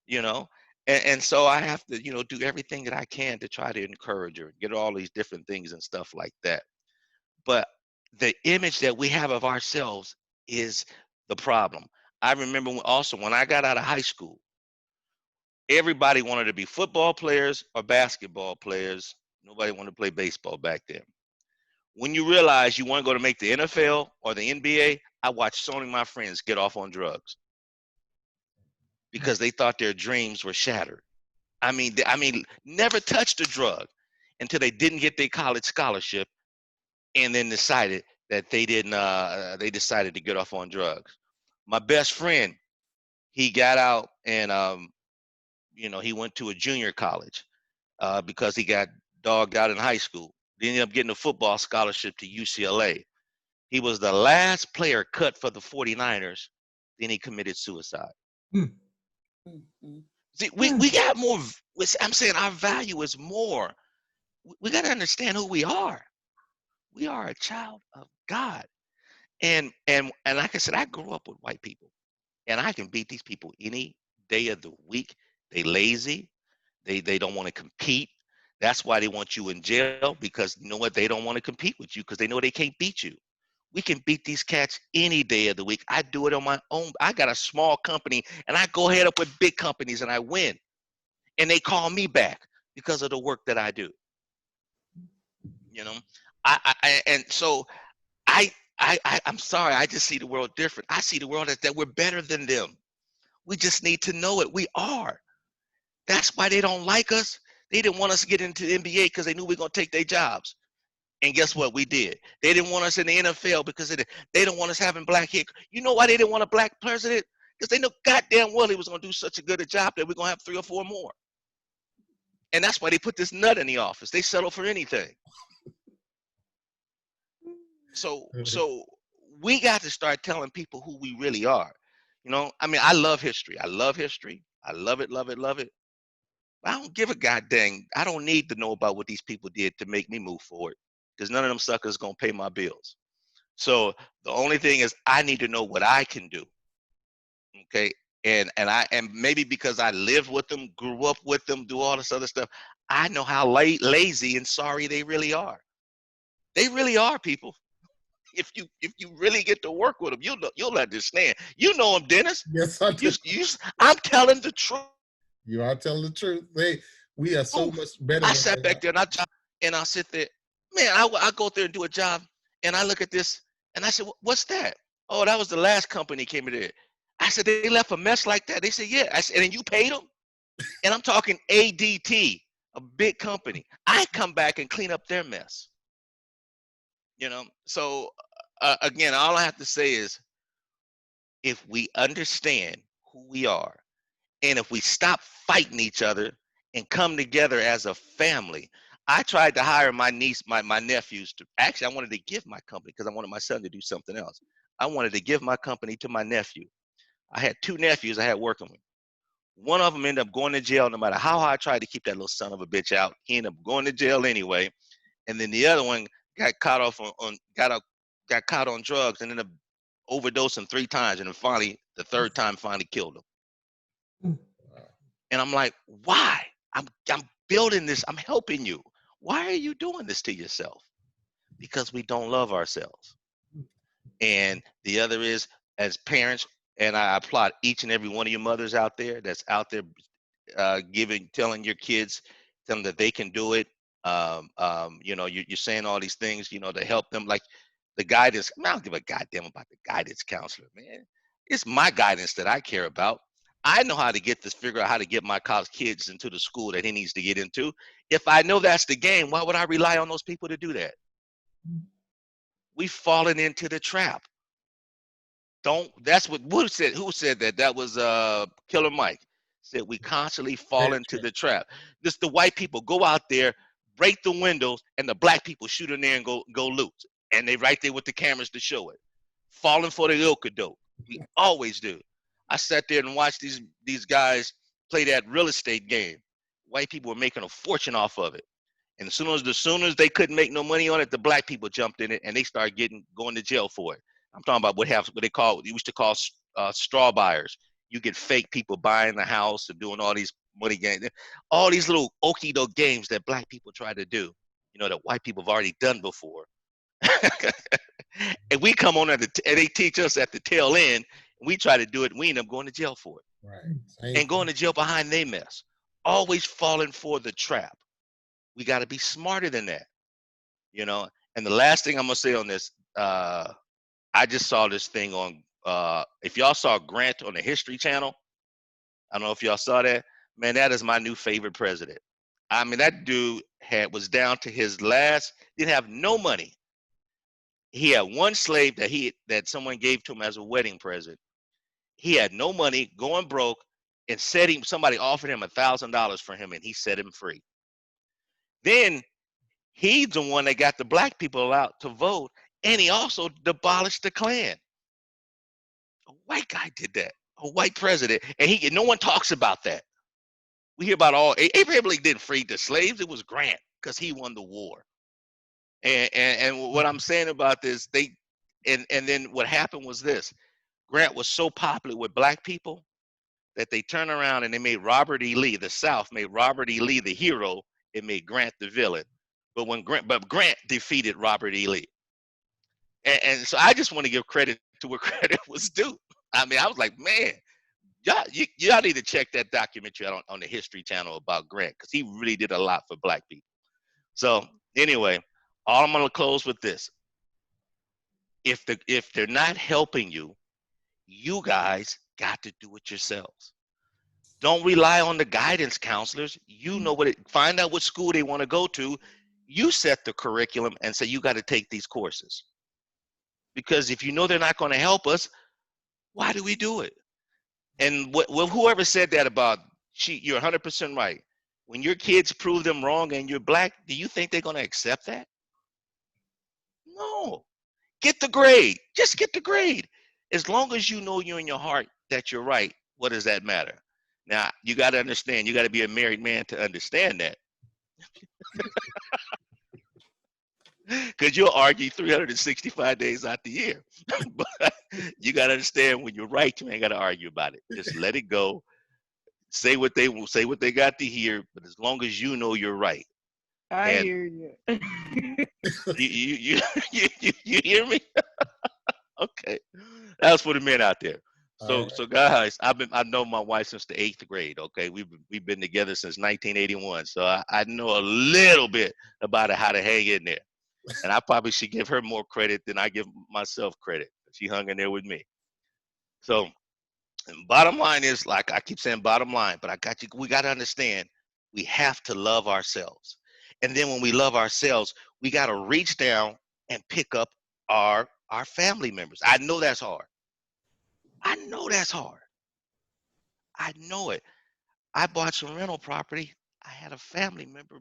Speaker 18: you know? And so I have to, you know, do everything that I can to try to encourage her, get all these different things and stuff like that. But the image that we have of ourselves is the problem. I remember also when I got out of high school, everybody wanted to be football players or basketball players. Nobody wanted to play baseball back then. When you realize you want to go to make the NFL or the NBA, I watched so many of my friends get off on drugs because they thought their dreams were shattered. I mean, never touched a drug until they didn't get their college scholarship, and then decided that they didn't. They decided to get off on drugs. My best friend, he got out and you know, he went to a junior college because he got dogged out in high school. He ended up getting a football scholarship to UCLA. He was the last player cut for the 49ers. Then he committed suicide. See, we got more. I'm saying our value is more. We got to understand who we are. We are a child of God. And like I said, I grew up with white people, and I can beat these people any day of the week. They lazy. They don't want to compete. That's why they want you in jail, because you know what? They don't want to compete with you because they know they can't beat you. We can beat these cats any day of the week. I do it on my own. I got a small company, and I go head up with big companies, and I win. And they call me back because of the work that I do. You know, I'm sorry. I just see the world different. I see the world as that we're better than them. We just need to know it. We are. That's why they don't like us. They didn't want us to get into the NBA because they knew we were going to take their jobs. And guess what? We did. They didn't want us in the NFL because they didn't want us having black hair. You know why they didn't want a black president? Because they know goddamn well he was going to do such a good a job that we're going to have 3 or 4 more. And that's why they put this nut in the office. They settle for anything. So we got to start telling people who we really are. You know, I mean, I love history. I love history. I love it, love it, love it. I don't give a goddamn. I don't need to know about what these people did to make me move forward, because none of them suckers gonna pay my bills. So the only thing is I need to know what I can do. Okay. And maybe because I lived with them, grew up with them, do all this other stuff, I know how lazy and sorry they really are. They really are, people. If you really get to work with them, you'll understand. You know them, Dennis.
Speaker 1: Yes, I do.
Speaker 18: I'm telling the truth.
Speaker 1: You are telling the truth. We are so much better.
Speaker 18: I sat back there and I'll sit there. Man, I go there and do a job, and I look at this and I said, "What's that?" Oh, that was the last company came in there. I said, "They left a mess like that?" They said, "Yeah." I said, "And you paid them?" And I'm talking ADT, a big company. I come back and clean up their mess. You know, so again, all I have to say is, if we understand who we are, and if we stop fighting each other and come together as a family. I tried to hire my niece, my nephews to, actually I wanted to give my company because I wanted my son to do something else. I wanted to give my company to my nephew. I had 2 nephews I had working with. One of them ended up going to jail. No matter how I tried to keep that little son of a bitch out, he ended up going to jail anyway. And then the other one got caught got caught on drugs and ended up overdosing 3 times, and then finally the 3rd time finally killed him. And I'm like, why? I'm building this. I'm helping you. Why are you doing this to yourself? Because we don't love ourselves. And the other is, as parents, And I applaud each and every one of your mothers out there that's out there telling your kids, telling them that they can do it. You know, you're saying all these things, you know, to help them, like the guidance. I don't give a goddamn about the guidance counselor, man. It's my guidance that I care about. I know how to figure out how to get my college kids into the school that he needs to get into. If I know that's the game, why would I rely on those people to do that? We've fallen into the trap. That's what who said that? That was Killer Mike. Said we constantly fall into the trap. This the white people go out there, break the windows, and the black people shoot in there and go loot. And they right there with the cameras to show it. Falling for the okadoke. We always do. I sat there and watched these guys play that real estate game. White people were making a fortune off of it. And as soon as they couldn't make no money on it, the black people jumped in it and they started going to jail for it. I'm talking about what they used to call straw buyers. You get fake people buying the house and doing all these money games, all these little okie doke games that black people try to do, you know, that white people have already done before. And we come on and they teach us at the tail end, and we try to do it, and we end up going to jail for it.
Speaker 1: Right.
Speaker 18: And going to jail behind their mess. Always falling for the trap. We got to be smarter than that, you know. And the last thing I'm gonna say on this, I just saw this thing on. If y'all saw Grant on the History Channel, I don't know if y'all saw that. Man, that is my new favorite president. I mean, that dude was down to his last. Didn't have no money. He had one slave that someone gave to him as a wedding present. He had no money, going broke, and somebody offered him $1,000 for him, and he set him free. Then he's the one that got the black people out to vote, and he also abolished the Klan. A white guy did that, a white president, and no one talks about that. We hear about Abraham Lincoln didn't free the slaves. It was Grant because he won the war. And what I'm saying about this, and then what happened was this: Grant was so popular with black people that they turned around and they made Robert E. Lee, the South made Robert E. Lee the hero. It made Grant the villain. But Grant defeated Robert E. Lee. And so I just want to give credit to where credit was due. I mean, I was like, man, y'all need to check that documentary out on the History Channel about Grant, because he really did a lot for black people. So anyway, all I'm gonna close with this. If they're not helping you, you guys got to do it yourselves. Don't rely on the guidance counselors. You know find out what school they want to go to. You set the curriculum and say you got to take these courses. Because if you know they're not going to help us, why do we do it? And whoever said that about, you're 100% right. When your kids prove them wrong and you're black, do you think they're going to accept that? No. Get the grade. Just get the grade. As long as you know you in your heart that you're right, what does that matter? Now, you got to understand, you got to be a married man to understand that. Because you'll argue 365 days out the year. But you got to understand, when you're right, you ain't got to argue about it. Just let it go. Say what they got to hear, but as long as you know you're right.
Speaker 11: I hear you.
Speaker 18: You hear me? Okay. That was for the men out there. So guys, I've known my wife since the 8th grade. Okay, we've been together since 1981. So I know a little bit about how to hang in there. And I probably should give her more credit than I give myself credit. She hung in there with me. So bottom line is, like I keep saying, bottom line, but we got to understand, we have to love ourselves. And then when we love ourselves, we got to reach down and pick up our family members. I know that's hard. I know that's hard. I know it. I bought some rental property. I had a family member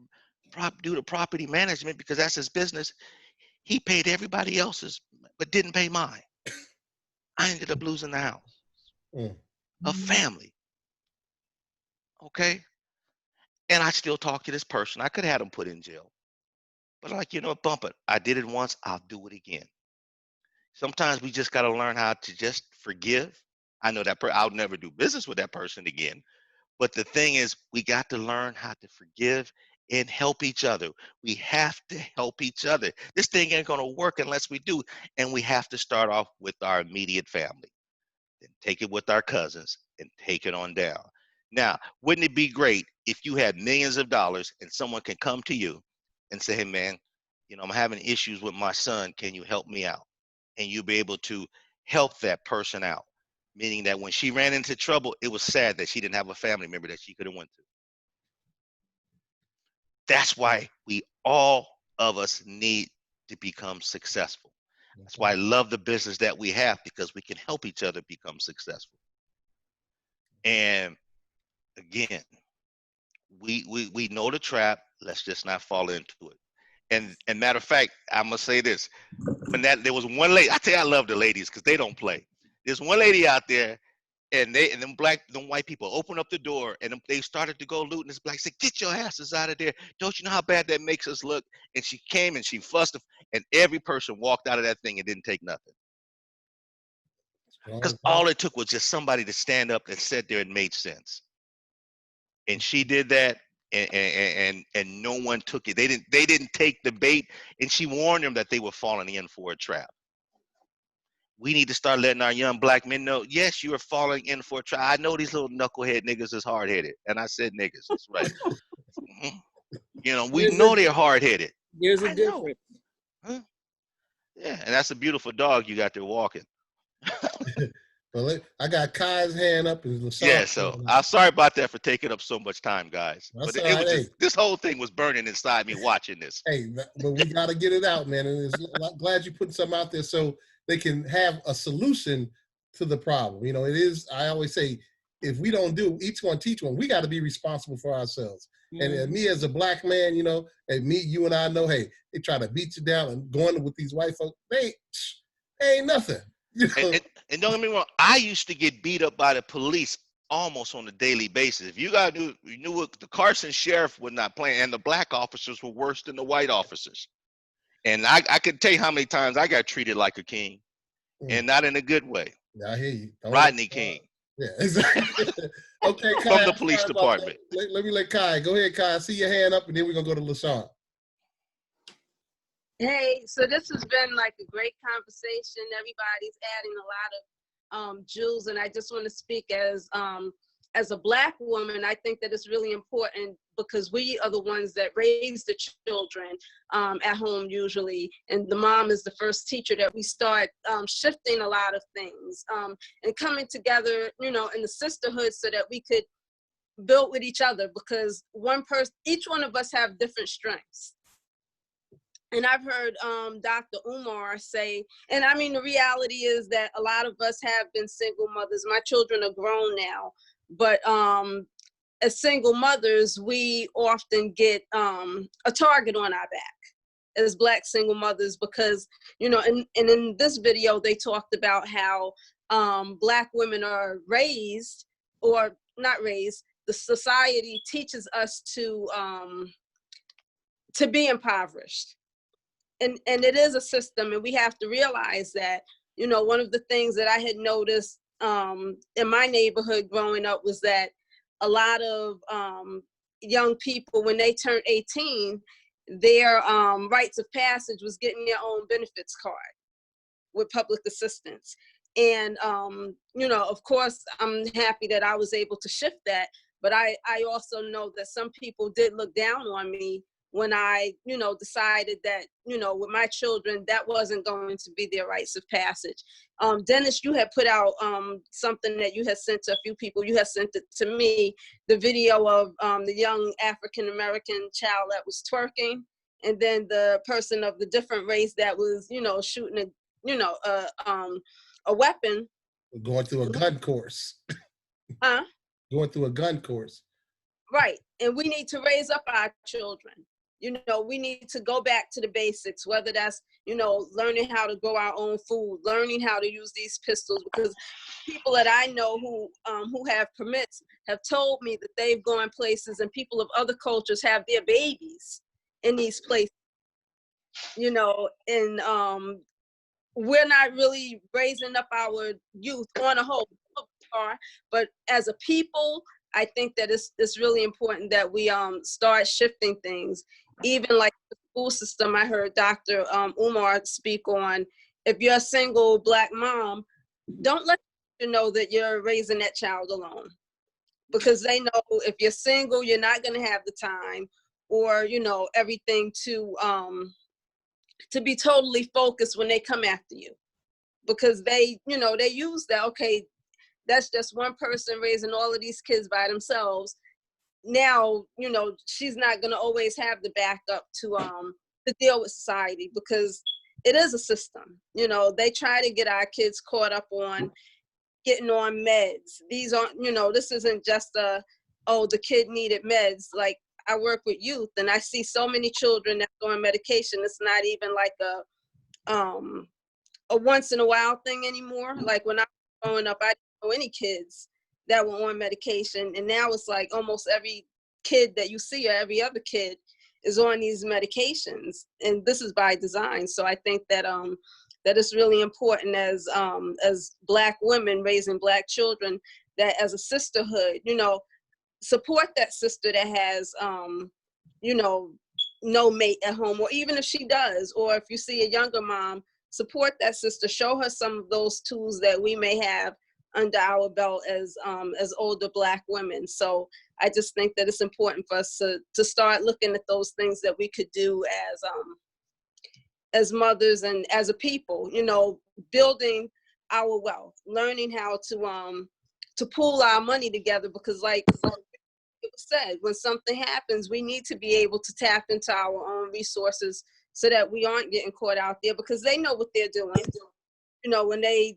Speaker 18: do the property management because that's his business. He paid everybody else's, but didn't pay mine. I ended up losing the house. A family. Okay? And I still talk to this person. I could have had him put in jail. But like, bump it. I did it once. I'll do it again. Sometimes we just got to learn how to just forgive. I know that I'll never do business with that person again. But the thing is, we got to learn how to forgive and help each other. We have to help each other. This thing ain't going to work unless we do. And we have to start off with our immediate family. then take it with our cousins and take it on down. Now, wouldn't it be great if you had millions of dollars and someone can come to you and say, hey man, you know, I'm having issues with my son, can you help me out? And you'll be able to help that person out. Meaning that when she ran into trouble, it was sad that she didn't have a family member that she could have went to. That's why all of us need to become successful. That's why I love the business that we have, because we can help each other become successful. And again, we know the trap. Let's just not fall into it. And matter of fact, I'm gonna say this: when there was one lady, I tell you, I love the ladies because they don't play. There's one lady out there, and them white people open up the door, and they started to go loot, and this black said, "Get your asses out of there! Don't you know how bad that makes us look?" And she came and she fussed, and every person walked out of that thing and didn't take nothing, because all it took was just somebody to stand up and sit there and made sense. And she did that, and no one took it. They didn't take the bait, and she warned them that they were falling in for a trap. We need to start letting our young black men know, yes, you are falling in for a trap. I know these little knucklehead niggas is hard-headed. And I said niggas, that's right. You know, we know they're hard-headed.
Speaker 6: There's a difference.
Speaker 18: Huh? Yeah, and that's a beautiful dog you got there walking.
Speaker 1: Well, I got Kai's hand up. And
Speaker 18: yeah, so I'm sorry about that for taking up so much time, guys.
Speaker 1: That's
Speaker 18: but
Speaker 1: all right.
Speaker 18: Just, this whole thing was burning inside me watching this.
Speaker 1: Hey, but we got to get it out, man. And glad you put something out there so they can have a solution to the problem. You know, it is, I always say, if we don't do each one, teach one, we got to be responsible for ourselves. Mm-hmm. And me as a black man, you know, and me, you and I know, hey, they try to beat you down and going with these white folks, they ain't nothing. You know?
Speaker 18: And don't get me wrong, I used to get beat up by the police almost on a daily basis. If you knew what the Carson sheriff was not playing, and the black officers were worse than the white officers. And I could tell you how many times I got treated like a king, and not in a good way.
Speaker 1: Yeah, I hear you.
Speaker 18: Rodney King.
Speaker 1: Yeah, exactly. Okay, Kai,
Speaker 18: from the police department.
Speaker 1: Let me let Kai. Go ahead, Kai. I see your hand up, and then we're going to go to LaShawn.
Speaker 3: Hey, so this has been like a great conversation. Everybody's adding a lot of jewels, and I just want to speak as a black woman. I think that it's really important because we are the ones that raise the children at home usually, and the mom is the first teacher that we start shifting a lot of things and coming together, you know, in the sisterhood so that we could build with each other, because each one of us have different strengths. And I've heard Dr. Umar say, and I mean, the reality is that a lot of us have been single mothers. My children are grown now, but as single mothers, we often get a target on our back as Black single mothers, because, you know, and in this video, they talked about how Black women are raised, or not raised, the society teaches us to be impoverished. And it is a system, and we have to realize that, you know, one of the things that I had noticed in my neighborhood growing up was that a lot of young people, when they turned 18, their rites of passage was getting their own benefits card with public assistance. And, you know, of course, I'm happy that I was able to shift that, but I also know that some people did look down on me when I, you know, decided that, you know, with my children, that wasn't going to be their rites of passage. Dennis, you had put out something that you had sent to a few people. You had sent it to me, the video of the young African-American child that was twerking, and then the person of the different race that was, you know, shooting a weapon.
Speaker 1: Going through a gun course.
Speaker 3: Huh?
Speaker 1: Going through a gun course.
Speaker 3: Right, and we need to raise up our children. You know, we need to go back to the basics, whether that's, you know, learning how to grow our own food, learning how to use these pistols, because people that I know who have permits have told me that they've gone places and people of other cultures have their babies in these places, you know, and we're not really raising up our youth on a whole, but as a people, I think that it's really important that we start shifting things. Even like the school system, I heard Dr. Umar speak on, if you're a single Black mom, don't let you know that you're raising that child alone, because they know if you're single, you're not going to have the time or, you know, everything to be totally focused when they come after you, because they, you know, they use that, okay, that's just one person raising all of these kids by themselves. Now, you know, she's not going to always have the backup to deal with society, because it is a system. You know, they try to get our kids caught up on getting on meds. These aren't, you know, this isn't just oh, the kid needed meds. Like, I work with youth and I see so many children that's on medication. It's not even like a once in a while thing anymore. Like when I was growing up, I didn't know any kids that were on medication, and now it's like almost every kid that you see or every other kid is on these medications, and this is by design. So I think that that it's really important as Black women raising Black children, that as a sisterhood, you know, support that sister that has you know, no mate at home, or even if she does, or if you see a younger mom, support that sister, show her some of those tools that we may have under our belt as older Black women. So I just think that it's important for us to start looking at those things that we could do as mothers and as a people, you know, building our wealth, learning how to pool our money together, because like it was said, when something happens, we need to be able to tap into our own resources so that we aren't getting caught out there, because they know what they're doing. You know, when they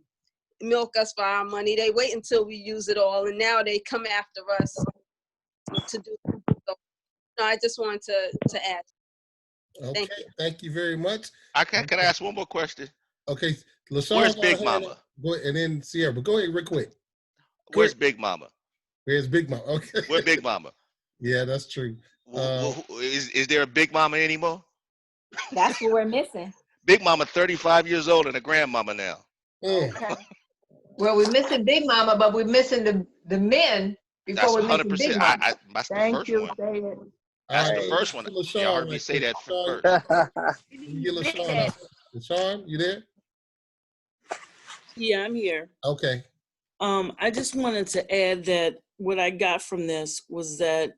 Speaker 3: milk us for our money, they wait until we use it all, and now they come after us to do it. So, no, I just wanted to add.
Speaker 1: Okay, thank you very much.
Speaker 18: Can I ask one more question?
Speaker 1: Okay, LaShawn,
Speaker 18: where's Big Mama?
Speaker 1: Go ahead, and then Sierra, but go ahead real quick.
Speaker 18: Where's Big Mama?
Speaker 1: Where's Big Mama? Okay.
Speaker 18: Where's Big Mama?
Speaker 1: Yeah, that's true.
Speaker 18: Is there a Big Mama anymore?
Speaker 13: That's what we're missing.
Speaker 18: Big Mama 35 years old and a grandmama now.
Speaker 19: Okay. Well, we're missing Big Mama, but we're missing the men before we're missing Big Mama.
Speaker 18: That's the
Speaker 19: Thank
Speaker 18: first
Speaker 19: you,
Speaker 18: one.
Speaker 19: David.
Speaker 18: That's the first one. Y'all heard me say that first.
Speaker 1: Get LaShawn up. LaShawn, you there?
Speaker 6: Yeah, I'm here.
Speaker 1: Okay.
Speaker 6: I just wanted to add that what I got from this was that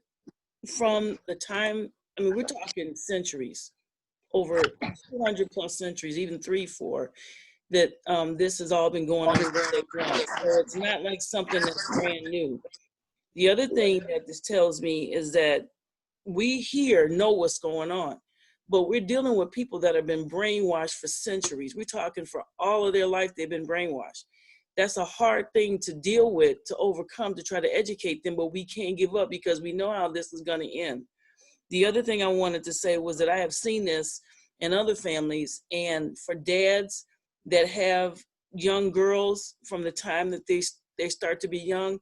Speaker 6: from the time, I mean, we're talking centuries, over 200 plus centuries, even 3-4, that this has all been going on. So it's not like something that's brand new. The other thing that this tells me is that we here know what's going on, but we're dealing with people that have been brainwashed for centuries. We're talking for all of their life, they've been brainwashed. That's a hard thing to deal with, to overcome, to try to educate them, but we can't give up because we know how this is going to end. The other thing I wanted to say was that I have seen this in other families, and for dads that have young girls from the time that they start to be young,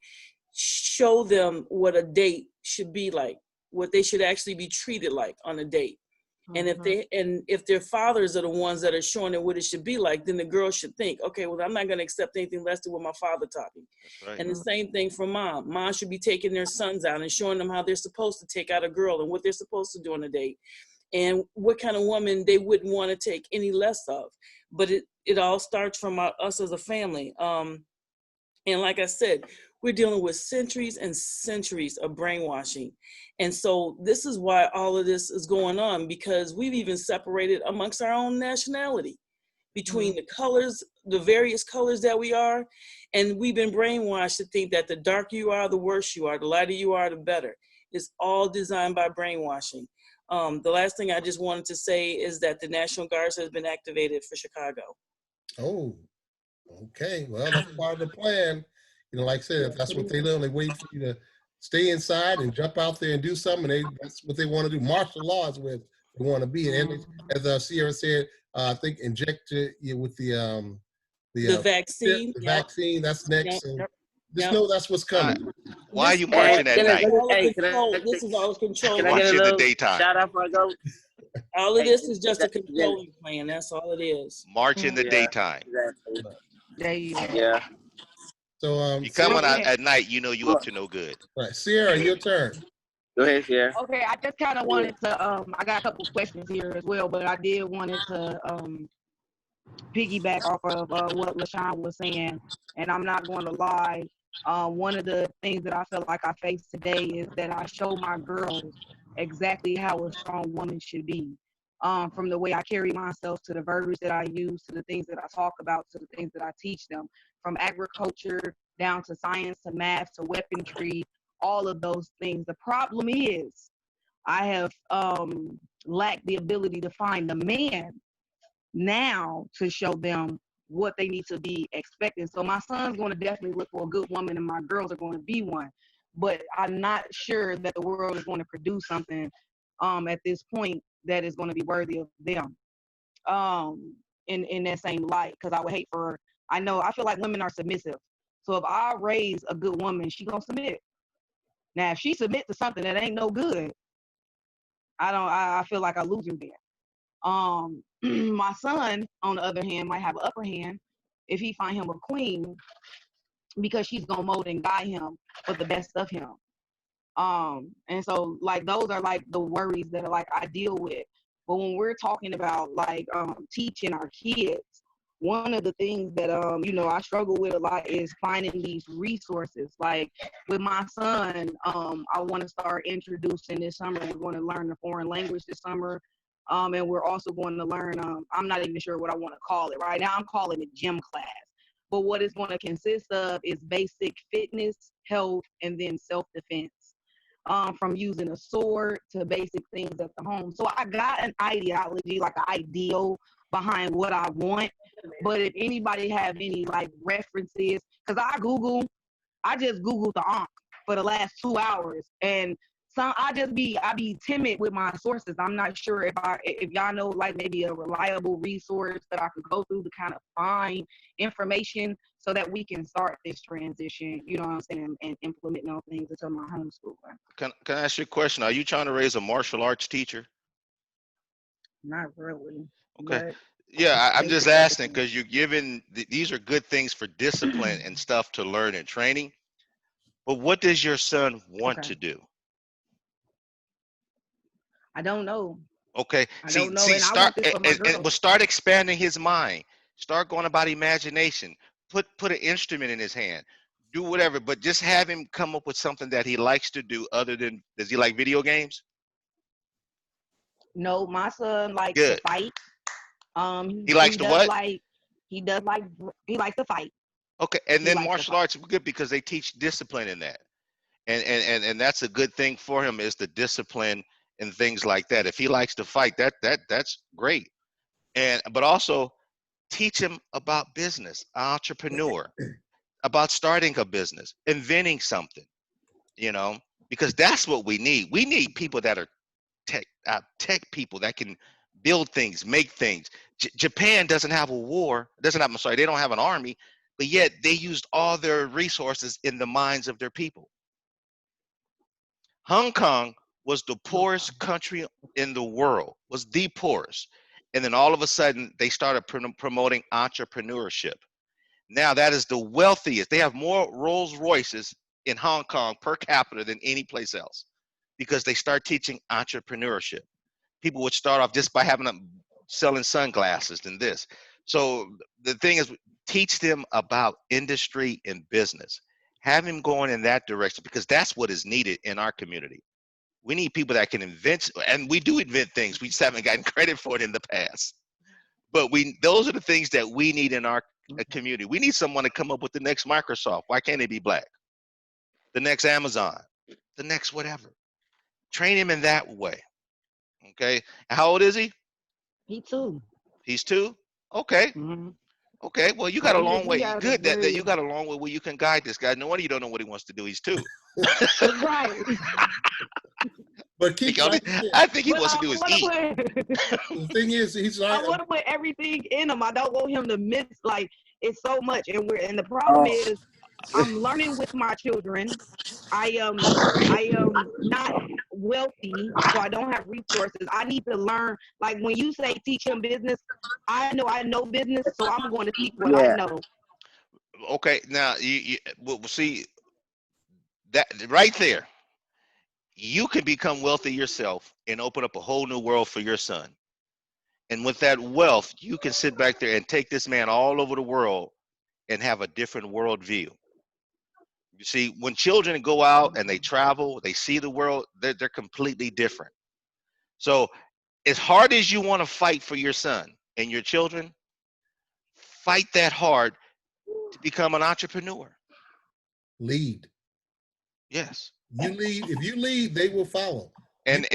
Speaker 6: show them what a date should be like, what they should actually be treated like on a date. And if their fathers are the ones that are showing them what it should be like, then the girl should think, okay, well, I'm not going to accept anything less than what my father taught me. Right. And the same thing for mom. Mom should be taking their sons out and showing them how they're supposed to take out a girl and what they're supposed to do on a date, and what kind of woman they wouldn't want to take any less of. But it all starts from us as a family. And like I said, we're dealing with centuries and centuries of brainwashing. And so this is why all of this is going on, because we've even separated amongst our own nationality between the colors, the various colors that we are. And we've been brainwashed to think that the darker you are, the worse you are, the lighter you are, the better. It's all designed by brainwashing. The last thing I just wanted to say is that the National Guards has been activated for Chicago.
Speaker 1: Oh, okay. Well, that's part of the plan. You know, like I said, if that's what they do, they wait for you to stay inside and jump out there and do something. That's what they want to do. Martial law is where they want to be. And as Sierra said, I think inject you with the
Speaker 6: vaccine.
Speaker 1: The vaccine, that's next. So just know that's what's coming.
Speaker 18: Why are you marching at night?
Speaker 6: This is all a control.
Speaker 18: March in the daytime.
Speaker 2: Shout out before I go.
Speaker 6: All of this is just a controlling plan. That's all it is.
Speaker 18: March in the daytime.
Speaker 2: Yeah.
Speaker 1: So
Speaker 18: you come on out at night, you know you up to no good.
Speaker 1: Right, Sierra, your turn.
Speaker 2: Go ahead, Sierra.
Speaker 11: Okay, I just kind of wanted to I got a couple questions here as well, but I did wanted to piggyback off of what LaShawn was saying, and I'm not going to lie. One of the things that I feel like I face today is that I show my girls exactly how a strong woman should be. From the way I carry myself to the verbiage that I use to the things that I talk about to the things that I teach them, from agriculture down to science to math to weaponry, all of those things. The problem is I have lacked the ability to find the man now to show them what they need to be expecting. So my son's going to definitely look for a good woman and my girls are going to be one. But I'm not sure that the world is going to produce something at this point that is going to be worthy of them in that same light. Because I would hate for, I feel like women are submissive. So if I raise a good woman, she going to submit. Now, if she submit to something that ain't no good, I feel like I lose her then. My son, on the other hand, might have an upper hand if he find him a queen because she's gonna mold and guide him for the best of him. And so like those are like the worries that like I deal with. But when we're talking about like teaching our kids, one of the things that I struggle with a lot is finding these resources. Like with my son, I want to start introducing this summer. We're going to learn the foreign language this summer. And we're also going to learn, I'm not even sure what I want to call it. Right now I'm calling it gym class. But what it's going to consist of is basic fitness, health, and then self-defense. From using a sword to basic things at the home. So I got an ideology, like an ideal behind what I want. But if anybody have any like references, because I just Googled the Ankh for the last 2 hours. And I be timid with my sources. I'm not sure if y'all know like maybe a reliable resource that I could go through to kind of find information so that we can start this transition, you know what I'm saying, and implement those things into my homeschool.
Speaker 18: Can I ask you a question? Are you trying to raise a martial arts teacher?
Speaker 11: Not really.
Speaker 18: Okay. Yeah, I'm just asking because you're given, these are good things for discipline and stuff to learn and training. But what does your son want to do?
Speaker 11: I don't know.
Speaker 18: Okay.
Speaker 11: I don't know, and I want this for my girls.
Speaker 18: And we'll start expanding his mind. Start going about imagination. Put an instrument in his hand. Do whatever, but just have him come up with something that he likes to do other than, does he like video games?
Speaker 11: No, my son likes to fight.
Speaker 18: He likes to what?
Speaker 11: He likes to fight.
Speaker 18: Okay, and then martial arts are good because they teach discipline in that. And that's a good thing for him, is the discipline and things like that. If he likes to fight, that's great. But also teach him about business, entrepreneur, about starting a business, inventing something, because that's what we need. We need people that are tech people that can build things, make things. Japan doesn't have a war, they don't have an army, but yet they used all their resources in the minds of their people. Hong Kong was the poorest country in the world, was the poorest. And then all of a sudden they started promoting entrepreneurship. Now that is the wealthiest. They have more Rolls Royces in Hong Kong per capita than any place else, because they start teaching entrepreneurship. People would start off just by having them selling sunglasses and this. So the thing is, teach them about industry and business. Have him going in that direction, because that's what is needed in our community. We need people that can invent, and we do invent things. We just haven't gotten credit for it in the past. But those are the things that we need in our community. We need someone to come up with the next Microsoft. Why can't they be black? The next Amazon, the next whatever. Train him in that way. Okay. And how old is he?
Speaker 11: He 2.
Speaker 18: He's 2? Okay. Okay. Well, you got a long way. Good that you got a long way where you can guide this guy. No wonder you don't know what he wants to do. He's 2.
Speaker 11: Right.
Speaker 1: But
Speaker 18: I think he wants to do is eat.
Speaker 1: The thing is,
Speaker 11: I want to put everything in him. I don't want him to miss, like, it's so much. And the problem is, I'm learning with my children. I am not wealthy, so I don't have resources. I need to learn. Like when you say teach him business, I know business, so I'm going to teach what I know.
Speaker 18: Okay, now we'll see that right there. You can become wealthy yourself and open up a whole new world for your son. And with that wealth, you can sit back there and take this man all over the world and have a different worldview. You see, when children go out and they travel, they see the world, they're completely different. So as hard as you want to fight for your son and your children, fight that hard to become an entrepreneur.
Speaker 1: Lead.
Speaker 18: Yes.
Speaker 1: You lead. If you lead, they will follow.
Speaker 18: And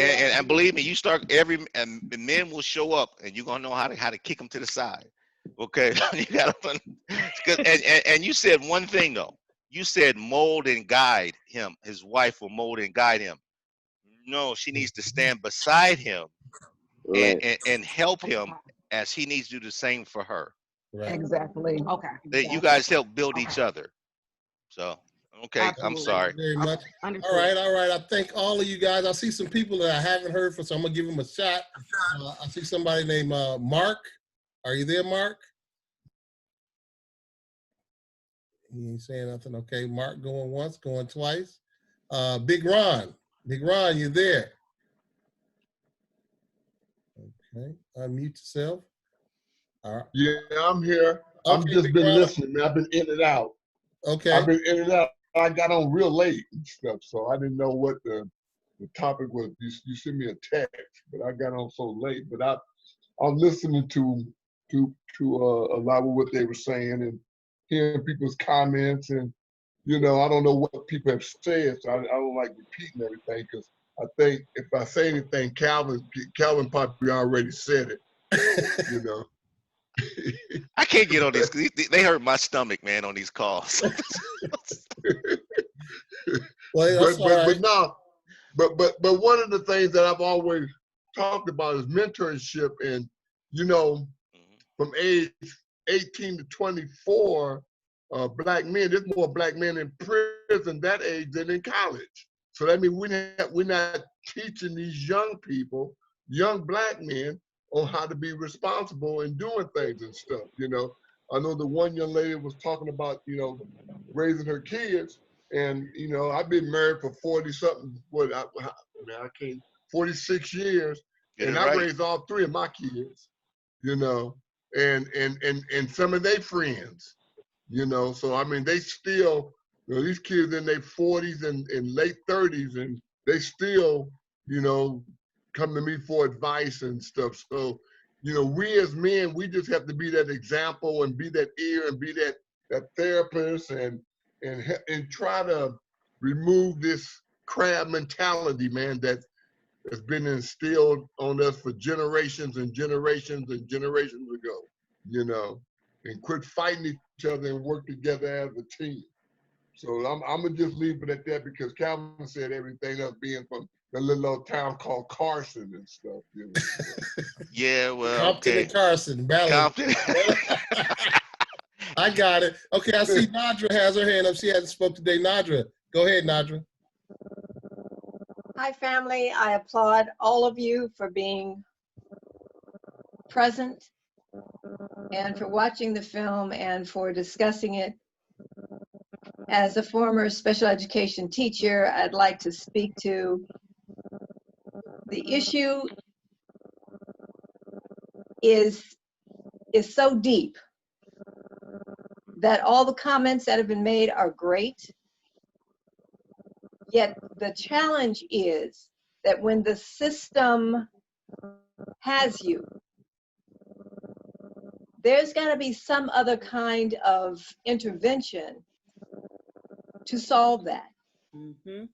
Speaker 18: believe me, you start and men will show up, and you're gonna know how to kick them to the side. Okay, you gotta. And you said one thing though. You said mold and guide him. His wife will mold and guide him. No, she needs to stand beside him and help him as he needs to do the same for her.
Speaker 1: Right.
Speaker 11: Exactly. Okay.
Speaker 18: That you guys help build each other. So. Okay,
Speaker 11: Absolutely.
Speaker 18: I'm sorry.
Speaker 1: Very much.
Speaker 11: Understood.
Speaker 1: All right. I thank all of you guys. I see some people that I haven't heard from, so I'm gonna give them a shot. I see somebody named Mark. Are you there, Mark? He ain't saying nothing. Okay, Mark going once, going twice. Big Ron, you there? Okay, unmute yourself. All right.
Speaker 20: Yeah, I'm here.
Speaker 1: Okay,
Speaker 20: I've just
Speaker 1: Big
Speaker 20: been
Speaker 1: Ron.
Speaker 20: listening, man. I've been in and out.
Speaker 1: Okay.
Speaker 20: I've been in and out. I got on real late and stuff, so I didn't know what the topic was. You sent me a text, but I got on so late. But I'm listening to a lot of what they were saying and hearing people's comments, and I don't know what people have said, so I don't like repeating everything, because I think if I say anything, Calvin probably already said it.
Speaker 18: I can't get on these. They hurt my stomach, man, on these calls.
Speaker 20: But one of the things that I've always talked about is mentorship, and from age 18 to 24, black men. There's more black men in prison that age than in college. So that means we're not teaching these young people, young black men, on how to be responsible and doing things and stuff. I know the one young lady was talking about raising her kids, and I've been married for 40-something. 46 years, and I raised all 3 of my kids. And some of their friends. So I mean, they still, these kids in their 40s and late 30s, and they still, come to me for advice and stuff. So, we as men, we just have to be that example and be that ear and be that therapist and try to remove this crab mentality, man, that has been instilled on us for generations and generations and generations ago, and quit fighting each other and work together as a team. So I'm gonna just leave it at that, because Calvin said everything else, being from the little old town called Carson and stuff.
Speaker 18: Yeah, well,
Speaker 1: Compton and Carson,
Speaker 18: Compton.
Speaker 1: I got it. Okay, I see Nadra has her hand up. She hasn't spoke today. Nadra, go ahead, Nadra.
Speaker 19: Hi, family. I applaud all of you for being present and for watching the film and for discussing it. As a former special education teacher, I'd like to speak to the issue is so deep that all the comments that have been made are great. Yet the challenge is that when the system has you, there's got to be some other kind of intervention to solve that.
Speaker 6: Mm-hmm.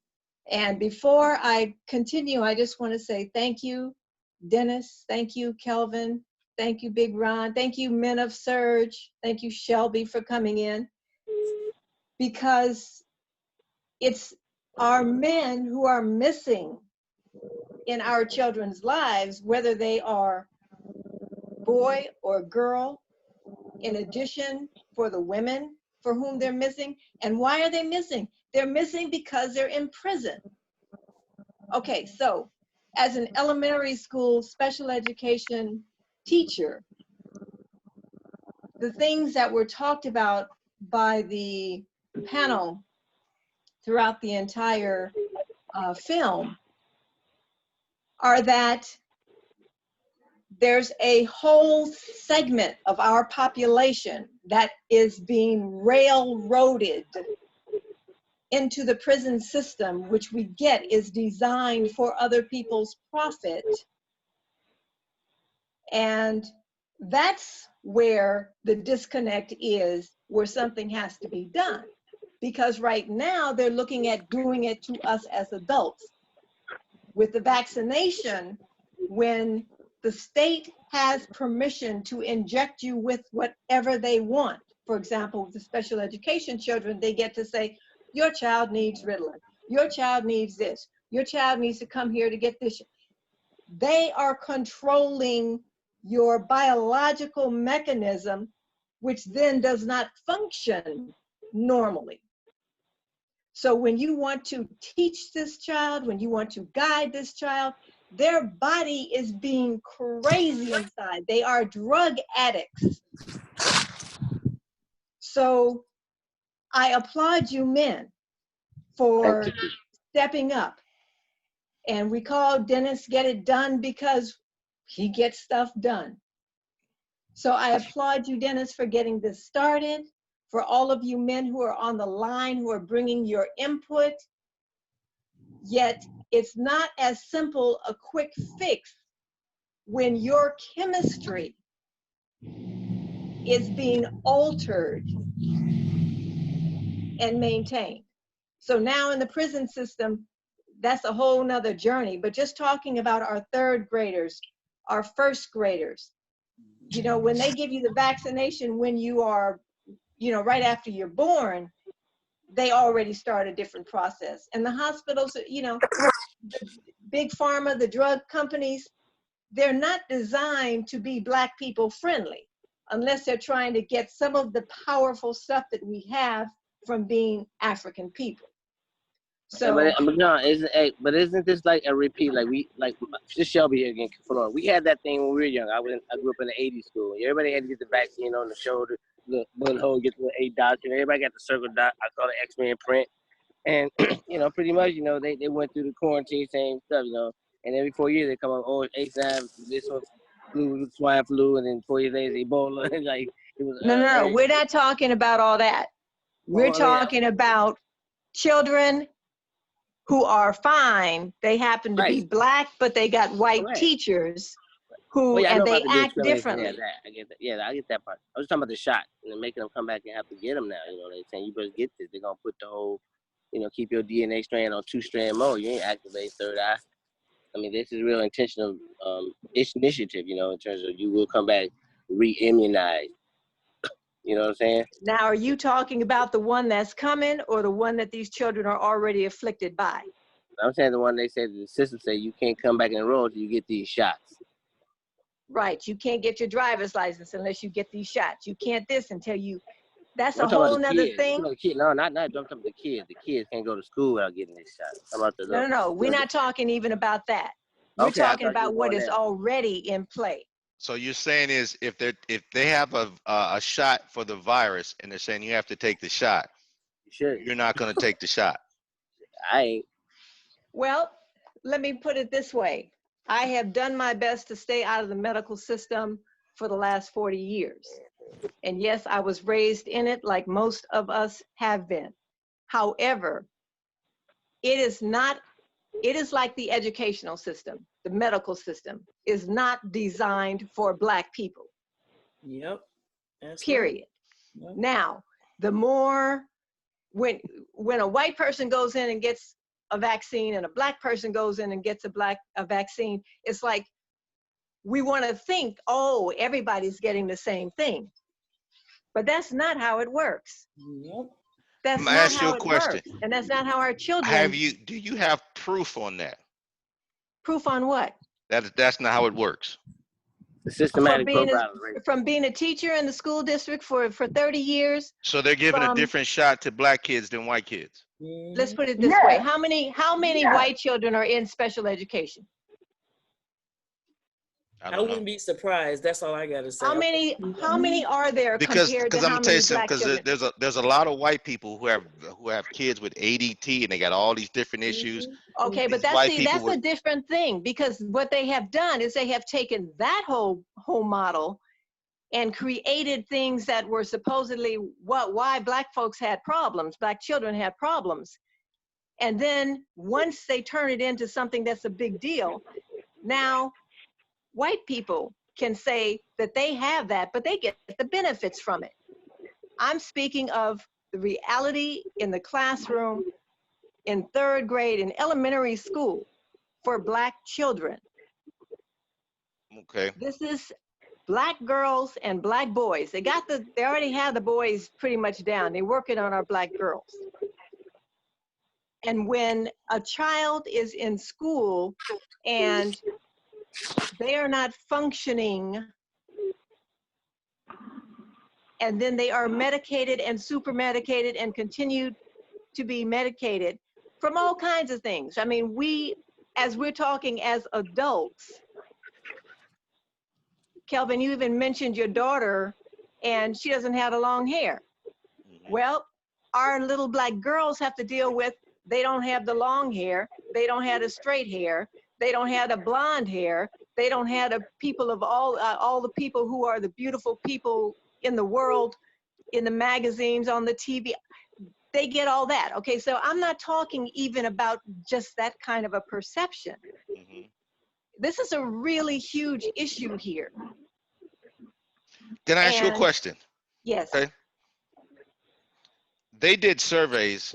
Speaker 19: And before I continue, I just want to say thank you, Dennis. Thank you, Kelvin. Thank you, Big Ron. Thank you, Men of Surge. Thank you, Shelby, for coming in. Because it's our men who are missing in our children's lives, whether they are boy or girl, in addition for the women for whom they're missing. And why are they missing? They're missing because they're in prison. Okay, so as an elementary school special education teacher, the things that were talked about by the panel throughout the entire film are that there's a whole segment of our population that is being railroaded into the prison system, which we get is designed for other people's profit. And that's where the disconnect is, where something has to be done. Because right now they're looking at doing it to us as adults. With the vaccination, when the state has permission to inject you with whatever they want, for example, with the special education children, they get to say, your child needs Ritalin, your child needs this, your child needs to come here to get this. They are controlling your biological mechanism, which then does not function normally. So when you want to teach this child, when you want to guide this child, their body is being crazy inside. They are drug addicts. So I applaud you men for stepping up. And we call Dennis Get It Done because he gets stuff done. So I applaud you, Dennis, for getting this started. For all of you men who are on the line, who are bringing your input. Yet it's not as simple a quick fix when your chemistry is being altered and maintained. So now in the prison system, that's a whole nother journey. But just talking about our third graders, our first graders, you know, when they give you the vaccination when you are, you know, right after you're born, they already start a different process. And the hospitals, you know, big pharma, the drug companies, they're not designed to be Black people friendly unless they're trying to get some of the powerful stuff that we have from being African people. So,
Speaker 2: but isn't this like a repeat? Like this Shelby here again, Florida. We had that thing when we were young. I grew up in the '80s school. Everybody had to get the vaccine on the shoulder, the bullet hole, get the 8 dots. You know, everybody got the circle dot. I call it X-Men print. And you know, pretty much, you know, they went through the quarantine, same stuff, you know. And every 4 years they come up, oh, H9, this one, flu, swine flu, and then 4 years later Ebola. Like it was.
Speaker 19: No, we're not talking about all that. We're talking about children who are fine. They happen to be Black, but they got white teachers who, and they act differently.
Speaker 2: I get that. Yeah, I get that part. I was talking about the shot and making them come back and have to get them now. You know, they're saying you better get this. They're gonna put the whole, you know, keep your DNA strand on 2-strand mode. You ain't activate third eye. I mean, this is real intentional initiative, you know, in terms of you will come back re-immunized. You know what I'm saying?
Speaker 19: Now, are you talking about the one that's coming or the one that these children are already afflicted by?
Speaker 2: I'm saying the one they said, the system say you can't come back and enroll until you get these shots.
Speaker 19: Right. You can't get your driver's license unless you get these shots. You can't this until you, that's a whole nother thing.
Speaker 2: No, not I'm talking about the kids. The kids can't go to school without getting this shot. About the
Speaker 19: No. We're not talking even about that. We're talking about what is already in play.
Speaker 18: So you're saying is if they have a shot for the virus and they're saying you have to take the shot, you're not going to take the shot.
Speaker 2: I ain't.
Speaker 19: Well, let me put it this way. I have done my best to stay out of the medical system for the last 40 years. And yes, I was raised in it like most of us have been. However, it is like the educational system. The medical system is not designed for Black people.
Speaker 6: Yep. That's
Speaker 19: period.
Speaker 6: Right. Yep.
Speaker 19: Now, the more, when a white person goes in and gets a vaccine and a Black person goes in and gets a vaccine, it's like we want to think, oh, everybody's getting the same thing. But that's not how it works.
Speaker 6: Yep.
Speaker 19: That's
Speaker 18: I'm gonna ask you a question.
Speaker 19: Works. And that's not how our children.
Speaker 18: Do you have proof on that?
Speaker 19: Proof on what?
Speaker 18: That's not how it works.
Speaker 2: The systematic
Speaker 19: from being a teacher in the school district for 30 years.
Speaker 18: So they're giving a different shot to Black kids than white kids.
Speaker 19: Let's put it this way. How many white children are in special education?
Speaker 6: I wouldn't be surprised. That's all I gotta say.
Speaker 19: How many are there
Speaker 18: Because
Speaker 19: compared to
Speaker 18: I'm
Speaker 19: how
Speaker 18: gonna tell
Speaker 19: many
Speaker 18: you something.
Speaker 19: black
Speaker 18: Because
Speaker 19: children?
Speaker 18: there's a lot of white people who have kids with ADT and they got all these different issues.
Speaker 19: Okay, but
Speaker 18: These white people
Speaker 19: that's a
Speaker 18: with
Speaker 19: different thing, because what they have done is they have taken that whole model and created things that were supposedly why black folks had problems, black children had problems. And then once they turn it into something that's a big deal, now white people can say that they have that, but they get the benefits from it. I'm speaking of the reality in the classroom, in 3rd grade, in elementary school for black children.
Speaker 18: okay.
Speaker 19: This is black girls and black boys. They already have the boys pretty much down. They're working on our black girls. And when a child is in school and they are not functioning, and then they are medicated and super medicated and continue to be medicated from all kinds of things. I mean, as we're talking as adults, Kelvin, you even mentioned your daughter, and she doesn't have the long hair. Well, our little black girls have to deal with, they don't have the long hair, they don't have the straight hair, they don't have the blonde hair, they don't have the people of all the people who are the beautiful people in the world, in the magazines, on the TV. They get all that. Okay, so I'm not talking even about just that kind of a perception. This is a really huge issue here.
Speaker 18: Can I ask you a question?
Speaker 19: Yes.
Speaker 18: Okay. They did surveys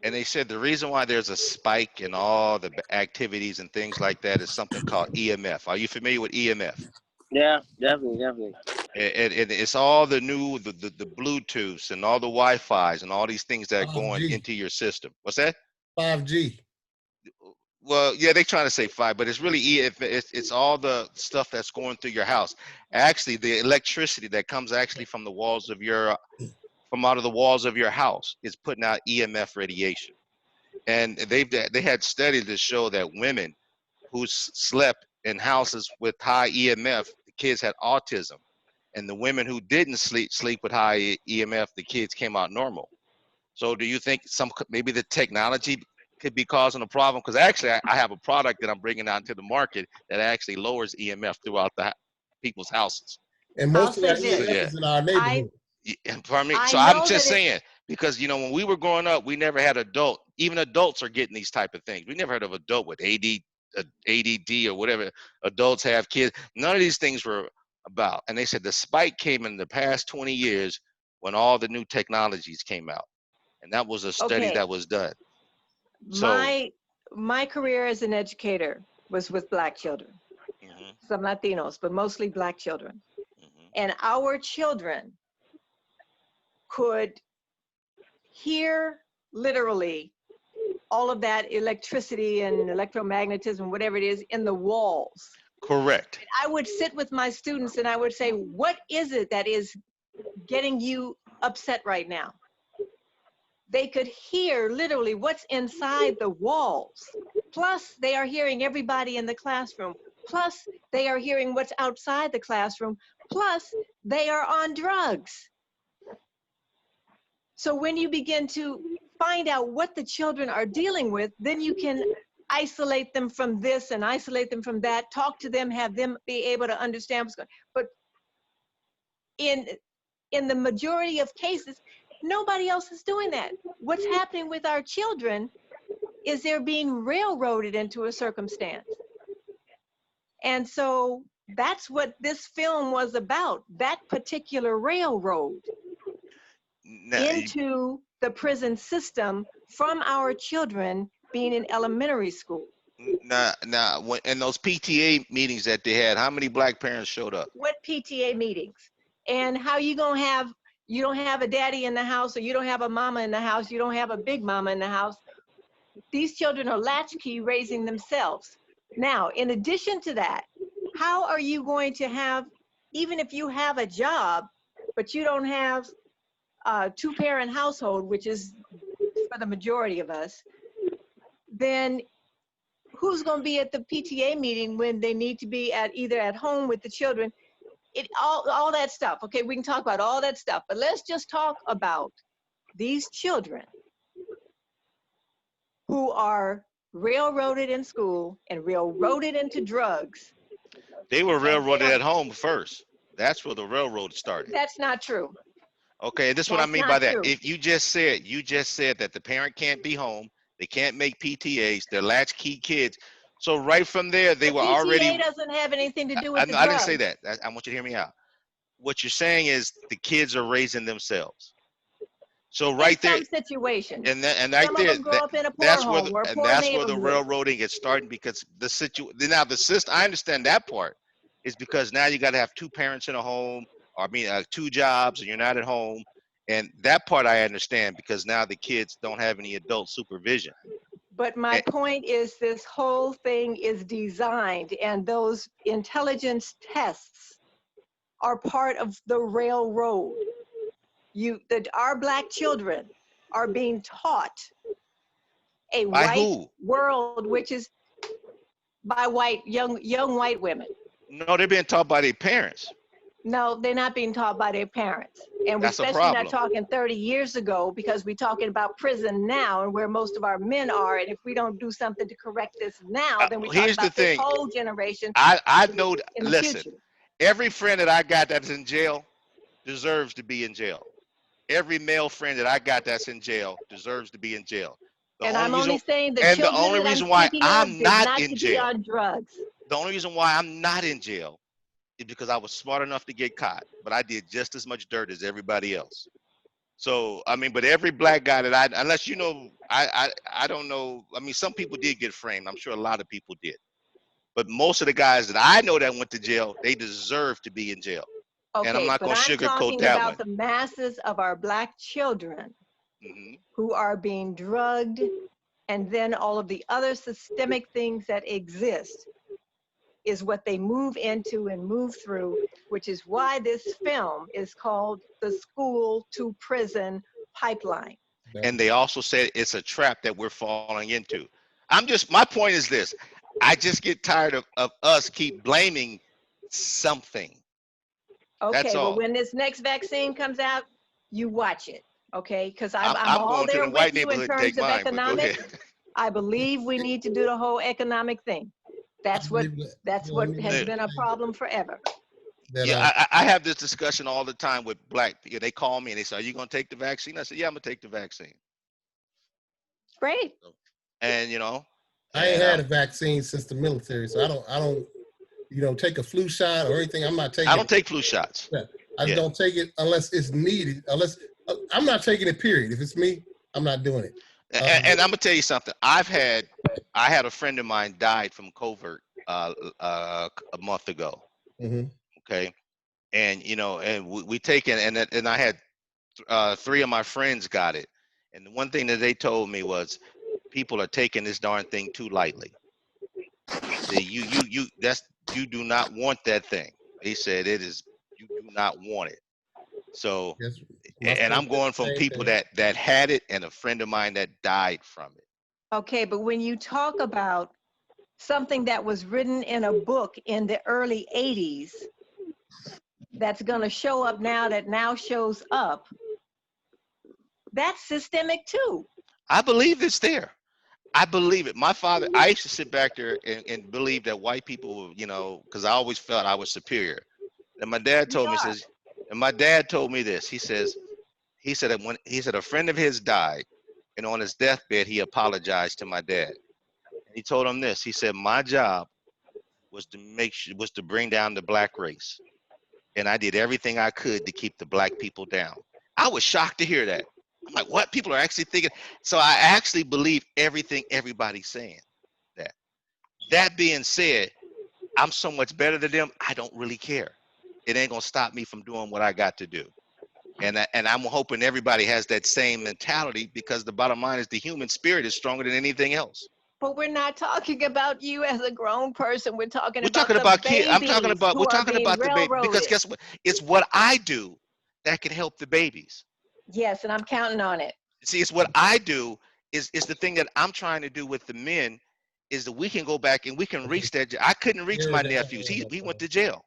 Speaker 18: and they said the reason why there's a spike in all the activities and things like that is something called EMF. Are you familiar with EMF?
Speaker 2: Yeah, definitely.
Speaker 18: And it's all the new, the Bluetooths and all the Wi-Fi's and all these things that are going into your system. What's that?
Speaker 1: 5G.
Speaker 18: Well, yeah, they're trying to say 5, but it's really it's all the stuff that's going through your house. Actually, the electricity that comes actually from the walls of your out of the walls of your house is putting out EMF radiation. And they had studies that show that women who slept in houses with high EMF, the kids had autism, and the women who didn't sleep with high EMF, the kids came out normal. So do you think maybe the technology could be causing a problem? Because actually I have a product that I'm bringing out to the market that actually lowers EMF throughout the people's houses.
Speaker 1: And most of that EMF is in our neighborhood.
Speaker 18: Pardon me? So I'm just saying, because when we were growing up, we never had even adults are getting these type of things. We never heard of adult with ADD or whatever adults have, kids. None of these things were about. And they said the spike came in the past 20 years when all the new technologies came out. And that was a study that was done. So
Speaker 19: my career as an educator was with black children, some Latinos, but mostly black children. And our children could hear literally all of that electricity and electromagnetism, whatever it is, in the walls.
Speaker 18: Correct.
Speaker 19: And I would sit with my students and I would say, what is it that is getting you upset right now? They could hear literally what's inside the walls. Plus, they are hearing everybody in the classroom. Plus, they are hearing what's outside the classroom. Plus, they are on drugs. So when you begin to find out what the children are dealing with, then you can isolate them from this and isolate them from that, talk to them, have them be able to understand what's going on. But in the majority of cases, nobody else is doing that. What's happening with our children is they're being railroaded into a circumstance. And so that's what this film was about, that particular railroad into the prison system from our children being in elementary school.
Speaker 18: Now, in those PTA meetings that they had, how many black parents showed up?
Speaker 19: What PTA meetings? And how you don't have a daddy in the house, or you don't have a mama in the house, you don't have a big mama in the house. These children are latchkey raising themselves. Now, in addition to that, how are you going to have, even if you have a job, but you don't have a two-parent household, which is for the majority of us, then who's going to be at the PTA meeting when they need to be either at home with the children? All that stuff. Okay, we can talk about all that stuff, but let's just talk about these children who are railroaded in school and railroaded into drugs.
Speaker 18: They were railroaded at home first. That's where the railroad started.
Speaker 19: That's not true.
Speaker 18: Okay, this is what I mean by that. If you just said that the parent can't be home, they can't make PTAs, they're latchkey kids. So right from there, they were already.
Speaker 19: PTA doesn't have anything to do with the
Speaker 18: I
Speaker 19: drugs.
Speaker 18: didn't say that. I want you to hear me out. What you're saying is the kids are raising themselves. So right there,
Speaker 19: situation,
Speaker 18: and right
Speaker 19: some
Speaker 18: there,
Speaker 19: of them grow up in a poor
Speaker 18: that's where
Speaker 19: home or a
Speaker 18: and
Speaker 19: poor
Speaker 18: that's where the
Speaker 19: neighborhood.
Speaker 18: railroading is starting, because the system. I understand that part is because now you got to have two parents in a home, or I mean, two jobs, and you're not at home, and that part I understand because now the kids don't have any adult supervision.
Speaker 19: But my point is, this whole thing is designed, and those intelligence tests are part of the railroad. Our Black children are being taught a
Speaker 18: By
Speaker 19: white
Speaker 18: who?
Speaker 19: world, which is by young white women.
Speaker 18: No, they're being taught by their parents.
Speaker 19: No, they're not being taught by their parents. And we're
Speaker 18: That's a
Speaker 19: especially not
Speaker 18: problem.
Speaker 19: talking 30 years ago, because we're talking about prison now and where most of our men are. And if we don't do something to correct this now, then we're talking
Speaker 18: Here's the
Speaker 19: about this
Speaker 18: thing.
Speaker 19: whole generation.
Speaker 18: I know.
Speaker 19: In the
Speaker 18: Listen,
Speaker 19: future.
Speaker 18: every friend that I got that's in jail deserves to be in jail. Every male friend that I got that's in jail deserves to be in jail.
Speaker 19: And I'm only saying the
Speaker 18: the
Speaker 19: children
Speaker 18: only
Speaker 19: that
Speaker 18: reason
Speaker 19: I'm
Speaker 18: why
Speaker 19: speaking
Speaker 18: I'm
Speaker 19: of
Speaker 18: not
Speaker 19: not
Speaker 18: in
Speaker 19: to be
Speaker 18: jail,
Speaker 19: on drugs.
Speaker 18: the only reason why I'm not in jail is because I was smart enough to get caught, but I did just as much dirt as everybody else. So I mean, but every Black guy that unless you know, I don't know. I mean, some people did get framed. I'm sure a lot of people did, but most of the guys that I know that went to jail, they deserve to be in jail. And I'm
Speaker 19: Okay,
Speaker 18: not
Speaker 19: but
Speaker 18: going to
Speaker 19: I'm
Speaker 18: sugarcoat
Speaker 19: talking
Speaker 18: that
Speaker 19: about
Speaker 18: one.
Speaker 19: the masses of our Black children
Speaker 18: Mm-hmm.
Speaker 19: who are being drugged, and then all of the other systemic things that exist is what they move into and move through, which is why this film is called The School to Prison Pipeline.
Speaker 18: And they also said it's a trap that we're falling into. My point is this. I just get tired of us keep blaming something.
Speaker 19: Okay,
Speaker 18: That's
Speaker 19: well,
Speaker 18: all.
Speaker 19: when this next vaccine comes out, you watch it, okay? Because I'm all
Speaker 18: going to
Speaker 19: there
Speaker 18: the
Speaker 19: with
Speaker 18: white
Speaker 19: you in
Speaker 18: neighborhood and
Speaker 19: terms
Speaker 18: take
Speaker 19: of
Speaker 18: mine, but go
Speaker 19: economics.
Speaker 18: ahead.
Speaker 19: I believe we need to do the whole economic thing. That's what has been a problem forever.
Speaker 18: Yeah, I have this discussion all the time with Black people. They call me and they say, "Are you going to take the vaccine?" I said, "Yeah, I'm going to take the vaccine."
Speaker 19: Great.
Speaker 18: And you know,
Speaker 1: I ain't had a vaccine since the military, so I don't, take a flu shot or anything. I'm not taking.
Speaker 18: I don't take flu shots.
Speaker 1: Yeah, I don't take it unless it's needed. I'm not taking it. Period. If it's me, I'm not doing it.
Speaker 18: And I'm gonna tell you something. I had a friend of mine died from covert a month ago.
Speaker 1: Mm-hmm.
Speaker 18: Okay, and and we take it, and I had 3 of my friends got it, and the one thing that they told me was, people are taking this darn thing too lightly. He said, you do not want that thing. He said you do not want it. So, and I'm going from people that had it and a friend of mine that died from it.
Speaker 19: Okay, but when you talk about something that was written in a book in the early 80s that's going to show up now, that now shows up, that's systemic too.
Speaker 18: I believe it's there. I believe it. My father, I used to sit back there and believe that white people, because I always felt I was superior. And my dad told me, this. He said that a friend of his died, and on his deathbed, he apologized to my dad. And he told him this. He said, my job was to bring down the Black race. And I did everything I could to keep the Black people down. I was shocked to hear that. I'm like, what? People are actually thinking. So I actually believe everything everybody's saying. That being said, I'm so much better than them, I don't really care. It ain't gonna stop me from doing what I got to do. And I'm hoping everybody has that same mentality, because the bottom line is the human spirit is stronger than anything else.
Speaker 19: But we're not talking about you as a grown person. We're talking about
Speaker 18: kids.
Speaker 19: We're talking about
Speaker 18: the baby, because guess what? It's what I do that can help the babies.
Speaker 19: Yes, and I'm counting on it.
Speaker 18: See, it's what I do is the thing that I'm trying to do with the men, is that we can go back and we can reach that. I couldn't reach my nephews. He went to jail.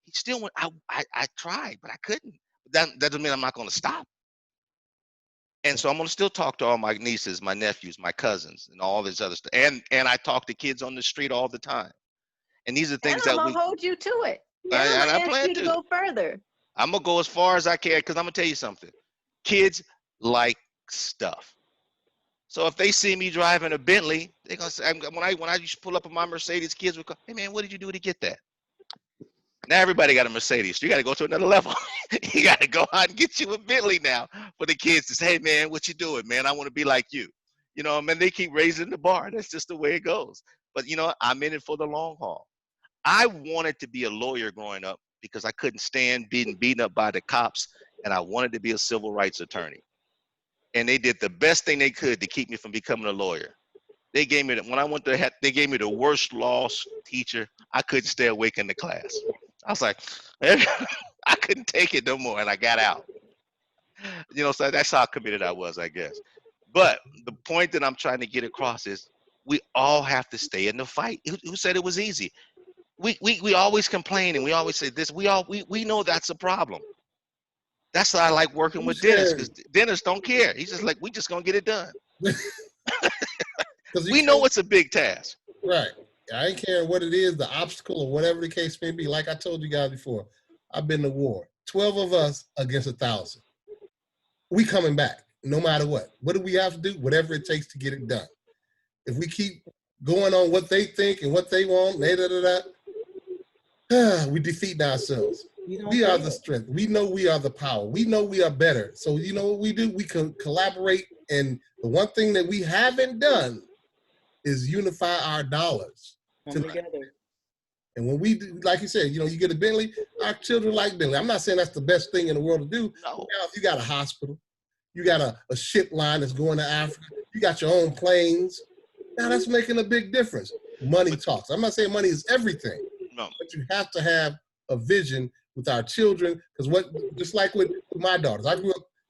Speaker 18: He still went. I tried, but I couldn't. That doesn't mean I'm not going to stop. And so I'm going to still talk to all my nieces, my nephews, my cousins, and all this other stuff. And I talk to kids on the street all the time. And these are things
Speaker 5: and
Speaker 18: that
Speaker 5: I'm gonna hold you to it. And
Speaker 18: I
Speaker 5: I'm gonna
Speaker 18: plan
Speaker 5: ask you to go further.
Speaker 18: I'm gonna go as far as I can, because I'm gonna tell you something. Kids like stuff. So if they see me driving a Bentley, they're gonna say, when I used to pull up in my Mercedes, kids would go, "Hey man, what did you do to get that?" Now everybody got a Mercedes. You got to go to another level. You got to go out and get you a Bentley now for the kids to say, "Hey man, what you doing, man? I want to be like you." You know, I mean, they keep raising the bar. That's just the way it goes. But you know, I'm in it for the long haul. I wanted to be a lawyer growing up because I couldn't stand being beaten up by the cops, and I wanted to be a civil rights attorney. And they did the best thing they could to keep me from becoming a lawyer. They gave me when I went to they gave me the worst law teacher. I couldn't stay awake in the class. I was like, I couldn't take it no more, and I got out. You know, so that's how committed I was, I guess. But the point that I'm trying to get across is we all have to stay in the fight. Who said it was easy? We always complain and we always say this. We know that's a problem. That's why I like working with Dennis, because Dennis don't care. He's just like, we just gonna get it done. We know it's a big task.
Speaker 1: Right. I ain't caring what it is, the obstacle or whatever the case may be. Like I told you guys before, I've been to war. 12 of us against 1,000. We coming back no matter what. What do we have to do? Whatever it takes to get it done. If we keep going on what they think and what they want, we defeat ourselves. We are the strength. We know we are the power. We know we are better. So you know what we do? We can collaborate. And the one thing that we haven't done is unify our dollars
Speaker 6: together.
Speaker 1: And when we do, like you said, you know, you get a Bentley, our children like Bentley. I'm not saying that's the best thing in the world to do.
Speaker 18: No.
Speaker 1: Now, if you got a hospital, you got a ship line that's going to Africa, you got your own planes. Now that's making a big difference. Money talks. I'm not saying money is everything, but you have to have a vision with our children, because just like with my daughters,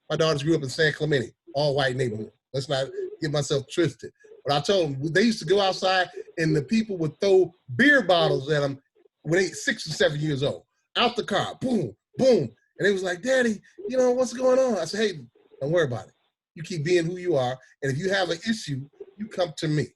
Speaker 1: my daughters grew up in San Clemente, all white neighborhood. Let's not get myself twisted. But I told them, they used to go outside and the people would throw beer bottles at them when they 6 or 7 years old, out the car, boom, boom. And they was like, "Daddy, you know, what's going on?" I said, "Hey, don't worry about it. You keep being who you are. And if you have an issue, you come to me.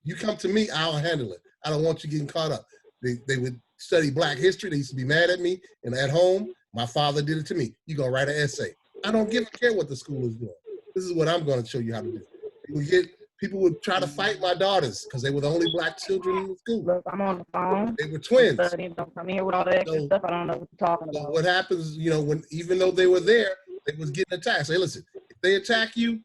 Speaker 1: You come to me, I'll handle it. I don't want you getting caught up." They would study Black history. They used to be mad at me. And at home, my father did it to me. "You're going to write an essay." I don't care what the school is doing. This is what I'm going to show you how to do. People would try to fight my daughters because they were the only Black children in the school.
Speaker 11: Look, I'm on the phone.
Speaker 1: They were twins.
Speaker 11: Don't come here with all that extra stuff. I don't know what you're talking about.
Speaker 1: What happens, you know, even though they were there, they was getting attacked. Say, listen, if they attack you,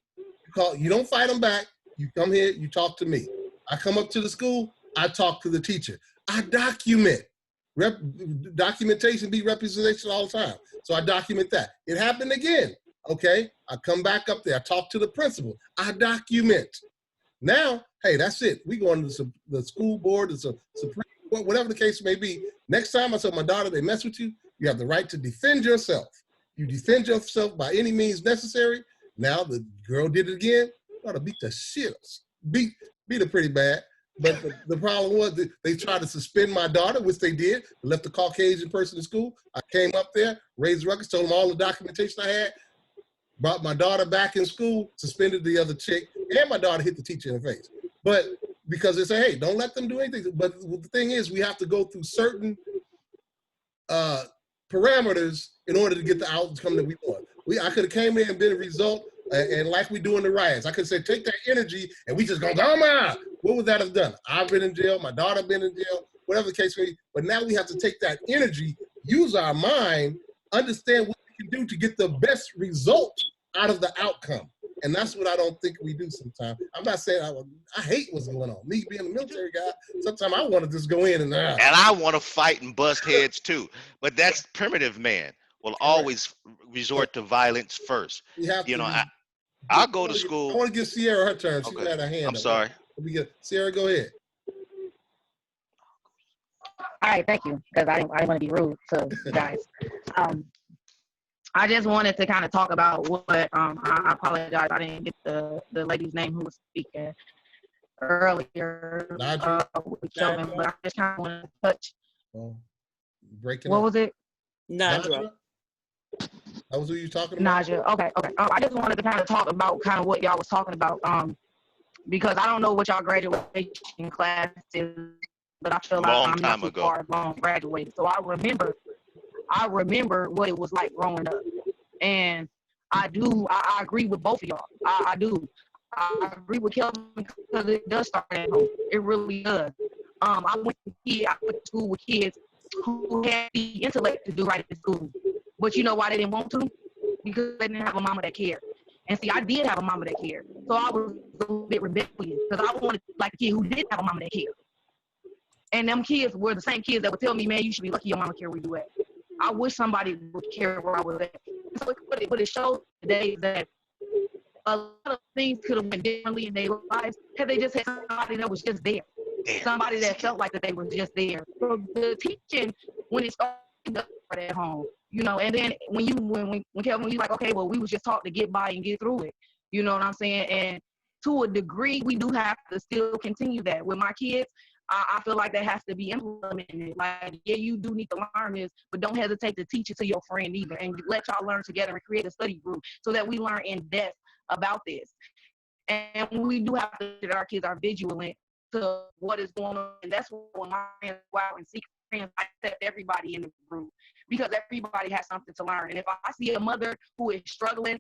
Speaker 1: you don't fight them back. You come here, you talk to me. I come up to the school, I talk to the teacher. I document. Documentation be representation all the time. So I document that. It happened again. Okay, I come back up there. I talk to the principal. I document. Now, hey, that's it. We going to the school board, the Supreme Court, whatever the case may be. Next time I tell my daughter they mess with you, you have the right to defend yourself. You defend yourself by any means necessary. Now the girl did it again. You ought to beat the shit. Beat her pretty bad. But the problem was they tried to suspend my daughter, which they did. They left the Caucasian person in school. I came up there, raised records, told them all the documentation I had, brought my daughter back in school, suspended the other chick, and my daughter hit the teacher in the face. But because they say, hey, don't let them do anything. But the thing is, we have to go through certain parameters in order to get the outcome that we want. I could have came in and been a result, and like we do in the riots, I could say, take that energy, and we just go, come on. What would that have done? I've been in jail, my daughter been in jail, whatever the case may be. But now we have to take that energy, use our mind, understand what we can do to get the best result out of the outcome. And that's what I don't think we do sometimes. I'm not saying I hate what's going on. Me being a military guy, sometimes I want to just go in and out.
Speaker 18: And I want to fight and bust heads too. But that's primitive man will always resort to violence first. You know, I'll go to school.
Speaker 1: I want to give Sierra her turn. She's got her hand
Speaker 18: I'm
Speaker 1: up.
Speaker 18: sorry.
Speaker 1: Sierra, go ahead.
Speaker 11: All right, thank you, because I didn't want to be rude to you guys. I just wanted to kind of talk about what I apologize, I didn't get the lady's name who was speaking earlier with Kelvin, but I just kind of want to touch.
Speaker 1: Oh, breaking
Speaker 11: What
Speaker 1: up.
Speaker 11: was it?
Speaker 6: Nadra.
Speaker 1: That was who you talking about?
Speaker 11: Naja. Okay. I just wanted to kind of talk about kind of what y'all was talking about. Because I don't know what y'all graduation class is, but I feel like
Speaker 18: Long
Speaker 11: I'm not
Speaker 18: time
Speaker 11: too
Speaker 18: ago.
Speaker 11: far along graduated. So I remember what it was like growing up. And I agree with both of y'all. I do. I agree with Kelvin because it does start at home. It really does. I went to school with kids who had the intellect to do right at school. But you know why they didn't want to? Because they didn't have a mama that cared. And see, I did have a mama that cared. So I was a little bit rebellious because I wanted like a kid who didn't have a mama that cared. And them kids were the same kids that would tell me, man, you should be lucky your mama care where you at. I wish somebody would care where I was at. So but it shows today that a lot of things could have went differently in their lives had they just had somebody that was just there. Somebody that felt like that they were just there. So the teaching, when it started at home, you know, and then when Kelvin, you like, okay, well, we was just taught to get by and get through it. You know what I'm saying? And to a degree, we do have to still continue that. With my kids, I feel like that has to be implemented. Like, yeah, you do need to learn this, but don't hesitate to teach it to your friend either. And let y'all learn together and create a study group so that we learn in depth about this. And we do have to that our kids are vigilant to what is going on. And that's when my friends go out and seek friends. I accept everybody in the group because everybody has something to learn. And if I see a mother who is struggling,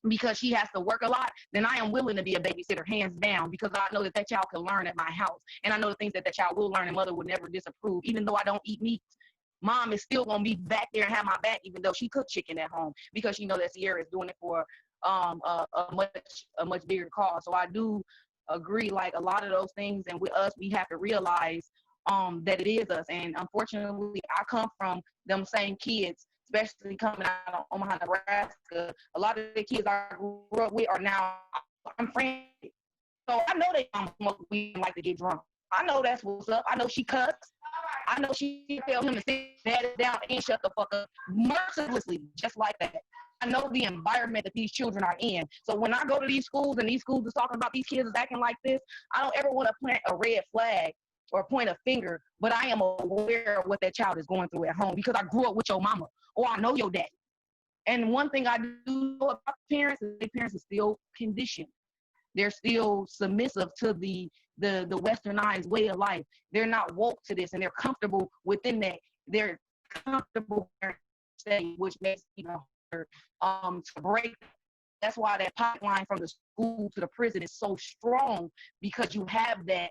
Speaker 11: because she has to work a lot, then I am willing to be a babysitter, hands down, because I know that that child can learn at my house. And I know the things that that child will learn and mother would never disapprove. Even though I don't eat meat, mom is still going to be back there and have my back, even though she cooked chicken at home, because she knows that Sierra is doing it for a much bigger cause. So I do agree, like a lot of those things, and with us, we have to realize that it is us. And unfortunately, I come from them same kids, especially coming out of Omaha, Nebraska. A lot of the kids I grew up with are now, I'm friends. So I know they smoke weed and like to get drunk. I know that's what's up. I know she cuts. I know she tell him to sit down and shut the fuck up mercilessly, just like that. I know the environment that these children are in. So when I go to these schools and these schools is talking about these kids is acting like this, I don't ever want to plant a red flag or point a finger, but I am aware of what that child is going through at home because I grew up with your mama or I know your daddy. And one thing I do know about parents is their parents are still conditioned. They're still submissive to the westernized way of life. They're not woke to this and they're comfortable within that. They're comfortable state, which makes it even harder to break. That's why that pipeline from the school to the prison is so strong, because you have that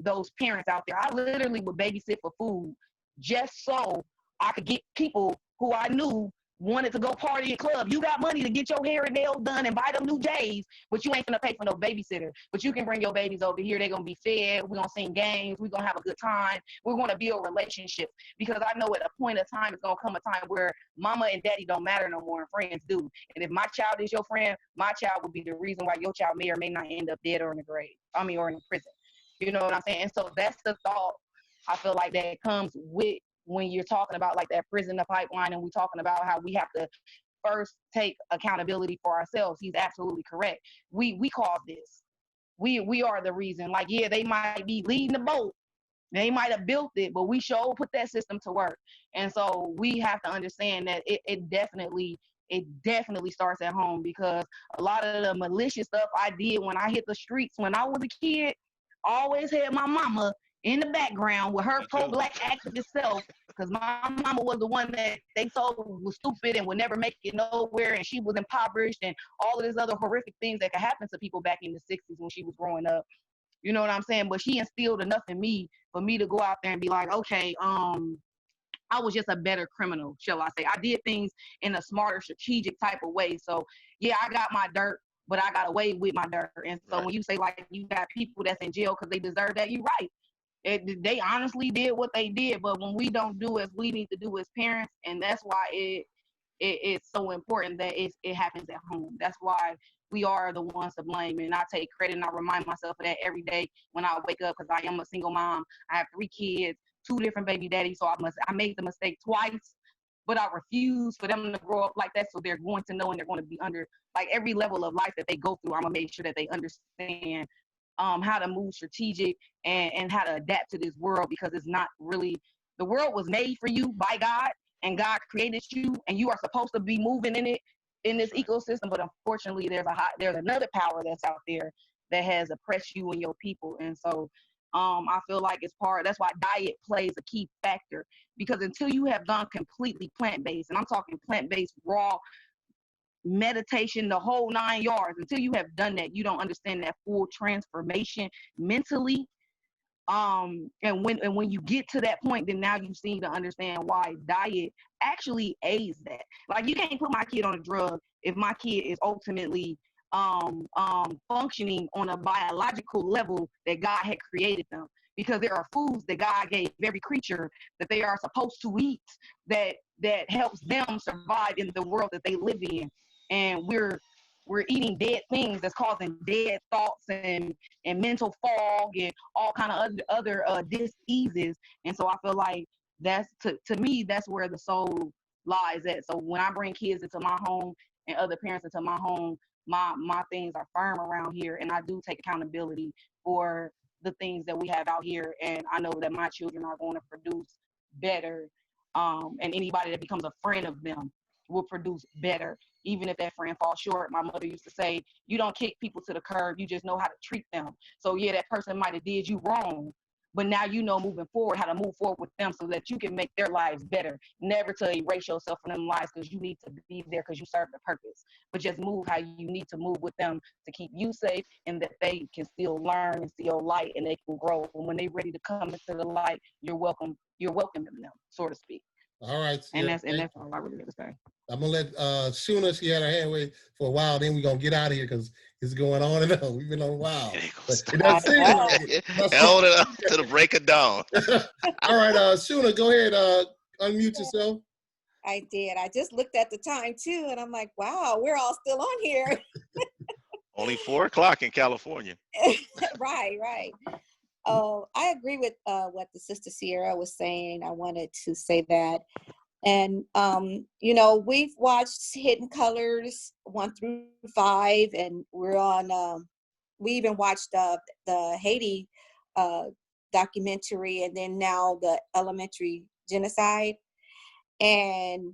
Speaker 11: those parents out there. I literally would babysit for food just so I could get people who I knew wanted to go party and club. You got money to get your hair and nails done and buy them new J's, but you ain't gonna pay for no babysitter. But you can bring your babies over here. They're gonna be fed. We're gonna sing games. We're gonna have a good time. We're gonna build relationships, because I know at a point of time, it's gonna come a time where mama and daddy don't matter no more and friends do. And if my child is your friend, my child will be the reason why your child may or may not end up dead or in the grave. Or in the prison. You know what I'm saying? And so that's the thought I feel like that comes with when you're talking about like that prison, the pipeline, and we're talking about how we have to first take accountability for ourselves. He's absolutely correct. We caused this. We are the reason. Like, yeah, they might be leading the boat. They might have built it, but we sure put that system to work. And so we have to understand that it definitely starts at home, because a lot of the malicious stuff I did when I hit the streets when I was a kid, I always had my mama in the background with her pro-black activist self, because my mama was the one that they told was stupid and would never make it nowhere, and she was impoverished and all of these other horrific things that could happen to people back in the 60s when she was growing up. You know what I'm saying? But she instilled enough in me for me to go out there and be like, okay, I was just a better criminal, shall I say. I did things in a smarter, strategic type of way. So yeah, I got my dirt, but I got away with my dirt. And so when you say like you got people that's in jail because they deserve that, you're right. They honestly did what they did, but when we don't do as we need to do as parents, and that's why it's so important that it happens at home. That's why we are the ones to blame, and I take credit and I remind myself of that every day when I wake up, because I am a single mom. I have 3 kids, 2 different baby daddies, so I made the mistake twice, but I refuse for them to grow up like that, so they're going to know and they're going to be under like every level of life that they go through. I'm gonna make sure that they understand how to move strategic and how to adapt to this world, because it's not really, the world was made for you by God, and God created you, and you are supposed to be moving in it, in this ecosystem. But unfortunately, there's another power that's out there that has oppressed you and your people. And so I feel like that's why diet plays a key factor, because until you have gone completely plant-based, and I'm talking plant-based, raw, meditation, the whole 9 yards, until you have done that, you don't understand that full transformation mentally. And when you get to that point, then now you seem to understand why diet actually aids that. Like, you can't put my kid on a drug if my kid is ultimately functioning on a biological level that God had created them, because there are foods that God gave every creature that they are supposed to eat that helps them survive in the world that they live in. And we're eating dead things that's causing dead thoughts and mental fog and all kind of other diseases. And so I feel like that's, to me, that's where the soul lies at. So when I bring kids into my home and other parents into my home, my things are firm around here, and I do take accountability for the things that we have out here. And I know that my children are going to produce better, and anybody that becomes a friend of them will produce better, even if that friend falls short. My mother used to say, you don't kick people to the curb, you just know how to treat them. So yeah, that person might have did you wrong, but now you know moving forward how to move forward with them so that you can make their lives better. Never to erase yourself from them lives because you need to be there because you serve the purpose, but just move how you need to move with them to keep you safe, and that they can still learn and see your light and they can grow. And when they're ready to come into the light, you're welcoming them, so to speak.
Speaker 1: All right.
Speaker 11: And that's all I really got to say.
Speaker 1: I'm gonna let Shuna, she had her hand wait for a while, then we're gonna get out of here because it's going on and on. We've been on a while. But it doesn't seem like it.
Speaker 18: Hold it up to the break of dawn.
Speaker 1: All right, Shuna, go ahead, unmute yourself.
Speaker 13: I did. I just looked at the time too, and I'm like, wow, we're all still on here.
Speaker 18: Only 4 o'clock in California.
Speaker 13: Right. Oh, I agree with what the Sister Sierra was saying. I wanted to say that. And, we've watched Hidden Colors 1 through 5, and we're on, we even watched the Haiti documentary, and then now the elementary genocide. And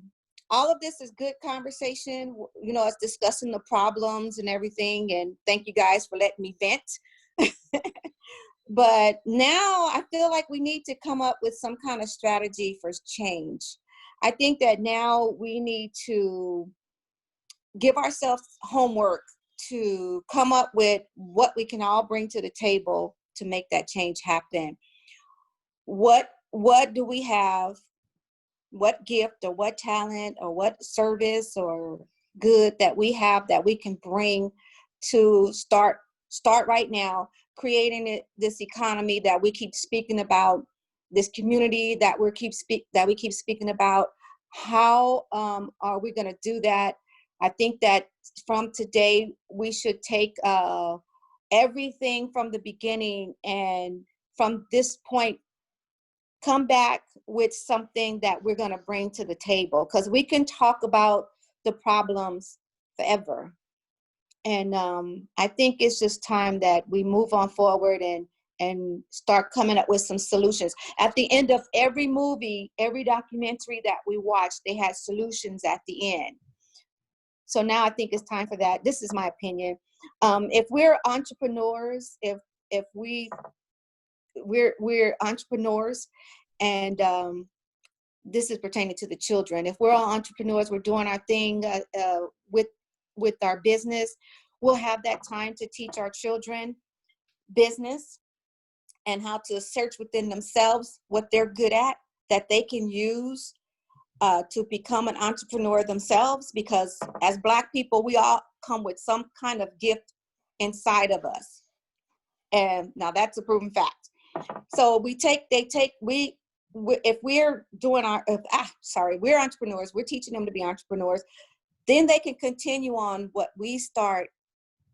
Speaker 13: all of this is good conversation. It's discussing the problems and everything. And thank you guys for letting me vent. But now I feel like we need to come up with some kind of strategy for change. I think that now we need to give ourselves homework to come up with what we can all bring to the table to make that change happen. What do we have? What gift or what talent or what service or good that we have that we can bring to start right now, creating this economy that we keep speaking about, this community that we keep speaking about. How are we going to do that? I think that from today we should take everything from the beginning, and from this point come back with something that we're going to bring to the table, because we can talk about the problems forever. And I think it's just time that we move on forward and start coming up with some solutions. At the end of every movie, every documentary that we watched, they had solutions at the end. So now I think it's time for that. This is my opinion. If we're entrepreneurs, if we're entrepreneurs, and this is pertaining to the children. If we're all entrepreneurs, we're doing our thing with our business, we'll have that time to teach our children business and how to search within themselves what they're good at that they can use to become an entrepreneur themselves. Because as Black people, we all come with some kind of gift inside of us. And now that's a proven fact. So if we're doing we're entrepreneurs, we're teaching them to be entrepreneurs, then they can continue on what we start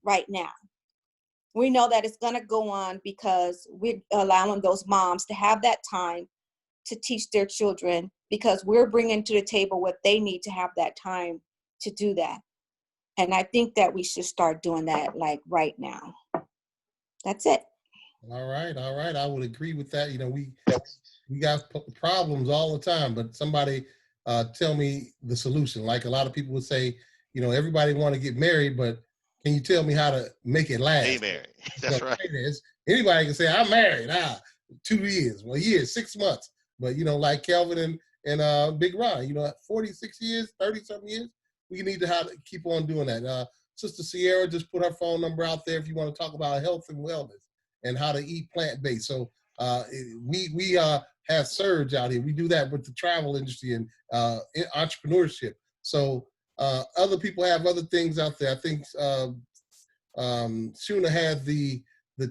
Speaker 13: right now. We know that it's going to go on because we're allowing those moms to have that time to teach their children, because we're bringing to the table what they need to have that time to do that. And I think that we should start doing that like right now. That's it.
Speaker 1: All right, all right. I would agree with that. You know, we got problems all the time, but somebody tell me the solution. Like a lot of people would say, you know, everybody want to get married, but can you tell me how to make it last?
Speaker 18: Stay married. That's right.
Speaker 1: Anybody can say, I'm married. 2 years, well, a year, 6 months. But, you know, like Kelvin and Big Ron, you know, at 46 years, 30-something years, we need to keep on doing that. Sister Sierra just put her phone number out there if you want to talk about health and wellness and how to eat plant-based. So we have Surge out here. We do that with the travel industry and entrepreneurship. So other people have other things out there. I think Shuna had the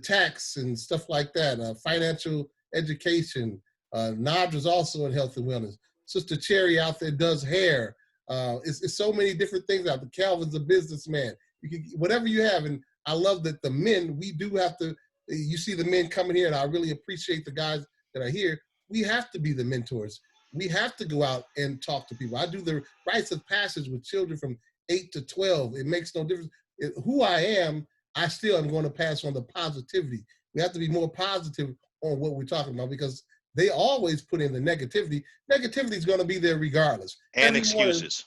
Speaker 1: tax and stuff like that, financial education. Nadra's also in health and wellness. Sister Cherry out there does hair. It's so many different things out there. Calvin's a businessman. You can, whatever you have, and I love that the men, we do have to, you see the men coming here, and I really appreciate the guys that are here. We have to be the mentors. We have to go out and talk to people. I do the rites of passage with children from 8 to 12. It makes no difference. Who I am, I still am going to pass on the positivity. We have to be more positive on what we're talking about because they always put in the negativity. Negativity is going to be there regardless.
Speaker 18: And excuses.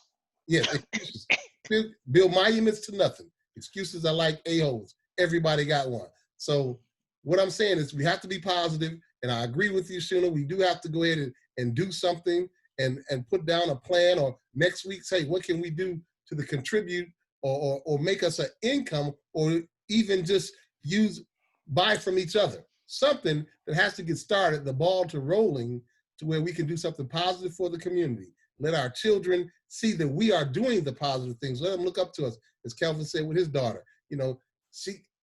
Speaker 1: Yes, excuses. Build monuments to nothing. Excuses are like a-holes. Everybody got one. So what I'm saying is we have to be positive, and I agree with you, Shuna. We do have to go ahead and do something and put down a plan, or next week say, what can we do to contribute or make us an income, or even just buy from each other. Something that has to get started, the ball to rolling, to where we can do something positive for the community. Let our children see that we are doing the positive things. Let them look up to us, as Kelvin said with his daughter. You know,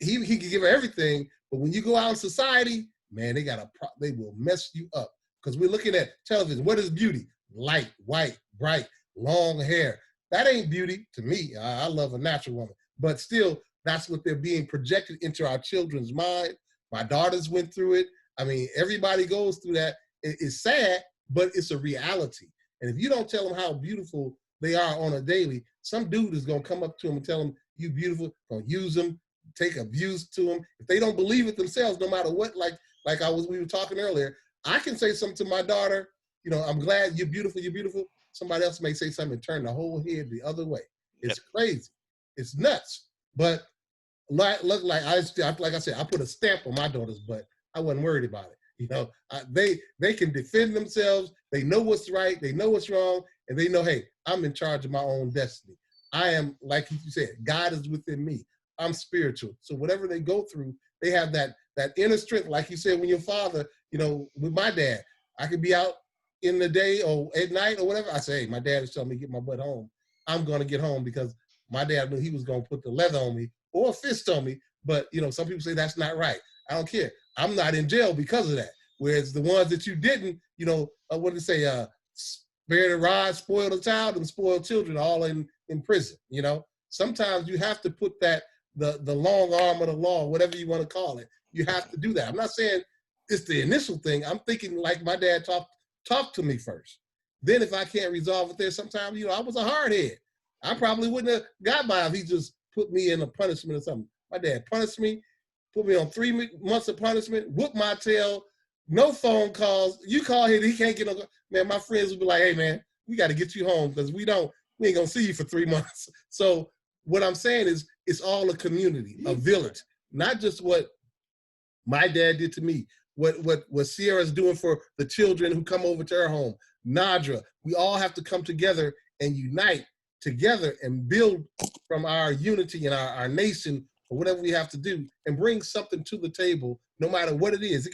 Speaker 1: he can give her everything, but when you go out in society, man, they will mess you up. Because we're looking at television. What is beauty? Light, white, bright, long hair. That ain't beauty to me. I love a natural woman. But still, that's what they're being projected into our children's mind. My daughters went through it. I mean, everybody goes through that. It's sad, but it's a reality. And if you don't tell them how beautiful they are on a daily, some dude is going to come up to them and tell them, you beautiful, going to use them, take abuse to them. If they don't believe it themselves, no matter what, like we were talking earlier, I can say something to my daughter, you know, I'm glad you're beautiful, you're beautiful. Somebody else may say something and turn the whole head the other way. It's crazy. It's nuts. But like I said, I put a stamp on my daughter's butt. I wasn't worried about it. You know, they can defend themselves. They know what's right. They know what's wrong. And they know, hey, I'm in charge of my own destiny. I am, like you said, God is within me. I'm spiritual. So whatever they go through, they have that inner strength. Like you said, when your father, you know, with my dad, I could be out in the day or at night or whatever. I say, hey, my dad is telling me to get my butt home. I'm going to get home because my dad knew he was going to put the leather on me or a fist on me. But, you know, some people say that's not right. I don't care. I'm not in jail because of that. Whereas the ones that you didn't, you know, what did it say? Spare the rod, spoil the child, and spoil children all in prison, you know? Sometimes you have to put that, the long arm of the law, whatever you want to call it, you have to do that. I'm not saying it's the initial thing. I'm thinking like my dad talk to me first. Then if I can't resolve it there, sometimes, you know, I was a hard head. I probably wouldn't have got by if he just put me in a punishment or something. My dad punished me, put me on 3 months of punishment, whooped my tail, no phone calls. You call him, he can't get no, man, my friends would be like, hey man, we got to get you home because we ain't going to see you for 3 months. So what I'm saying is it's all a community, a village, not just what my dad did to me, what Sierra's doing for the children who come over to her home, Nadra. We all have to come together and unite together and build from our unity and our nation, or whatever we have to do, and bring something to the table, no matter what it is. You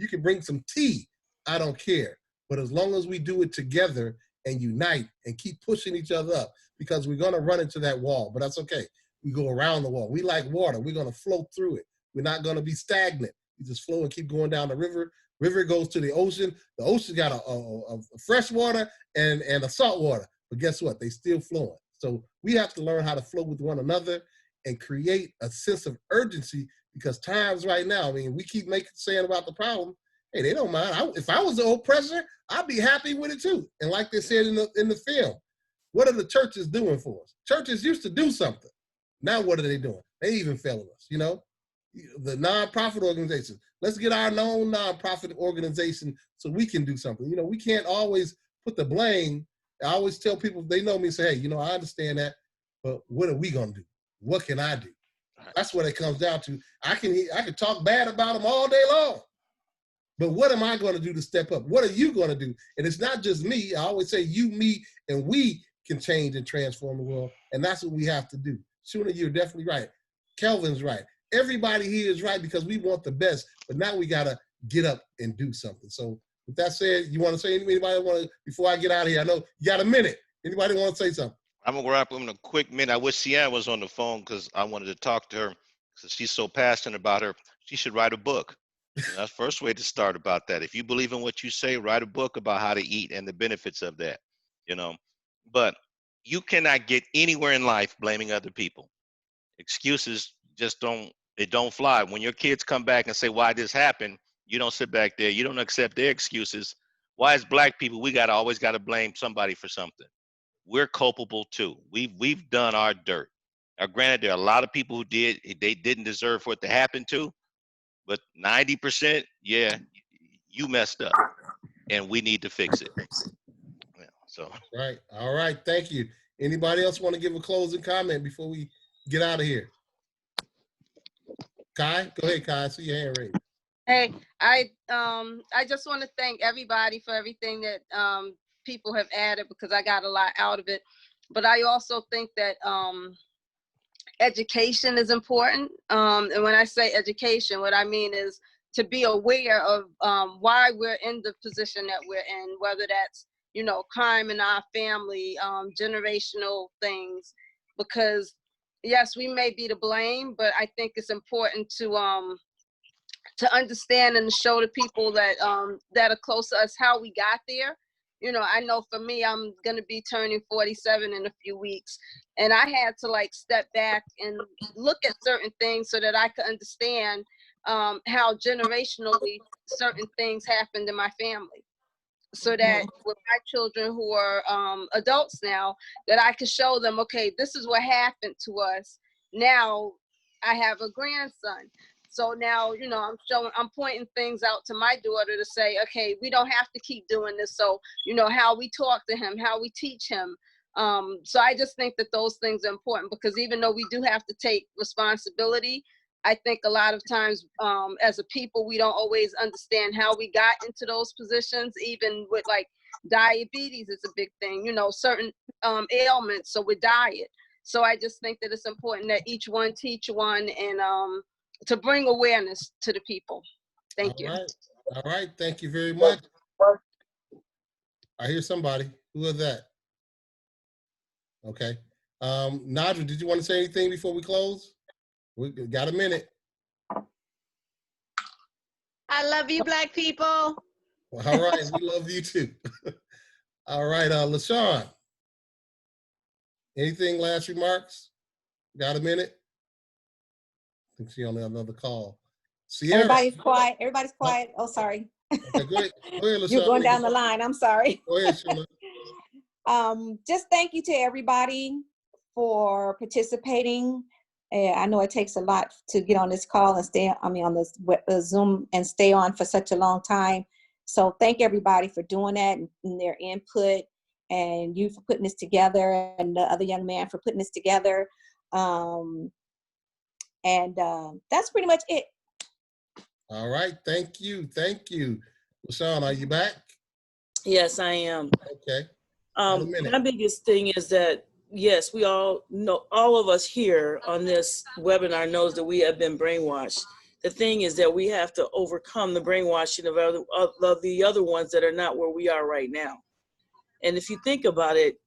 Speaker 1: can bring some tea, I don't care. But as long as we do it together and unite and keep pushing each other up, because we're gonna run into that wall, but that's okay. We go around the wall. We like water, we're gonna float through it. We're not gonna be stagnant. We just flow and keep going down the river. River goes to the ocean. The ocean got a fresh water and a salt water. But guess what? They still flowing. So we have to learn how to flow with one another and create a sense of urgency, because times right now, I mean, we keep saying about the problem, hey, they don't mind. If I was the oppressor, I'd be happy with it too. And like they said in the film, what are the churches doing for us? Churches used to do something. Now what are they doing? They even failing us, you know? the nonprofit organizations. Let's get our own nonprofit organization so we can do something. You know, we can't always put the blame. I always tell people, they know me, say, hey, you know, I understand that, but what are we gonna do? What can I do? That's what it comes down to. I can talk bad about them all day long, but what am I going to do to step up? What are you going to do? And it's not just me. I always say you, me, and we can change and transform the world, and that's what we have to do. Sooner, you're definitely right. Kelvin's right. Everybody here is right because we want the best, but now we got to get up and do something. So with that said, you want to say, anybody want to, before I get out of here, I know you got a minute. Anybody want to say something?
Speaker 18: I'm gonna wrap up in a quick minute. I wish Sienna was on the phone because I wanted to talk to her because she's so passionate about her. She should write a book. And that's the first way to start about that. If you believe in what you say, write a book about how to eat and the benefits of that, you know. But you cannot get anywhere in life blaming other people. Excuses just don't fly. When your kids come back and say, why this happened, you don't sit back there. You don't accept their excuses. Why as black people, we always got to blame somebody for something. We're culpable too. We've done our dirt. Now, granted, there are a lot of people who they didn't deserve for it to happen to, but 90%, yeah, you messed up, and we need to fix it. Yeah, so.
Speaker 1: Right. All right. Thank you. Anybody else want to give a closing comment before we get out of here? Kai, go ahead, Kai. I see your hand raised.
Speaker 3: Hey, I just want to thank everybody for everything that people have added because I got a lot out of it. But I also think that education is important. And when I say education, what I mean is to be aware of why we're in the position that we're in, whether that's, you know, crime in our family, generational things, because yes, we may be to blame, but I think it's important to understand and to show the people that that are close to us how we got there. You know, I know for me, I'm gonna be turning 47 in a few weeks, and I had to like step back and look at certain things so that I could understand how generationally certain things happened in my family, so that with my children who are adults now, that I could show them, okay, this is what happened to us. Now I have a grandson. So now, you know, I'm pointing things out to my daughter to say, okay, we don't have to keep doing this. So, you know, how we talk to him, how we teach him. So I just think that those things are important because even though we do have to take responsibility, I think a lot of times as a people, we don't always understand how we got into those positions, even with like diabetes is a big thing, you know, certain ailments. So with diet. So I just think that it's important that each one teach one and to bring awareness to the people. Thank you.
Speaker 1: All right. Thank you very much. I hear somebody. Who is that? Okay. Nadra, did you want to say anything before we close? We got a minute.
Speaker 19: I love you, Black people.
Speaker 1: All right. We love you too. All right. LaShawn, anything, last remarks? Got a minute? I think she's on another call. Sierra.
Speaker 13: Everybody's quiet. Everybody's quiet. Oh, sorry.
Speaker 1: Okay, go ahead, LaShawn.
Speaker 13: You're going down the line. I'm sorry.
Speaker 1: Go ahead, Sheila.
Speaker 13: Just thank you to everybody for participating. I know it takes a lot to get on this call and on this Zoom and stay on for such a long time. So thank everybody for doing that and their input, and you for putting this together, and the other young man for putting this together. That's pretty much it.
Speaker 1: All right. Thank you. Thank you. LaShawn, are you back?
Speaker 6: Yes, I am.
Speaker 1: Okay.
Speaker 6: My biggest thing is that, yes, we all know, all of us here on this webinar knows that we have been brainwashed. The thing is that we have to overcome the brainwashing of the other ones that are not where we are right now. And if you think about it,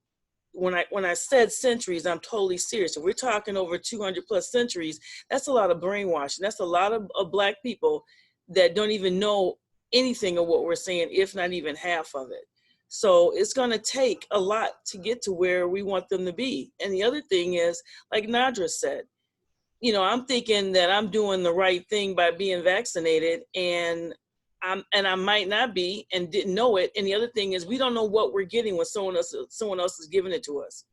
Speaker 6: when I said centuries, I'm totally serious. If we're talking over 200 plus centuries, that's a lot of brainwashing. That's a lot of Black people that don't even know anything of what we're saying, if not even half of it. So it's going to take a lot to get to where we want them to be. And the other thing is, like Nadra said, you know, I'm thinking that I'm doing the right thing by being vaccinated, and I might not be and didn't know it. And the other thing is, we don't know what we're getting when someone else is giving it to us.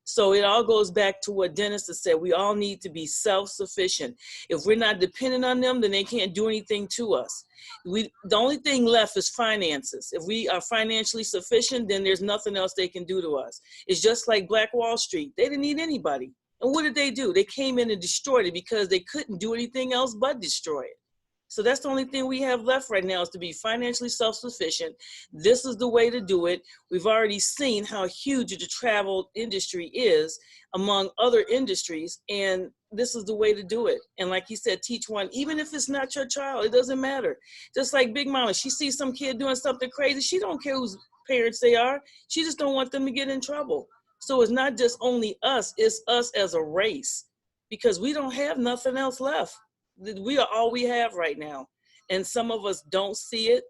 Speaker 6: So it all goes back to what Dennis has said. We all need to be self-sufficient. If we're not dependent on them, then they can't do anything to us. The only thing left is finances. If we are financially sufficient, then there's nothing else they can do to us. It's just like Black Wall Street. They didn't need anybody. And what did they do? They came in and destroyed it because they couldn't do anything else but destroy it. So that's the only thing we have left right now, is to be financially self-sufficient. This is the way to do it. We've already seen how huge the travel industry is among other industries, and this is the way to do it. And like he said, teach one, even if it's not your child, it doesn't matter. Just like Big Mama, she sees some kid doing something crazy, she don't care whose parents they are. She just don't want them to get in trouble. So it's not just only us, it's us as a race, because we don't have nothing else left. We are all we have right now. And some of us don't see it.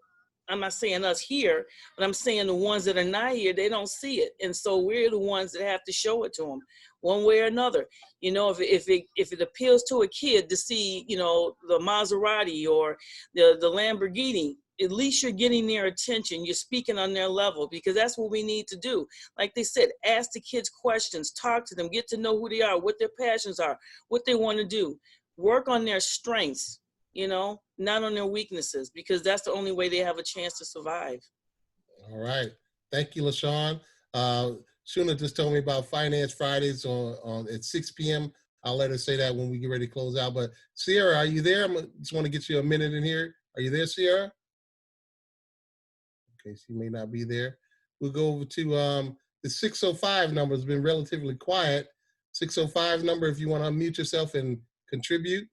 Speaker 6: I'm not saying us here, but I'm saying the ones that are not here, they don't see it. And so we're the ones that have to show it to them one way or another. You know, if it appeals to a kid to see, you know, the Maserati or the Lamborghini, at least you're getting their attention. You're speaking on their level, because that's what we need to do. Like they said, ask the kids questions, talk to them, get to know who they are, what their passions are, what they want to do. Work on their strengths, you know, not on their weaknesses, because that's the only way they have a chance to survive.
Speaker 1: All right. Thank you, LaShawn. Shuna just told me about Finance Fridays on at 6 p.m. I'll let her say that when we get ready to close out. But Sierra, are you there? I just want to get you a minute in here. Are you there, Sierra? Okay, she may not be there. We'll go over to the 605 number. Has been relatively quiet. 605 number, if you want to unmute yourself and contribute.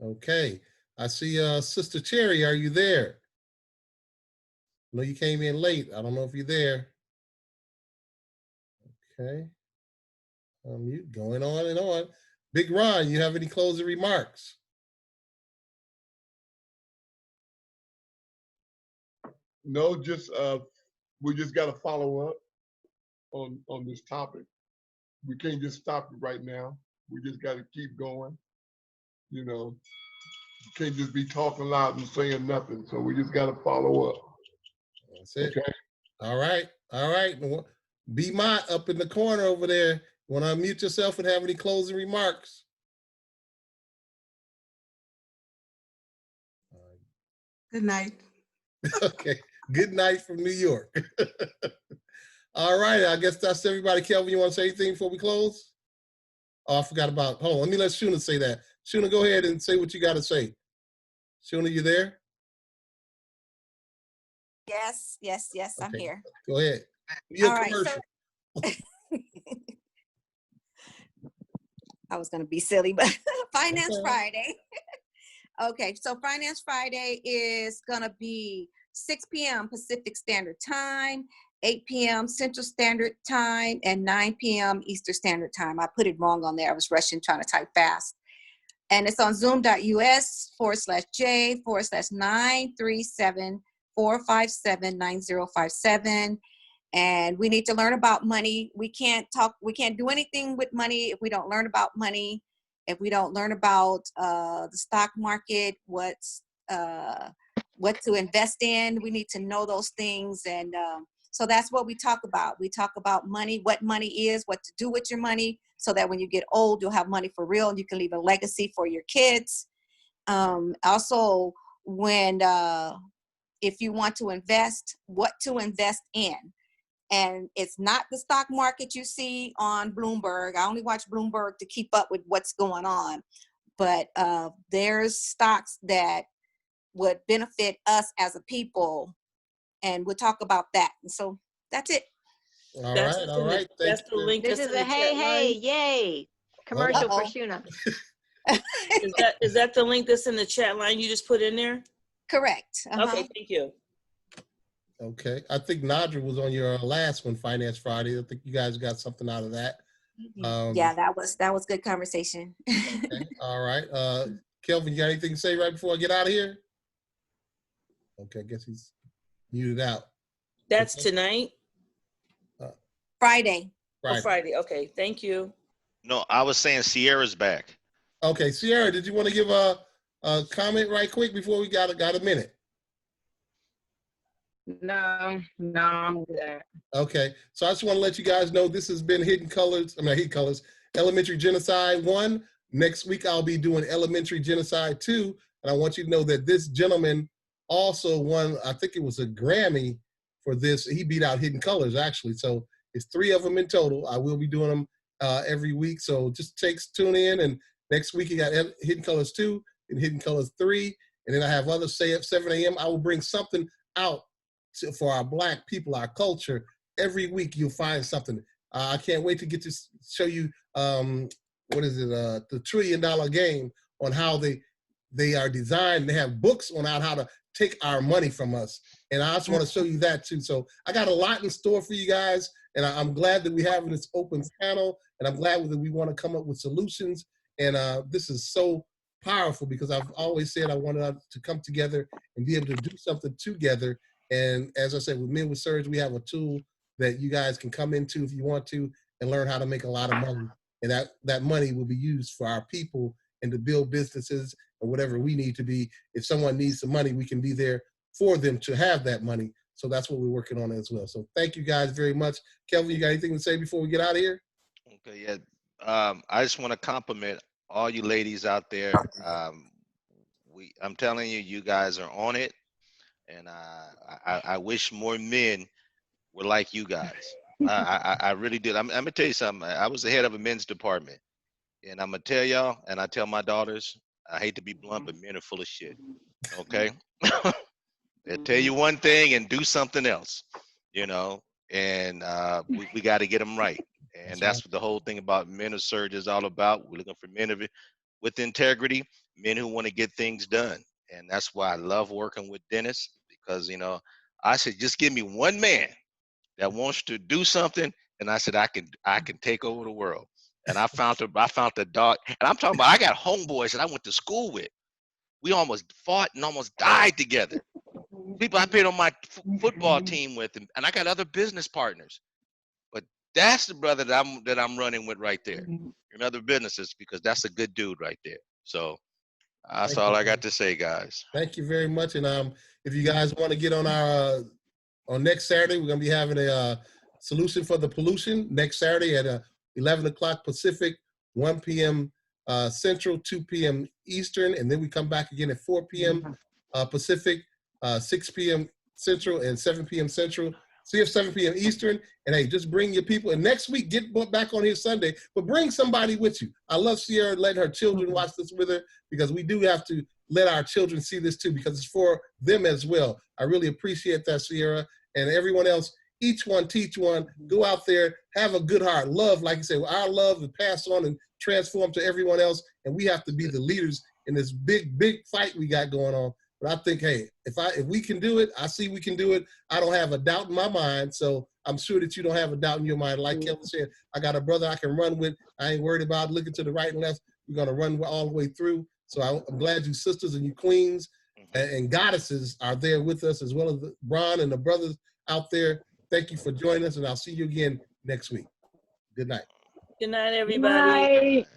Speaker 1: Okay, I see Sister Cherry, are you there? I know you came in late. I don't know if you're there. Okay, unmute, going on and on. Big Ron, you have any closing remarks?
Speaker 20: No, just we just got to follow up on this topic. We can't just stop it right now. We just got to keep going. You know, you can't just be talking loud and saying nothing. So we just got to follow up.
Speaker 1: That's it. Okay. All right. All right. Be my up in the corner over there. Want to unmute yourself and have any closing remarks?
Speaker 7: Good night.
Speaker 1: Okay. Good night from New York. All right. I guess that's everybody. Kelvin, you want to say anything before we close? Oh, I forgot about, hold on. Let me let Shuna say that. Shuna, go ahead and say what you got to say. Shuna, you there?
Speaker 13: Yes, yes, yes, I'm here.
Speaker 1: Go ahead.
Speaker 13: All right, so I was going to be silly, but Finance Friday. Okay, so Finance Friday is going to be 6 p.m. Pacific Standard Time, 8 p.m. Central Standard Time, and 9 p.m. Eastern Standard Time. I put it wrong on there. I was rushing, trying to type fast. And it's on zoom.us/J/937-457-9057. And we need to learn about money. We can't do anything with money if we don't learn about money, if we don't learn about the stock market, what to invest in. We need to know those things. And so that's what we talk about. We talk about money, what money is, what to do with your money, so that when you get old, you'll have money for real and you can leave a legacy for your kids. Also, if you want to invest, what to invest in. And it's not the stock market you see on Bloomberg. I only watch Bloomberg to keep up with what's going on. But there's stocks that would benefit us as a people. And we'll talk about that. And so that's it.
Speaker 1: All right.
Speaker 13: That's the link.
Speaker 5: This is a hey, yay commercial for Shuna.
Speaker 6: Is that the link that's in the chat line you just put in there?
Speaker 13: Correct.
Speaker 6: Okay, thank you.
Speaker 1: Okay, I think Nadra was on your last one, Finance Friday. I think you guys got something out of that.
Speaker 13: Yeah, that was good conversation.
Speaker 1: Okay, all right. Kelvin, you got anything to say right before I get out of here? Okay, I guess he's muted out.
Speaker 6: That's tonight?
Speaker 13: Friday.
Speaker 6: Oh, Friday. Okay, thank you.
Speaker 18: No, I was saying Sierra's back.
Speaker 1: Okay, Sierra, did you want to give a comment right quick before we got a minute?
Speaker 3: No, I'm good.
Speaker 1: Okay, so I just want to let you guys know this has been Hidden Colors, Hidden Colors, Elementary Genocide 1. Next week I'll be doing Elementary Genocide 2, and I want you to know that this gentleman also won, I think it was a Grammy for this. He beat out Hidden Colors actually, so it's 3 of them in total. I will be doing them every week, so just tune in, and next week you got Hidden Colors 2 and Hidden Colors 3, and then I have others say at 7 a.m. I will bring something out for our Black people, our culture. Every week you'll find something. I can't wait to get to show you, what is it, the $1 Trillion Game, on how they are designed. They have books on how to take our money from us. And I just want to show you that too. So I got a lot in store for you guys. And I'm glad that we have this open panel. And I'm glad that we want to come up with solutions. And this is so powerful because I've always said I wanted us to come together and be able to do something together. And as I said, with Men with Surge, we have a tool that you guys can come into if you want to and learn how to make a lot of money. And that money will be used for our people and to build businesses or whatever we need to be. If someone needs some money, we can be there for them to have that money. So that's what we're working on as well. So thank you guys very much. Kelvin, you got anything to say before we get out of here?
Speaker 18: Okay, yeah. I just want to compliment all you ladies out there. I'm telling you, you guys are on it. And I wish more men were like you guys. I really did. I'm gonna tell you something. I was the head of a men's department, and I'm gonna tell y'all, and I tell my daughters, I hate to be blunt, but men are full of shit. Okay, they'll tell you one thing and do something else, you know. And we got to get them right. And that's what the whole thing about Men of Surge is all about. We're looking for men with integrity, men who want to get things done. And that's why I love working with Dennis, because, you know, I said, just give me one man that wants to do something, and I said, I can take over the world. And I found the dog, and I'm talking about, I got homeboys that I went to school with. We almost fought and almost died together. People I played on my football team with, and I got other business partners. But that's the brother that I'm running with right there in other businesses, because that's a good dude right there. So that's all I got to say, guys.
Speaker 1: Thank you very much. And if you guys want to get on our on next Saturday, we're gonna be having a solution for the pollution next Saturday at 11 o'clock Pacific, 1 p.m. Central, 2 p.m. Eastern, and then we come back again at 4 p.m. Pacific, 6 p.m. Central, and 7 p.m. Central. See you at 7 p.m. Eastern. And hey, just bring your people. And next week, get back on here Sunday, but bring somebody with you. I love Sierra letting her children watch this with her, because we do have to let our children see this too, because it's for them as well. I really appreciate that, Sierra. And everyone else, each one teach one. Go out there, have a good heart. Love, like you said, our love is passed on and transformed to everyone else. And we have to be the leaders in this big, big fight we got going on. But I think, hey, if we can do it, I see we can do it. I don't have a doubt in my mind. So I'm sure that you don't have a doubt in your mind. Like Kelvin said, I got a brother I can run with. I ain't worried about looking to the right and left. We're going to run all the way through. So I'm glad you sisters and you queens and goddesses are there with us, as well as Bron and the brothers out there. Thank you for joining us, and I'll see you again next week. Good night.
Speaker 6: Good night, everybody.
Speaker 3: Good night.